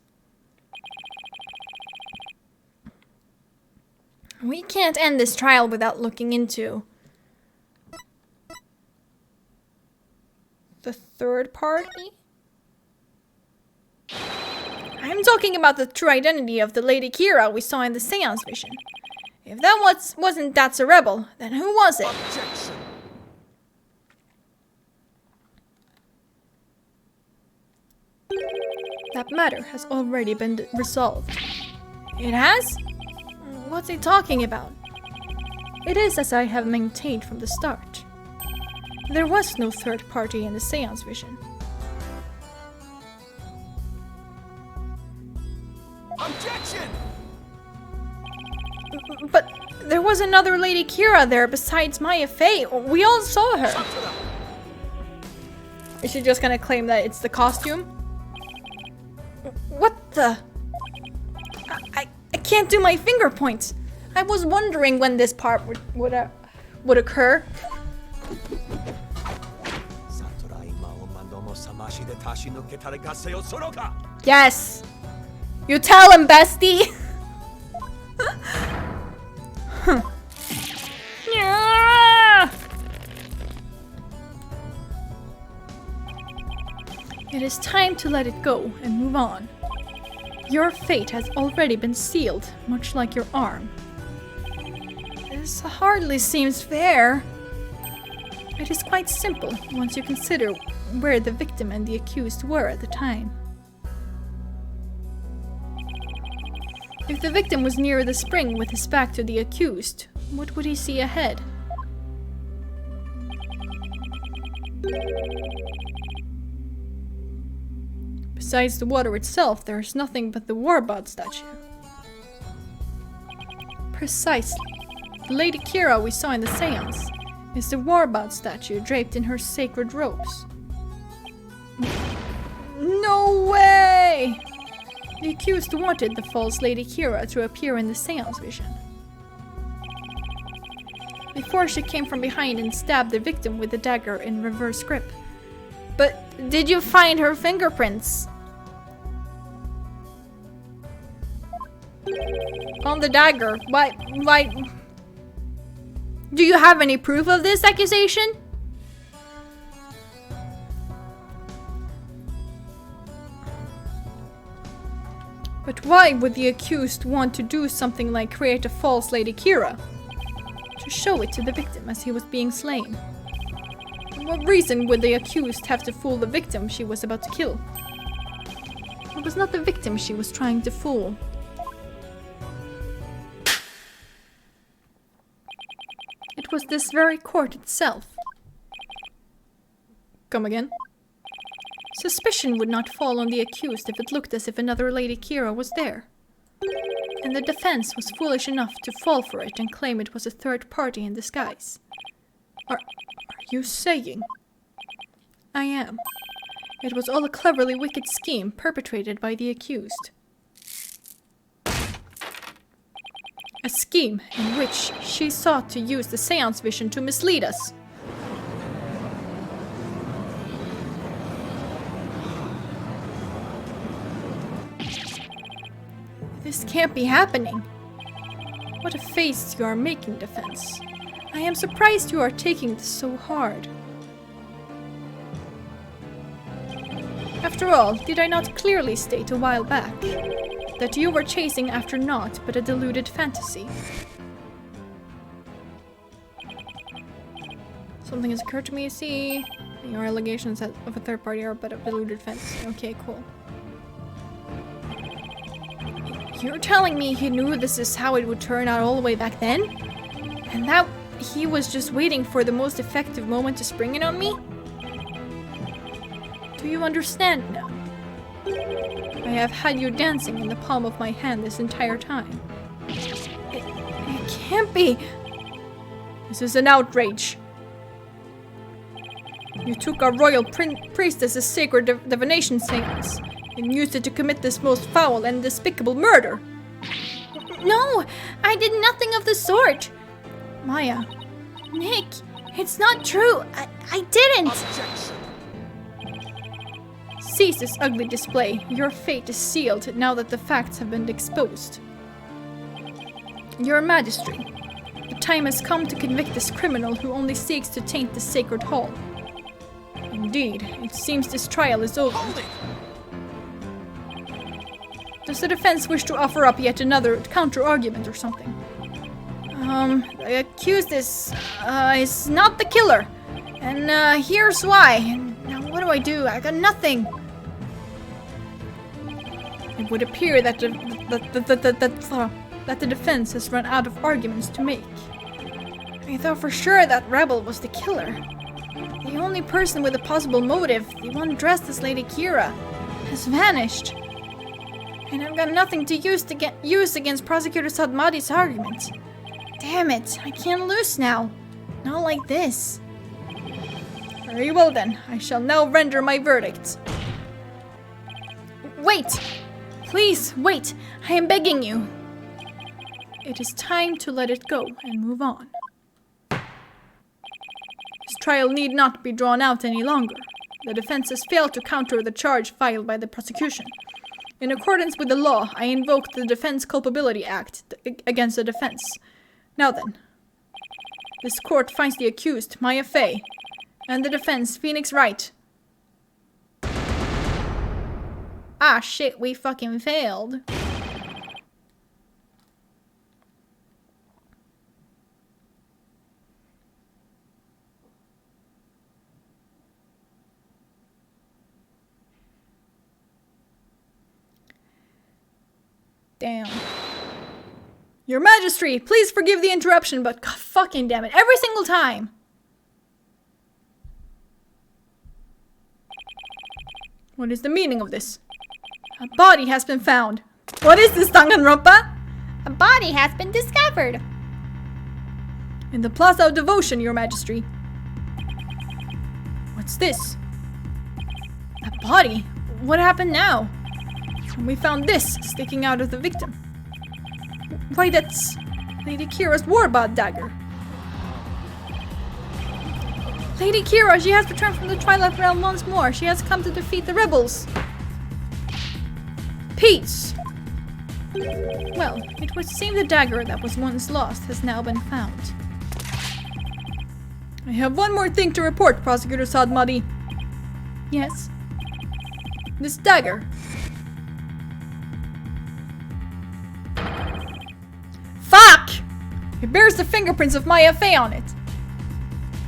We can't end this trial without looking into The third party? I'm talking about the true identity of the Lady Kira we saw in the seance vision. If that wasn't Datsarebel, then who was it? Objection! That matter has already been resolved. It has? What's he talking about? It is as I have maintained from the start. There was no third party in the seance vision. Objection! But there was another Lady Kira there besides Maya Fey. We all saw her. Is she just gonna claim that it's the costume? What the? I can't do my finger points. I was wondering when this part would occur. Yes! You tell him, bestie! Yeah! It is time to let it go and move on. Your fate has already been sealed, much like your arm. This hardly seems fair. It is quite simple once you consider where the victim and the accused were at the time. If the victim was near the spring with his back to the accused, what would he see ahead? Besides the water itself, there is nothing but the Warbot statue. Precisely. The Lady Kira we saw in the seance is the Warbot statue draped in her sacred robes. No way! The accused wanted the false Lady Kira to appear in the seance vision. Before she came from behind and stabbed the victim with the dagger in reverse grip. But did you find her fingerprints? On the dagger. Why? Do you have any proof of this accusation? But why would the accused want to do something like create a false Lady Kira? To show it to the victim as he was being slain. What reason would the accused have to fool the victim she was about to kill? It was not the victim she was trying to fool. It was this very court itself. Come again? Suspicion would not fall on the accused if it looked as if another Lady Kira was there. And the defense was foolish enough to fall for it and claim it was a third party in disguise. Are you saying? I am. It was all a cleverly wicked scheme perpetrated by the accused. A scheme in which she sought to use the seance vision to mislead us. This can't be happening. What a face you are making, defense. I am surprised you are taking this so hard. After all, did I not clearly state a while back that you were chasing after naught but a deluded fantasy? Something has occurred to me, see? Your allegations of a third party are but a deluded fantasy. Okay, cool. You're telling me he knew this is how it would turn out all the way back then? And that he was just waiting for the most effective moment to spring it on me? Do you understand now? I have had you dancing in the palm of my hand this entire time. It can't be! This is an outrage. You took our royal priestess's sacred divination seance and used it to commit this most foul and despicable murder. No, I did nothing of the sort. Maya. Nick, it's not true. I didn't. Objection. Cease this ugly display. Your fate is sealed now that the facts have been exposed. Your Majesty, the time has come to convict this criminal who only seeks to taint the sacred hall. Indeed, it seems this trial is over. Hold it! Does the defense wish to offer up yet another counter-argument or something? The accused is not the killer. And, here's why. Now, what do? I got nothing. It would appear that the defense has run out of arguments to make. I thought for sure that rebel was the killer. The only person with a possible motive, the one dressed as Lady Kira, has vanished. And I've got nothing to use against Prosecutor Sadmadi's argument. Damn it, I can't lose now. Not like this. Very well then, I shall now render my verdict. Wait! Please, wait! I am begging you! It is time to let it go and move on. This trial need not be drawn out any longer. The defense has failed to counter the charge filed by the prosecution. In accordance with the law, I invoke the Defense Culpability Act against the defense. Now then, this court finds the accused, Maya Fey, and the defense, Phoenix Wright. Ah, shit, we fucking failed. Damn. Your Majesty, please forgive the interruption, but God fucking damn it, every single time! What is the meaning of this? A body has been found. What is this, Danganronpa? A body has been discovered. In the Plaza of Devotion, Your Majesty. What's this? A body? What happened now? And we found this sticking out of the victim. Why, that's Lady Kira's warbot dagger. Lady Kira, she has returned from the Twilight Realm once more. She has come to defeat the rebels. Peace! Well, it would seem the dagger that was once lost has now been found. I have one more thing to report, Prosecutor Sadmadi. Yes? This dagger. Fuck! It bears the fingerprints of Maya Fey on it.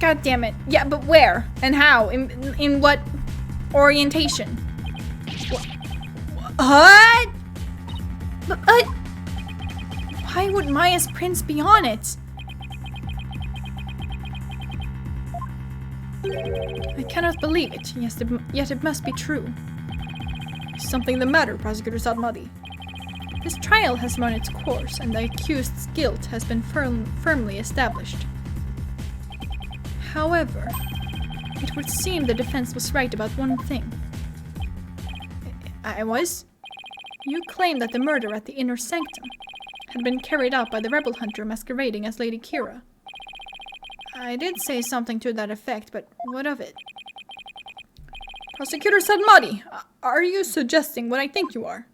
God damn it. Yeah, but where? And how? In what orientation? What? But, why would Maya's prints be on it? I cannot believe it, yet it must be true. Is something the matter, Prosecutor Sadmadi? This trial has run its course, and the accused's guilt has been firmly established. However, it would seem the defense was right about one thing. I was? You claim that the murder at the inner sanctum had been carried out by the rebel hunter masquerading as Lady Kira. I did say something to that effect, but what of it? Prosecutor Sadmadi, are you suggesting what I think you are?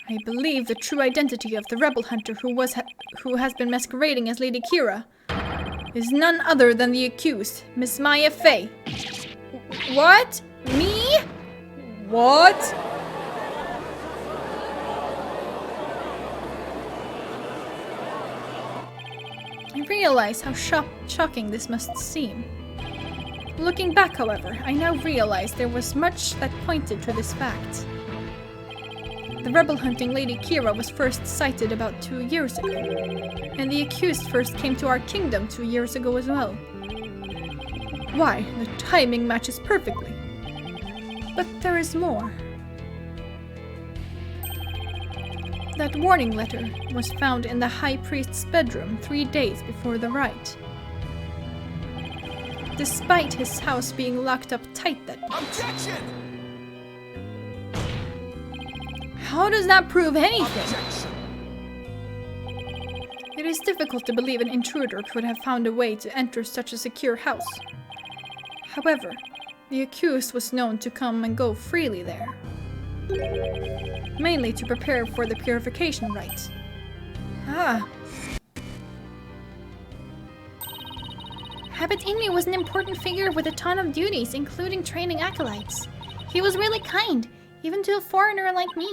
I believe the true identity of the rebel hunter who has been masquerading as Lady Kira is none other than the accused, Miss Maya Fey. What? Me? What? I realize how shocking this must seem. Looking back, however, I now realize there was much that pointed to this fact. The rebel-hunting Lady Kira was first sighted about 2 years ago, and the accused first came to our kingdom 2 years ago as well. Why, the timing matches perfectly. But there is more. That warning letter was found in the High Priest's bedroom 3 days before the rite. Despite his house being locked up tight that night. Objection! How does that prove anything? Objection! It is difficult to believe an intruder could have found a way to enter such a secure house. However, the accused was known to come and go freely there. Mainly to prepare for the purification rite. Ah. Habit Inmi was an important figure with a ton of duties, including training acolytes. He was really kind, even to a foreigner like me.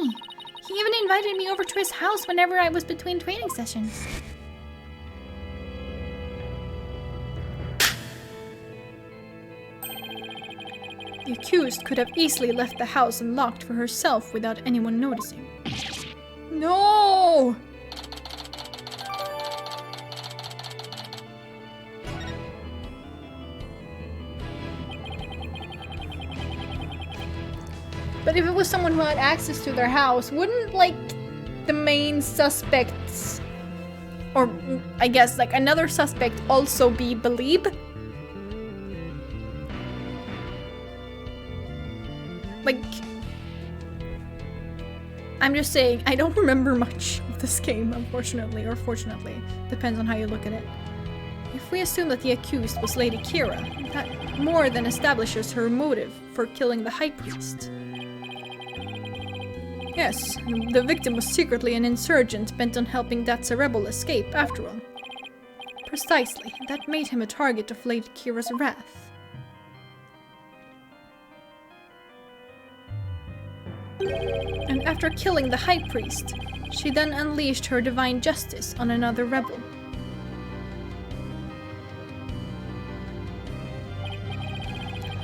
He even invited me over to his house whenever I was between training sessions. The accused could have easily left the house unlocked for herself without anyone noticing. No! But if it was someone who had access to their house, wouldn't, like, the main suspects or I guess like another suspect also be Belieb? Like, I'm just saying, I don't remember much of this game, unfortunately, or fortunately. Depends on how you look at it. If we assume that the accused was Lady Kira, that more than establishes her motive for killing the High Priest. Yes, the victim was secretly an insurgent bent on helping Datsa rebel escape, after all. Precisely, that made him a target of Lady Kira's wrath. And after killing the High Priest, she then unleashed her divine justice on another rebel.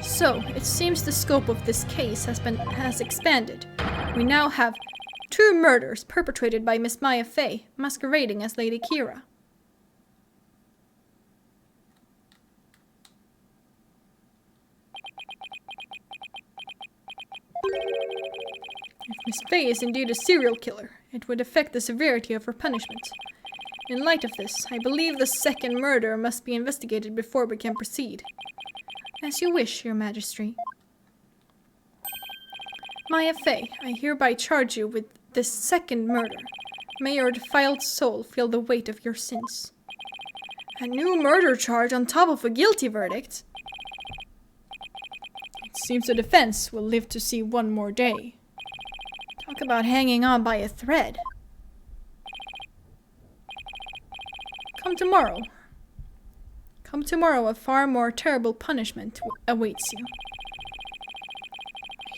So, it seems the scope of this case has expanded. We now have 2 murders perpetrated by Miss Maya Fey, masquerading as Lady Kira. If Miss Fey is indeed a serial killer, it would affect the severity of her punishment. In light of this, I believe the second murder must be investigated before we can proceed. As you wish, Your Majesty. Maya Fey, I hereby charge you with this second murder. May your defiled soul feel the weight of your sins. A new murder charge on top of a guilty verdict? It seems the defense will live to see one more day. Talk about hanging on by a thread. Come tomorrow. Come tomorrow, a far more terrible punishment awaits you.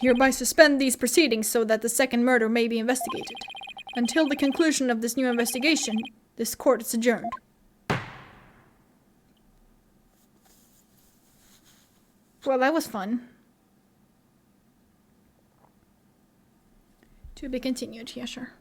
Hereby suspend these proceedings so that the second murder may be investigated. Until the conclusion of this new investigation, this court is adjourned. Well, that was fun. To be continued, yeah, sure.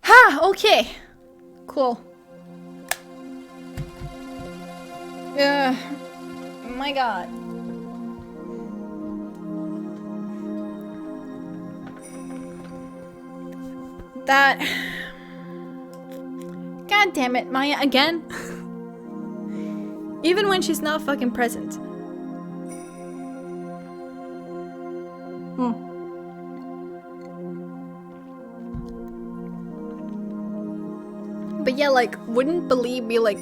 Ha! Okay. Cool. My god. That... God damn it, Maya, again? Even when she's not fucking present. But yeah, like, wouldn't Belieb be like...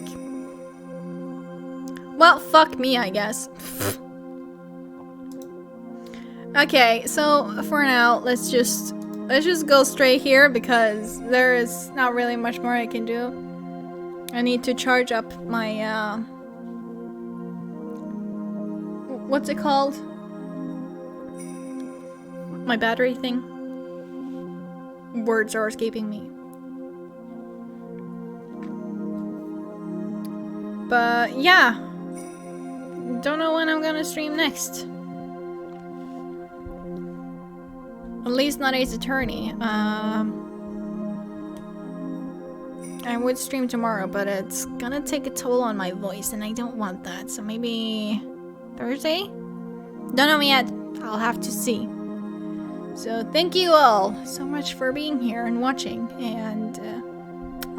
Well, fuck me, I guess. Okay, so for now, let's just go straight here because there is not really much more I can do. I need to charge up my what's it called? My battery thing. Words are escaping me. But yeah, don't know when I'm gonna stream next. At least not Ace Attorney. I would stream tomorrow, but it's gonna take a toll on my voice, and I don't want that. So maybe Thursday? Don't know yet. I'll have to see. So thank you all so much for being here and watching, and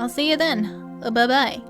I'll see you then. Bye-bye.